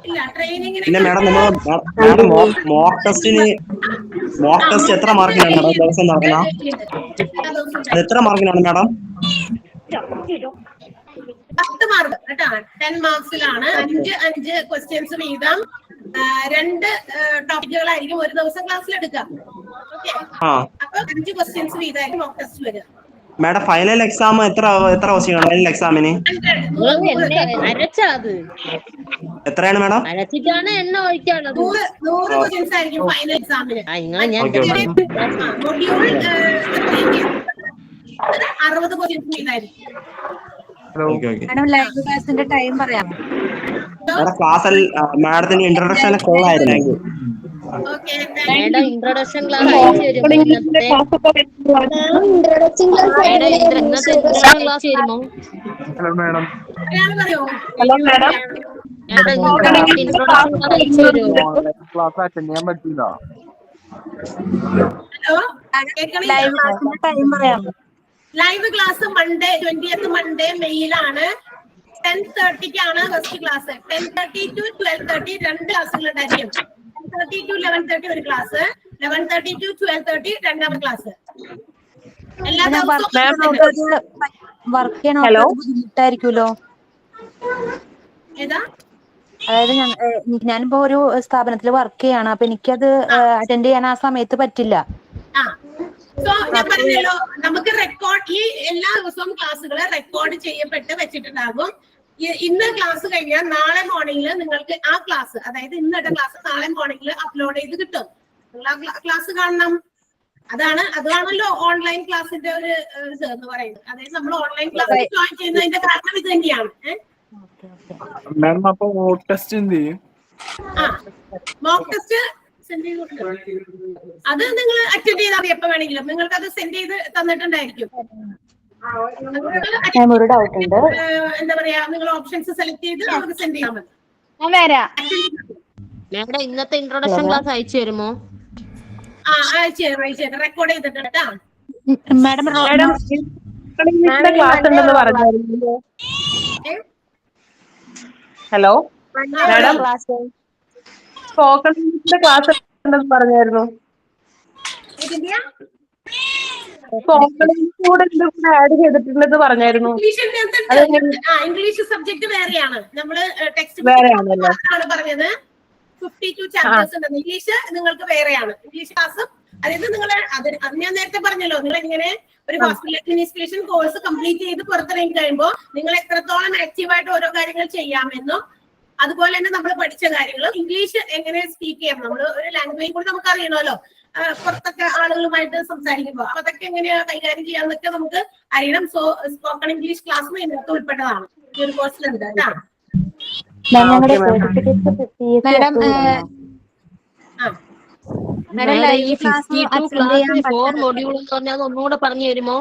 ഇല്ല. ട്രെയിനിങ്ങിന് പിന്നെ മാഡം മാഡം മോക്ക് ടെസ്റ്റ് എത്ര മാർക്കിനാണ് മാഡം ദിവസം നടക്കണം? അത് എത്ര മാർക്കിനാണ് മാഡം? 10 മാർക്ക് കേട്ടോ. 10 മാർക്സിലാണ് 5 ക്വസ്റ്റ്യൻസ് വീതം 2 ടോപ്പിക്കുകളായിരിക്കും ഒരു ദിവസം ക്ലാസ്സിൽ എടുക്കുക. ഓക്കെ, അപ്പൊ 5 ക്വസ്റ്റ്യൻസ് വീതമായിരിക്കും മോക്ക് ടെസ്റ്റ് വരിക. മാഡം ഫൈനൽ എക്സാം എത്ര ദിവസം ഫൈനൽ എക്സാമിന്? എത്രയാണ് മാഡം? അരച്ചിട്ടാണ് എണ്ണ ഒഴിക്കാനുള്ളത്. 100 ക്വസ്റ്റ്യൻസ് ആയിരിക്കും ഫൈനൽ എക്സാമിന്. മൊഡ്യൂൾ 60 ക്വസ്റ്റ്യൻസ് വീതമായിരിക്കും. ലൈവ് ക്ലാസിന്റെ ടൈം പറയാം. ക്ലാസ് മാഡത്തിന്റെ ഇൻട്രൊഡക്ഷൻ കോളായിരുന്നു. മേഡം ഇൻട്രൊഡക്ഷൻ ക്ലാസ് അയച്ചു തരുമോ? ഇന്നത്തെ ഇൻട്രൊഡക്ഷൻ ക്ലാസ് തരുമോ? Hello madam. Hello madam. Introduction class അയച്ചു തരുമോ? ക്ലാസ് അറ്റൻഡ് ചെയ്യാൻ പറ്റില്ല. ഹലോ, ലൈവ് ക്ലാസിന്റെ ടൈം പറയാം. Live class Monday 20th Monday മെയിലാണ്. 10:30ക്കാണ് first class. 10:30 to 12:30 2 ക്ലാസ്സുകൾ ഉണ്ടായിരിക്കും. 10:30 to 11:30 ഒരു ക്ലാസ്, 11:30 to 12:30 രണ്ടാമത്തെ ക്ലാസ്. എല്ലാ ദിവസവും വർക്ക് ചെയ്യണ ബുദ്ധിമുട്ടായിരിക്കുമല്ലോ. ഏതാ? അതായത് ഞാനിപ്പോ ഒരു സ്ഥാപനത്തിൽ വർക്ക് ചെയ്യാണ്. അപ്പൊ എനിക്കത് അറ്റൻഡ് ചെയ്യാൻ ആ സമയത്ത് പറ്റില്ല. ഞാൻ പറഞ്ഞല്ലോ, നമുക്ക് റെക്കോർഡ് ഈ എല്ലാ ദിവസവും ക്ലാസ്സുകൾ റെക്കോർഡ് ചെയ്യപ്പെട്ട് വെച്ചിട്ടുണ്ടാകും. ഇന്ന് ക്ലാസ് കഴിഞ്ഞാൽ നാളെ മോർണിംഗിൽ നിങ്ങൾക്ക് ആ ക്ലാസ്, അതായത് ഇന്നത്തെ ക്ലാസ് നാളെ മോർണിംഗിൽ അപ്ലോഡ് ചെയ്ത് കിട്ടും. നിങ്ങൾ ആ ക്ലാസ് കാണണം. അതാണല്ലോ ഓൺലൈൻ ക്ലാസിന്റെ ഒരു ഇത് എന്ന് പറയുന്നത്. അതായത് നമ്മൾ ഓൺലൈൻ ക്ലാസ് ജോയിൻ ചെയ്യുന്നതിന്റെ കാരണം ഇത് തന്നെയാണ്. മോക്ക് ടെസ്റ്റ് എന്ത് ചെയ്യും? മോക്ക് ടെസ്റ്റ് സെൻഡ് ചെയ്ത് അത് നിങ്ങൾ അറ്റൻഡ് ചെയ്താൽ മതി. എപ്പോ വേണമെങ്കിലും നിങ്ങൾക്ക് അത് സെൻഡ് ചെയ്ത് തന്നിട്ടുണ്ടായിരിക്കും. എന്താ പറയാ, നിങ്ങൾ ഓപ്ഷൻസ് സെലക്ട് ചെയ്ത് നമുക്ക് സെൻഡ് ചെയ്യാൻ മതി. മേഡം ഇന്നത്തെ ഇൻട്രൊഡക്ഷൻ ക്ലാസ് അയച്ചു തരുമോ? അയച്ചു തരാം. റെക്കോർഡ് ചെയ്തിട്ട് കേട്ടോ. മാഡം ക്ലാസ് ഉണ്ടെന്ന് പറഞ്ഞായിരുന്നു. ഹലോ മാഡം, സ്പോക്കൺ ഇംഗ്ലീഷിന്റെ ക്ലാസ് ഉണ്ടെന്ന് പറഞ്ഞായിരുന്നു. സ്പോക്കൺ ഇംഗ്ലീഷ് കൂടെ ആഡ് ചെയ്തിട്ടുണ്ടെന്ന് പറഞ്ഞായിരുന്നു. ഇംഗ്ലീഷ് സബ്ജക്ട് വേറെയാണ്. നമ്മള് ടെക്സ്റ്റ് വേറെയാണല്ലോ പറഞ്ഞത്. 52 ചാപ്റ്റേഴ്സ് ഉണ്ട്. ഇംഗ്ലീഷ് നിങ്ങൾക്ക് വേറെയാണ്. ഇംഗ്ലീഷ് ക്ലാസ് അതായത് നിങ്ങൾ അത് ഞാൻ നേരത്തെ പറഞ്ഞല്ലോ, നിങ്ങൾ ഇങ്ങനെ ഒരു ഹോസ്പിറ്റൽ അഡ്മിനിസ്ട്രേഷൻ കോഴ്സ് കംപ്ലീറ്റ് ചെയ്ത് പുറത്തിറങ്ങി കഴിയുമ്പോൾ നിങ്ങൾ എത്രത്തോളം ആക്റ്റീവായിട്ട് ഓരോ കാര്യങ്ങൾ ചെയ്യാമെന്നും അതുപോലെ തന്നെ നമ്മൾ പഠിച്ച കാര്യങ്ങളും ഇംഗ്ലീഷ് എങ്ങനെ സ്പീക്ക് ചെയ്യാം, നമ്മൾ ഒരു ലാംഗ്വേജ് കൂടി നമുക്ക് അറിയണമല്ലോ. പുറത്തൊക്കെ ആളുകളുമായിട്ട് സംസാരിക്കുമ്പോൾ അതൊക്കെ എങ്ങനെയാ കൈകാര്യം ചെയ്യാന്നൊക്കെ നമുക്ക് അറിയണം. സോ സ്പോക്കൺ ഇംഗ്ലീഷ് ക്ലാസ് ഇതിനകത്ത് ഉൾപ്പെട്ടതാണ്. ഈ ഒരു കോഴ്സിലുണ്ട് കേട്ടോ. ഈ 52 ക്ലാസ് 4 മൊഡ്യൂൾ എന്ന് പറഞ്ഞാൽ ഒന്നുകൂടെ പറഞ്ഞു തരുമോ?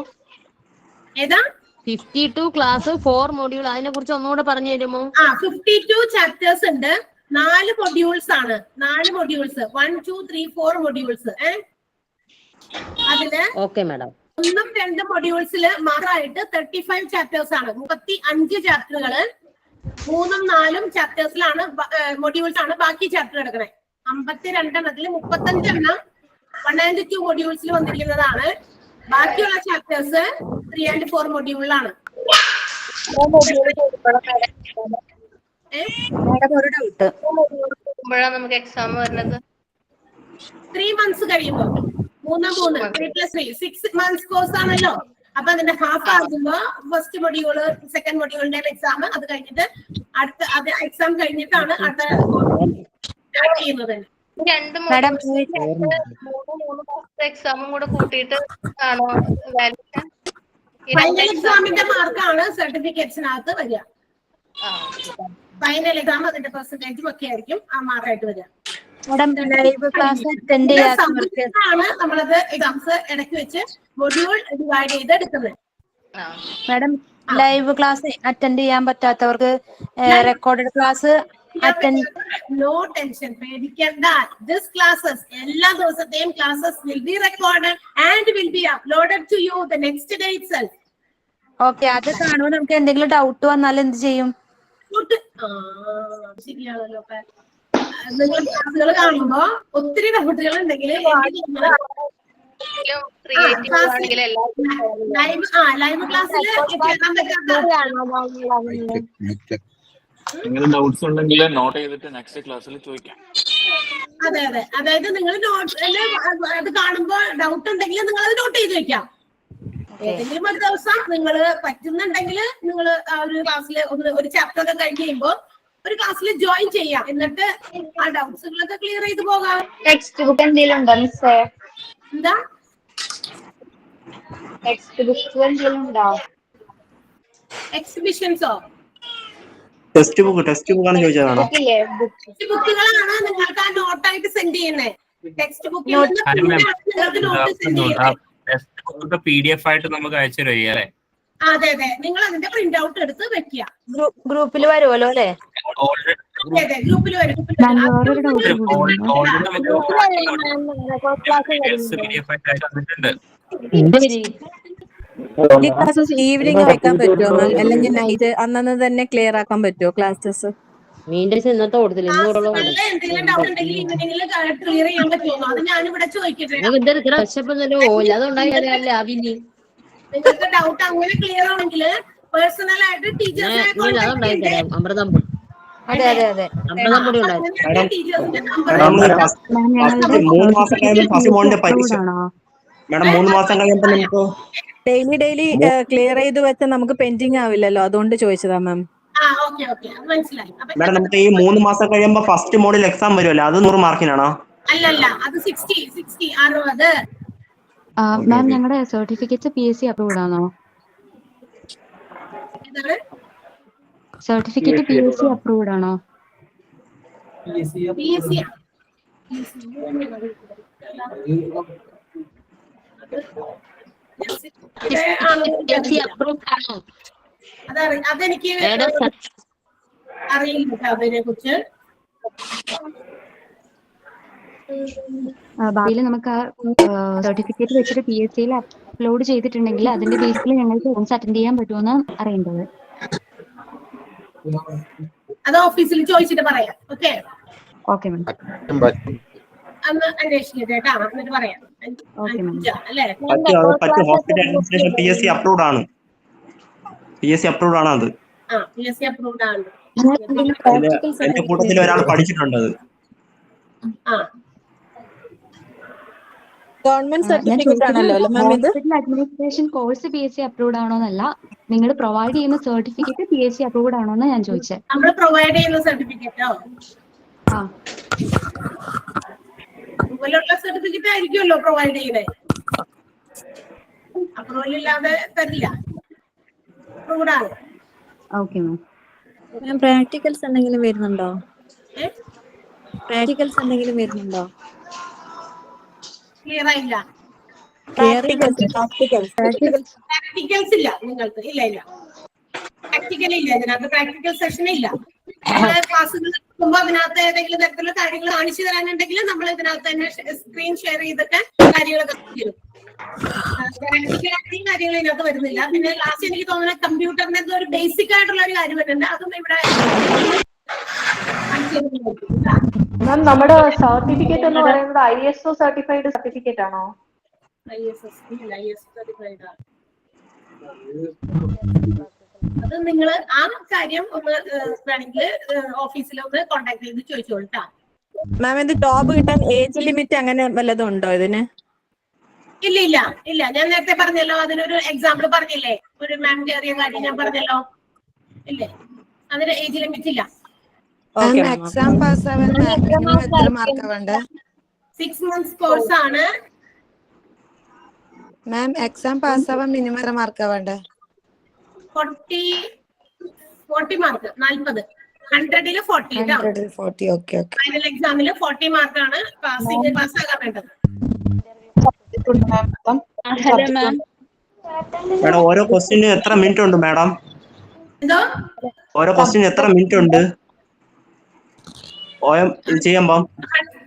ഏതാ 52 ക്ലാസ് 4 മൊഡ്യൂൾ, അതിനെ കുറിച്ച് ഒന്നുകൂടെ പറഞ്ഞു തരുമോ? 52 ചാപ്റ്റേഴ്സ് ഉണ്ട്. 4 മൊഡ്യൂൾസ് ആണ്. 4 മൊഡ്യൂൾസ് 1 2 3 4 മൊഡ്യൂൾസ്. അതില് ഓക്കെ മാഡം 1ഉം 2 മൊഡ്യൂൾസിൽ മാത്രമായിട്ട് 35 ചാപ്റ്റേഴ്സ് ആണ്. 35 ചാപ്റ്ററുകള് 3ഉം 4ഉം ചാപ്റ്റേഴ്സിലാണ് മൊഡ്യൂൾസ് ആണ് ബാക്കി ചാപ്റ്റർ എടുക്കണേ. 52 എണ്ണത്തിൽ 35 എണ്ണം 1 and 2 മൊഡ്യൂൾസിൽ വന്നിരിക്കുന്നതാണ്. ബാക്കിയുള്ള ചാപ്റ്റേഴ്സ് 3 and 4 മൊഡ്യൂളിലാണ്. ഒരു ഡൗട്ട്, നമുക്ക് എക്സാം വരുന്നത് 3 months കഴിയുമ്പോ 3 3+3 6 months കോഴ്സ് ആണല്ലോ. അപ്പൊ അതിന്റെ ഹാഫ് ആകുമ്പോ ഫസ്റ്റ് മൊഡ്യൂള് സെക്കൻഡ് മൊഡ്യൂളിന്റെ എക്സാം, അത് കഴിഞ്ഞിട്ട് അത് എക്സാം കഴിഞ്ഞിട്ടാണ് അടുത്ത ചെയ്യുന്നത്. 3 എക്സാമും കൂടെ കൂട്ടിയിട്ട് ആണോ ഫൈനൽ എക്സാമിന്റെ മാർക്കാണ് സർട്ടിഫിക്കറ്റ്സിനകത്ത് വരിക. ഫൈനൽ എക്സാം അതിന്റെ പെർസെന്റേജും ഒക്കെ ആയിരിക്കും ആ മാർക്കായിട്ട് വരിക. നമ്മളത് എക്സാംസ് ഇടയ്ക്ക് വെച്ച് മൊഡ്യൂൾ ഡിവൈഡ് ചെയ്ത് എടുക്കുന്നത്. മാഡം ലൈവ് ക്ലാസ് അറ്റൻഡ് ചെയ്യാൻ പറ്റാത്തവർക്ക് റെക്കോർഡഡ് ക്ലാസ് നോ ടെൻഷൻ, പേടിക്കണ്ട. ദിസ് ക്ലാസ്സസ് എല്ലാ ദിവസത്തെയും classes will be recorded and will be uploaded to you the next day itself. Okay, അത് കാണുമ്പോൾ നമുക്ക് എന്തെങ്കിലും ഡൗട്ട് വന്നാൽ എന്ത് ചെയ്യും? ശരിയാണല്ലോ. നിങ്ങൾ ക്ലാസ്സുകൾ കാണുമ്പോ ഒത്തിരി ഡൗട്ടുകൾ ഉണ്ടെങ്കിൽ ലൈവ് ക്ലാസ്സിൽ കേറാൻ പറ്റാത്ത എന്തെങ്കിലും ഡൗട്ട്സ് ഉണ്ടെങ്കിൽ നോട്ട് ചെയ്തിട്ട് നെക്സ്റ്റ് ക്ലാസ്സിൽ ചോദിക്കാം. അതെ അതെ, അതായത് നിങ്ങൾ അത് കാണുമ്പോൾ ഡൗട്ട് ഉണ്ടെങ്കിൽ നിങ്ങൾ അത് നോട്ട് ചെയ്ത് വെക്കാം. ഏതെങ്കിലും ഒരു ദിവസം നിങ്ങൾ പറ്റുന്നുണ്ടെങ്കിൽ നിങ്ങൾ ആ ഒരു ക്ലാസ്സിൽ ഒരു ചാപ്റ്റർ ഒക്കെ കഴിഞ്ഞ് കഴിയുമ്പോൾ ഒരു ക്ലാസ്സിൽ ജോയിൻ ചെയ്യാം. എന്നിട്ട് ആ ഡൗട്ട്സുകളൊക്കെ ക്ലിയർ ചെയ്ത് പോകാം. ടെക്സ്റ്റ് ബുക്ക് എന്തെങ്കിലും ഉണ്ടോ മിസ്സേ? എന്താ ടെക്സ്റ്റ് ബുക്ക് എന്തെങ്കിലും ഉണ്ടോ? എക്സിബിഷൻസോ? ടെക്സ്റ്റ് ബുക്കാണ് ചോദിച്ചതാണോ? ടെക്സ്റ്റ് ബുക്കുകളാണ് നിങ്ങൾക്ക് ആ നോട്ടായിട്ട് സെൻഡ് ചെയ്യുന്നത്. ടെക്സ്റ്റ് ബുക്കിൽ നിങ്ങൾക്ക് നോട്ട് സെൻഡ് ചെയ്യുന്നത്. ടെക്സ്റ്റ് ബുക്ക് PDF ആയിട്ട് നമുക്ക് അയച്ചു തരുമോ അല്ലേ? അതെ അതെ, നിങ്ങൾ അതിന്റെ പ്രിന്റ് ഔട്ട് എടുത്ത് വെക്കുക. ഗ്രൂപ്പിൽ വരുമല്ലോ അല്ലേ? അതെ അതെ, ഗ്രൂപ്പിൽ വരും. ഈ ക്ലാസ്സസ് ഈവനിങ് വെക്കാൻ പറ്റുമോ മാം? അല്ലെങ്കിൽ നൈറ്റ് അന്നു തന്നെ ക്ലിയർ ആക്കാൻ പറ്റുമോ ക്ലാസ്സസ്? ഇന്നത്തെ കൊടുത്തില്ല, എന്തെങ്കിലും ഡൗട്ട് ഉണ്ടെങ്കിൽ ഈവനിങ്ങിൽ ക്ലിയർ ചെയ്യാൻ പറ്റുമോ? അത് ഞാനിവിടെ ചോദിക്കട്ടെ. നിങ്ങൾക്ക് ഡൗട്ട് അങ്ങനെ ക്ലിയർ ആണെങ്കിൽ പേഴ്സണൽ ആയിട്ട് ടീച്ചേഴ്സിനെ കോൺടാക്ട് ചെയ്യാം. അമൃതം അതെ അതെ അതെ. ടീച്ചേഴ്സിന്റെ നമ്പർ 3 മാസം കഴിയുമ്പോൾ ഫസ്റ്റ് മോണിന്റെ പരീക്ഷ. മാഡം 3 മാസം കഴിയുമ്പോൾ നമുക്ക് ഡെയിലി ക്ലിയർ ചെയ്ത് വെച്ചാൽ നമുക്ക് പെൻഡിങ് ആവില്ലല്ലോ, അതുകൊണ്ട് ചോദിച്ചതാ മാം. മനസ്സിലായി. മാഡം നമുക്ക് ഈ 3 മാസം കഴിയുമ്പോൾ ഫസ്റ്റ് മോഡിൽ എക്സാം വരുമല്ലോ, അത് 100 മാർക്കിനാണോ? അല്ലല്ല, അത് 60 60. മാം ഞങ്ങളുടെ സർട്ടിഫിക്കറ്റ് PSC അപ്രൂവ്ഡ് ആണോ? സർട്ടിഫിക്കറ്റ് PSC അപ്രൂവ്ഡ് ആണോ? അതെനിക്ക് അറിയില്ല അതിനെ കുറിച്ച്. ഭാവിയിൽ നമുക്ക് ആ സർട്ടിഫിക്കറ്റ് വെച്ചിട്ട് PSCയിൽ അപ്ലോഡ് ചെയ്തിട്ടുണ്ടെങ്കിൽ അതിന്റെ ബേസിൽ ഞങ്ങൾക്ക് അറ്റൻഡ് ചെയ്യാൻ പറ്റുമെന്ന് അറിയേണ്ടത്. അത് ഓഫീസിൽ ചോദിച്ചിട്ട് പറയാം. Okay okay ma'am. അന്ന് അന്വേഷിക്കട്ടെ കേട്ടോ, എന്നിട്ട് പറയാം. അല്ലേ? ഹോസ്പിറ്റൽ അഡ്മിനിസ്ട്രേഷൻ PSC അപ്രൂവ്ഡ് ആണ്. PSC അപ്രൂവ്ഡ് ആണ് അത്. PSC അപ്രൂവ്ഡ് ആണ്. എന്റെ കൂട്ടത്തിൽ ഒരാൾ പഠിച്ചിട്ടുണ്ട് അത്. ഗവൺമെന്റ് സർട്ടിഫിക്കറ്റ് ആണല്ലോ മാം ഇത്? Hospital administration course PSC approved ആണോ എന്നല്ല, നിങ്ങൾ പ്രൊവൈഡ് ചെയ്യുന്ന സർട്ടിഫിക്കറ്റ് PSC അപ്രൂവ്ഡ് ആണോ എന്ന് ഞാൻ ചോദിച്ചത്. നമ്മൾ പ്രൊവൈഡ് ചെയ്യുന്ന സർട്ടിഫിക്കറ്റോ? അതുപോലുള്ള സർട്ടിഫിക്കറ്റ് ആയിരിക്കുമല്ലോ പ്രൊവൈഡ് ചെയ്യുന്നത്. അപ്രൂവൽ ഇല്ലാതെ തരില്ല. അപ്രൂവ്ഡ് ആണ്. Okay ma'am. പ്രാക്ടിക്കൽസ് എന്തെങ്കിലും വരുന്നുണ്ടോ? ക്ലിയർ ആയില്ല. പ്രാക്ടിക്കൽസ് ഇല്ല നിങ്ങൾക്ക്? ഇല്ല പ്രാക്ടിക്കൽ ഇല്ല ഇതിനകത്ത്. പ്രാക്ടിക്കൽ സെഷൻ ഇല്ല. ക്ലാസ്സുകൾ എടുക്കുമ്പോൾ അതിനകത്ത് ഏതെങ്കിലും തരത്തിലുള്ള കാര്യങ്ങൾ കാണിച്ചു തരാനുണ്ടെങ്കിൽ നമ്മൾ ഇതിനകത്ത് തന്നെ സ്ക്രീൻ ഷെയർ ചെയ്തൊക്കെ കാര്യങ്ങളൊക്കെ തരും. പ്രാക്ടിക്കലായിട്ട് കാര്യങ്ങൾ ഇതിനകത്ത് വരുന്നില്ല. പിന്നെ ലാസ്റ്റ് എനിക്ക് തോന്നുന്നത് കമ്പ്യൂട്ടറിന്റെ ഒരു ബേസിക് ആയിട്ടുള്ള ഒരു കാര്യം വരുന്നുണ്ട്, അതൊന്നും ഇവിടെ മാം നമ്മുടെ സർട്ടിഫിക്കറ്റ് എന്ന് പറയുന്നത് ISO സർട്ടിഫൈഡ് സർട്ടിഫിക്കറ്റ് ആണോ? ISS സർട്ടിഫൈഡ് ആണ്. അത് നിങ്ങൾ ആ കാര്യം ഒന്ന് വേണമെങ്കിൽ ഓഫീസിൽ ഒന്ന് കോൺടാക്ട് ചെയ്ത് ചോദിച്ചോളൂ. മാം ഇത് ജോബ് കിട്ടാൻ ഏജ് ലിമിറ്റ് അങ്ങനെ വല്ലതും ഉണ്ടോ ഇതിന്? ഇല്ല ഞാൻ നേരത്തെ പറഞ്ഞല്ലോ, അതിനൊരു എക്സാമ്പിൾ പറഞ്ഞില്ലേ, ഒരു മാം കയറിയ കാര്യം ഞാൻ പറഞ്ഞല്ലോ. ഇല്ലേ, അതിന് ഏജ് ലിമിറ്റ് ഇല്ല. എക്സാം പാസ് ആവാൻ എത്ര മാർക്ക് വേണ്ട? 6 months കോഴ്സ് ആണ് മാം. എക്സാം പാസ് ആവാൻ മിനിമം എത്ര മാർക്ക് വേണ്ട? 40 മാർക്ക്. 40 100ൽ 40. ഓക്കെ. ഫൈനൽ എക്സാമിൽ 40 മാർക്കാണ് പാസ്സാകാൻ വേണ്ടത്. മാഡം ഓരോ ക്വസ്റ്റ്യനും എത്ര മിനിറ്റ് ഉണ്ട് മാഡം? എന്തോ? ഓരോ ക്വസ്റ്റ്യനും എത്ര മിനിറ്റ് ഉണ്ട് ചെയ്യുമ്പോ?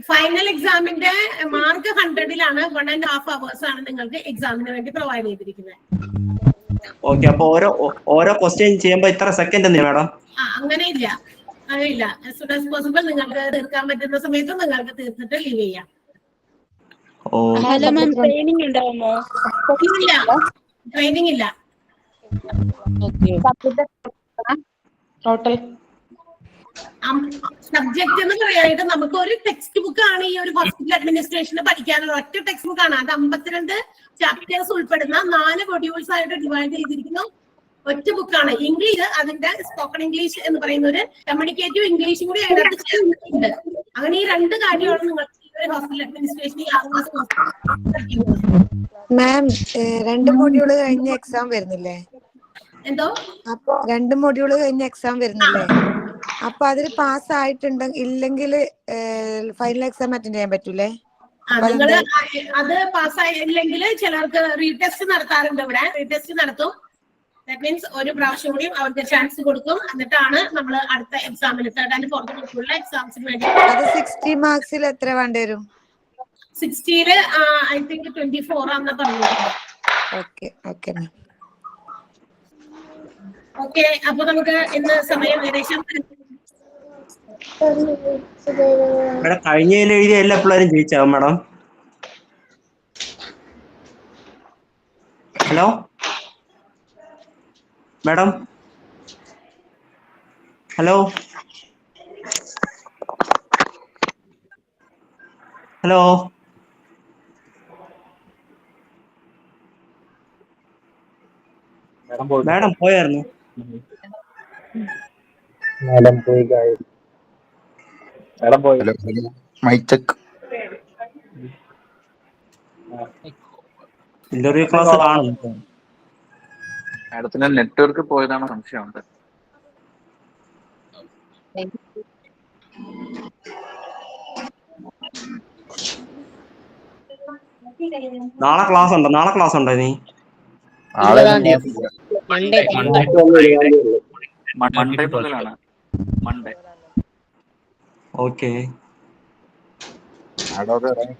ഫൈനൽ എക്സാമിന്റെ മാർക്ക് 100ലാണ്. 1.5 hours ആണ് നിങ്ങൾക്ക് എക്സാമിന് വേണ്ടി പ്രൊവൈഡ് ചെയ്തിരിക്കുന്നത്. ഓക്കെ, അപ്പൊ ഓരോ ക്വസ്റ്റ്യൻ ചെയ്യുമ്പോ ഇത്ര സെക്കൻഡ് മാഡം? അങ്ങനെയില്ല. as soon as possible നിങ്ങൾക്ക് തീർക്കാൻ പറ്റുന്ന സമയത്ത് നിങ്ങൾക്ക് തീർത്തിട്ട് ലീവ് ചെയ്യാം. ഓ ഹലോ മാം, ട്രെയിനിങ് ഉണ്ടാവുമോ? ഇല്ല, ട്രെയിനിങ് ഇല്ല. ടോട്ടൽ സബ്ജക്ട് എന്ന് പറയാനായിട്ട് നമുക്ക് ഒരു ടെക്സ്റ്റ് ബുക്ക് ആണ് ഈ ഒരു ഹോസ്പിറ്റൽ അഡ്മിനിസ്ട്രേഷന് പഠിക്കാനുള്ള ഒറ്റ ടെക്സ്റ്റ് ബുക്ക് ആണ്. അത് 52 ചാപ്റ്റേഴ്സ് ഉൾപ്പെടുന്ന 4 മൊഡ്യൂൾസ് ആയിട്ട് ഡിവൈഡ് ചെയ്തിരിക്കുന്ന ഒറ്റ ബുക്കാണ്. ഇംഗ്ലീഷ് അതിന്റെ സ്പോക്കൺ ഇംഗ്ലീഷ് എന്ന് പറയുന്ന ഒരു കമ്മ്യൂണിക്കേറ്റീവ് ഇംഗ്ലീഷും കൂടി അതിനകത്ത് ചേർന്നിട്ടുണ്ട്. അങ്ങനെ ഈ 2 കാര്യമാണ് നിങ്ങൾക്ക് ഹോസ്പിറ്റൽ അഡ്മിനിസ്ട്രേഷൻ ഈ 6 മാസം മാം 2 മൊഡ്യൂള് കഴിഞ്ഞ് എക്സാം വരുന്നില്ലേ? എന്തോ? അപ്പൊ 2 മൊഡ്യൂള് കഴിഞ്ഞ് എക്സാം വരുന്നില്ലേ? അപ്പൊ അതിൽ പാസ് ആയിട്ടുണ്ടെങ്കിൽ ഇല്ലെങ്കിൽ ഫൈനൽ എക്സാം അറ്റൻഡ് ചെയ്യാൻ പറ്റൂലേ? നിങ്ങള് അത് പാസ്സായില്ലെങ്കിൽ ചിലർക്ക് റീടെസ്റ്റ് നടത്താറുണ്ട്. ഇവിടെ റീടെസ്റ്റ് നടത്തും. ദാറ്റ് മീൻസ് ഒരു പ്രാവശ്യം കൂടി അവർക്ക് ചാൻസ് കൊടുക്കും. എന്നിട്ടാണ് നമ്മൾ അടുത്ത എക്സാമിന് 3rd and 4th ഗ്രൂപ്പുള്ള എക്സാംസിന് വേണ്ടി. അത് 60 മാർക്സിൽ എത്ര വേണ്ടി വരും? 60-ല് ഐ തിങ്ക് 24 ആണെന്ന് പറഞ്ഞു. Okay okay ma'am. ഓക്കെ, അപ്പൊ നമുക്ക് ഇന്ന് സമയം ഏകദേശം മേഡം കഴിഞ്ഞതിൽ എഴുതിയ എല്ലാ പിള്ളേരും ജയിച്ചാവും madam. Hello madam, hello hello madam പോയായിരുന്നു. മാഡം പോയി ഗൈസ്. മാഡം പോയി. Mic check. ഇന്റർവ്യൂ ക്ലാസ് കാണും. മാഡത്തിന് നെറ്റ്വർക്ക് പോയതാണ് സംശയമുണ്ട്. നാളെ ക്ലാസ് ഉണ്ടോ? നാളെ ക്ലാസ് ഉണ്ടോ? നീ മൺഡേ മുതലാണ്. മൺഡേ. ഓക്കെ.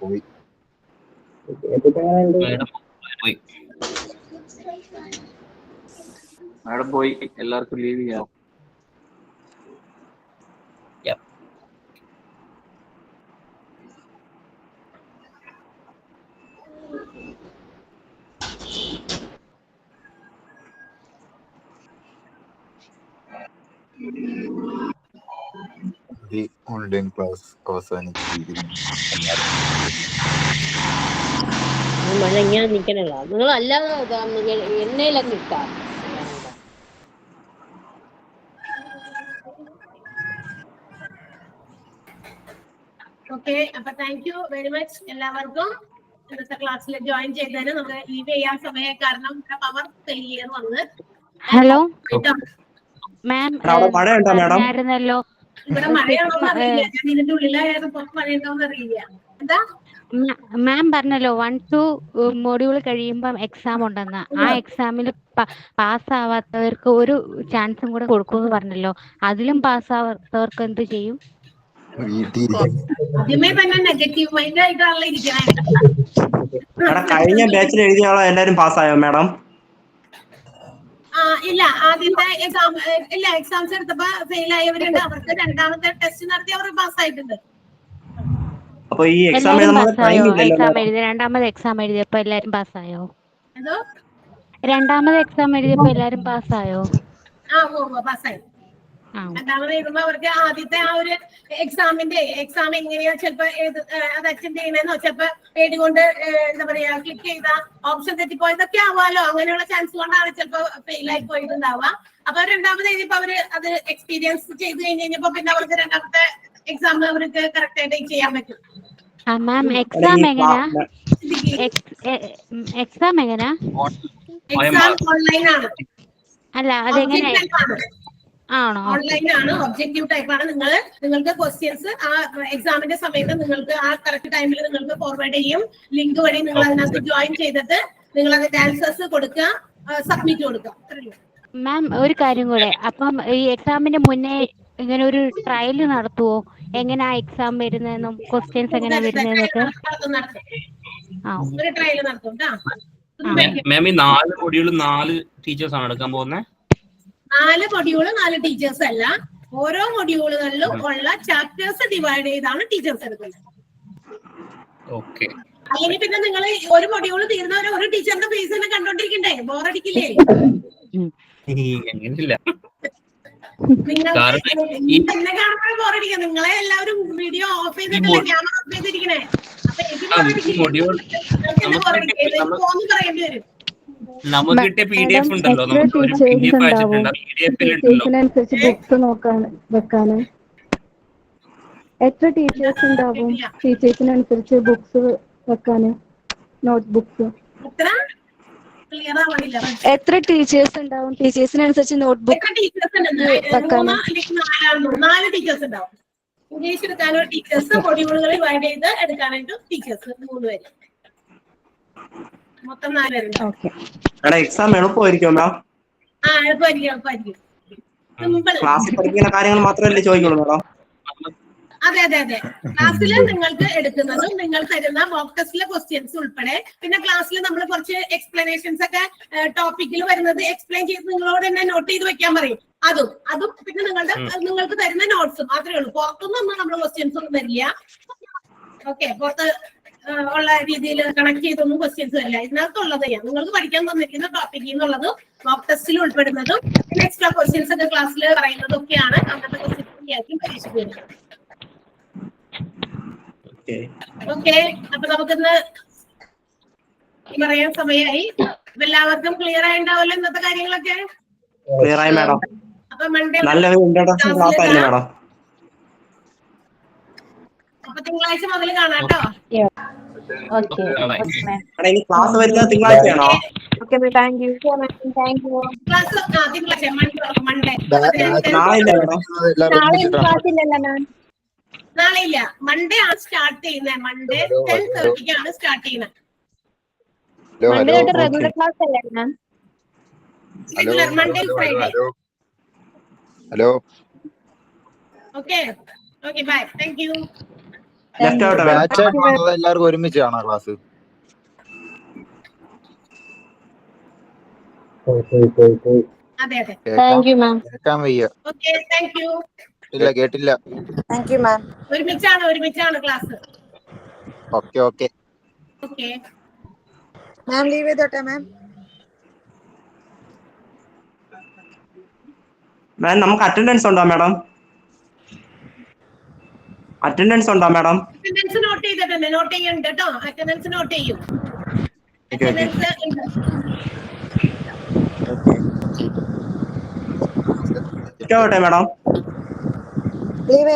പോയി. മാഡം പോയി. എല്ലാവർക്കും ലീവ് ചെയ്യാം. ഓൺലൈൻ ക്ലാസ് അവസാനിച്ചിരിക്കുന്നു. മഴ ഇങ്ങനെ നിക്കണല്ലോ. നിങ്ങൾ അല്ലാതെ എണ്ണയിലൊക്കെ ഇട്ടാ. ഓക്കെ, അപ്പൊ താങ്ക് യു വെരി മച്ച് എല്ലാവർക്കും ഇന്നത്തെ ക്ലാസ്സിൽ ജോയിൻ ചെയ്തതിന്. നമുക്ക് ലീവ് ചെയ്യാൻ സമയം കാരണം പവർ ഫെയിലിയർ വന്ന്. ഹലോ മാം, മഴയുണ്ടോ മാഡം? ഇവിടെ മഴയാണോന്ന് അറിയില്ല. ഞാൻ ഇതിന്റെ ഉള്ളിലായാലും പുറത്ത് മഴയുണ്ടോന്ന് അറിയില്ല. എന്താ മാം പറഞ്ഞല്ലോ 1-2 മൊഡ്യൂൾ കഴിയുമ്പം എക്സാം ഉണ്ടെന്ന്. ആ എക്സാമിൽ പാസ്സാവാത്തവർക്ക് ഒരു ചാൻസും കൂടെ കൊടുക്കുമെന്ന് പറഞ്ഞല്ലോ. അതിലും പാസ്സാവാത്തവർക്ക് എന്ത് ചെയ്യും? ആദ്യമേ തന്നെ നെഗറ്റീവ് മൈൻഡ് ആയിട്ടാണല്ലോ ഇരിക്കണേ. കഴിഞ്ഞ ബാച്ചിൽ എഴുതിയ ആളോ എല്ലാരും പാസ്സായോ മാഡം? ഇല്ല, ആദ്യത്തെ എക്സാം ഇല്ല, എക്സാംസ് എടുത്തപ്പോ ഫെയിൽ ആയവരുണ്ട്. അവർക്ക് രണ്ടാമത്തെ ടെസ്റ്റ് നടത്തി അവർ പാസ്സായിട്ടുണ്ട്. അപ്പൊ ഈ എക്സാം രണ്ടാമത് എക്സാം എഴുതിയപ്പോ എല്ലാരും പാസ്സായോ? എന്തോ രണ്ടാമത് എക്സാം എഴുതിയപ്പോ എല്ലാരും പാസ്സായോ? പാസ്സായി. രണ്ടാമത് എഴുതുമ്പോ അവർക്ക് ആദ്യത്തെ ആ ഒരു എക്സാം എങ്ങനെയാ ചിലപ്പോ അത് അറ്റൻഡ് ചെയ്യണമെന്നോ ചിലപ്പോ പേടികൊണ്ട് എന്താ പറയാ ക്ലിക്ക് ചെയ്ത ഓപ്ഷൻ തെറ്റിപ്പോയതൊക്കെ ആവാലോ. അങ്ങനെയുള്ള ചാൻസ് കൊണ്ടാണ് ചിലപ്പോ ഫെയിൽ ആയി പോയിട്ടുണ്ടാവുക. അപ്പൊ രണ്ടാമത് എഴുതിയപ്പോ അവര് അത് എക്സ്പീരിയൻസ് ചെയ്ത് കഴിഞ്ഞപ്പോ പിന്നെ അവർക്ക് രണ്ടാമത്തെ എക്സാം അവർക്ക് കറക്റ്റ് ആയിട്ട് ചെയ്യാൻ പറ്റും. മാം എക്സാം എങ്ങനെയാ? എക്സാം ഓൺലൈൻ ആണ്. അല്ല അതെങ്ങനെ ആണോ? ഓൺലൈൻ ആണ്, ഒബ്ജക്റ്റീവ് ടൈപ്പ് ആണ്. നിങ്ങൾക്ക് ക്വസ്റ്റ്യൻസ് ആ എക്സാമിന്റെ സമയത്ത് നിങ്ങൾക്ക് ആ കറക്റ്റ് ടൈമിൽ നിങ്ങൾക്ക് ഫോർവേഡ് ചെയ്യും. ലിങ്ക് വഴി നിങ്ങൾ അതിനകത്ത് ജോയിൻ ചെയ്തിട്ട് നിങ്ങൾ അതിന്റെ ആൻസേഴ്സ് കൊടുക്കുക, സബ്മിറ്റ് കൊടുക്കുക. മാം ഒരു കാര്യം കൂടെ, അപ്പം ഈ എക്സാമിന്റെ മുന്നേ ഇങ്ങനെ ഒരു ട്രയൽ നടത്തുവോ? എങ്ങനെ ആ എക്സാം വരുന്നതെന്നും ക്വസ്റ്റ്യൻസ് എങ്ങനെയാ വരുന്നതെന്നൊക്കെ? ഒരു ട്രയൽ നടത്തും. മാം ഈ 4 മൊഡ്യൂൾ 4 ടീച്ചേഴ്സ് ആണ് എടുക്കാൻ പോകുന്നത്? 4 മൊഡ്യൂള് 4 ടീച്ചേഴ്സ് അല്ല, ഓരോ മൊഡ്യൂളുകളിലും ഉള്ള ചാപ്റ്റേഴ്സ് ഡിവൈഡ് ചെയ്താണ് ടീച്ചേഴ്സ് എടുക്കുന്നത്. ഓക്കെ. അല്ലെങ്കിൽ പിന്നെ നിങ്ങൾ ഒരു മൊഡ്യൂൾ തീർന്നവരെ ഒരു ടീച്ചറിന്റെ ഫേസ് തന്നെ കണ്ടോണ്ടിരിക്കണ്ടേ? ബോറടിക്കില്ലേ? അങ്ങനെയില്ല. നിങ്ങൾ കാരണം എന്നെ കാണുമ്പോൾ ബോറടിക്കാം. നിങ്ങളെ എല്ലാവരും വീഡിയോ ഓഫ് ചെയ്തിട്ടല്ലേ ക്യാമറ ഓഫ് ചെയ്തിരിക്കണേ. അപ്പൊ എനിക്ക് മൊഡ്യൂൾ പറയേണ്ടി വരും. നമുക്ക് കിട്ടിയ PDF ഉണ്ടല്ലോ, നമുക്ക് ഒരു PDF അയച്ചിട്ടുണ്ട്. PDF-ൽ ഉണ്ടല്ലോ. ടീച്ചേഴ്സിനനുസരിച്ച് ബുക്സ് നോക്കാൻ വെക്കാന് എത്ര ടീച്ചേഴ്സ് ഉണ്ടാവും? ടീച്ചേഴ്സിനനുസരിച്ച് ബുക്സ് വെക്കാന്, നോട്ട് ബുക്സ് എത്ര ടീച്ചേഴ്സ് ഉണ്ടാവും? ടീച്ചേഴ്സിനനുസരിച്ച് നോട്ട് ബുക്ക് വെക്കാന് 4 ടീച്ചേഴ്സ് ഉണ്ടാവും. ഇംഗ്ലീഷ് എടുക്കാനോ ടീച്ചേഴ്സ്, മൊഡ്യൂളുകൾ ഡിവൈഡ് ചെയ്ത് എടുക്കാനായിട്ട് ടീച്ചേഴ്സ് 3 പേര്, മൊത്തം 4 പേരുണ്ട്. എക്സാം എളുപ്പമായിരിക്കും മാം? എളുപ്പമായിരിക്കും. ക്ലാസ്സിൽ പഠിക്കുന്ന കാര്യങ്ങൾ മാത്രമല്ലേ ചോദിക്കുള്ളൂ മാഡം? അതെ. ക്ലാസ്സിൽ നിങ്ങൾക്ക് എടുക്കുന്നതും നിങ്ങൾ തരുന്ന മോക്ക് ടെസ്റ്റിലെ ക്വസ്റ്റ്യൻസ് ഉൾപ്പെടെ, പിന്നെ ക്ലാസ്സിൽ നമ്മൾ കുറച്ച് എക്സ്പ്ലനേഷൻസ് ഒക്കെ ടോപ്പിക്കിൽ വരുന്നത് എക്സ്പ്ലെയിൻ ചെയ്ത് നിങ്ങളോട് തന്നെ നോട്ട് ചെയ്ത് വെക്കാൻ പറയും. അതും പിന്നെ നിങ്ങൾക്ക് തരുന്ന നോട്ട്സും മാത്രമേ ഉള്ളൂ. പുറത്തുനിന്നൊന്നും നമ്മൾ ക്വസ്റ്റ്യൻസ് ഒന്നും തരില്ല. ഓക്കെ, പുറത്ത് ഉള്ള രീതിയിൽ കണക്ട് ചെയ്തൊന്നും ക്വസ്റ്റ്യൻസ് വരില്ല. ഇതിനകത്തുള്ളത് നിങ്ങൾക്ക് പഠിക്കാൻ തന്നിരിക്കുന്ന ടോപ്പിക്കിൽ നിന്നുള്ളതും മോക്ക് ടെസ്റ്റിൽ ഉൾപ്പെടുന്നതും പിന്നെ എക്സ്ട്രാ ക്വസ്റ്റ്യൻസ് ഒക്കെ ക്ലാസ്സിൽ പറയുന്നതും ഒക്കെയാണ് അങ്ങനത്തെ ക്വസ്റ്റ്യൻസ് പരീക്ഷയ്ക്ക് വരുന്നത്. ഓക്കെ, അപ്പൊ നമുക്കിന്ന് പറയാൻ സമയമായി. എല്ലാവർക്കും ക്ലിയർ ആയിണ്ടാവല്ലോ ഇന്നത്തെ കാര്യങ്ങളൊക്കെ? ക്ലിയർ ആയി മാഡം. അപ്പൊ മൺഡേ നല്ലൊരു ഇൻട്രൊഡക്ഷൻ ക്ലാസ് ആയിരുന്നു മാഡം. അപ്പൊ തിങ്കളാഴ്ച മുതൽ കാണാം കേട്ടോ. ഇനി ക്ലാസ് വരുന്നത് തിങ്കളാഴ്ചയാണോ? തിങ്കളാഴ്ച മൺഡേ. നാളെ ഇല്ല, മൺഡേ ആണ് സ്റ്റാർട്ട് ചെയ്യുന്നത്. മൺഡേ 10:30 സ്റ്റാർട്ട് ചെയ്യുന്നത്. റെഗുലർ ക്ലാസ് അല്ലേ ma'am? Monday Friday. Hello. Okay bye, thank you. എല്ലാവർക്കും ഒരുമിച്ച് കാണാം ക്ലാസ്? അതെ. കേൾക്കാൻ വയ്യ. Okay, thank you. ഇല്ല, കേട്ടില്ല. Thank you ma'am. ഒരുമിച്ചാണ് ക്ലാസ്. ഓക്കെ മാം ലീവ് ചെയ്തോട്ടെ മാം? മാം നമുക്ക് അറ്റൻഡൻസ് ഉണ്ടോ മാഡം? അറ്റൻഡൻസ് നോട്ട് ചെയ്തിട്ടുണ്ട്. നോട്ട് ചെയ്യുന്നുണ്ട് കേട്ടോ. അറ്റൻഡൻസ് നോട്ട് ചെയ്യും. മാഡം. ലീവ്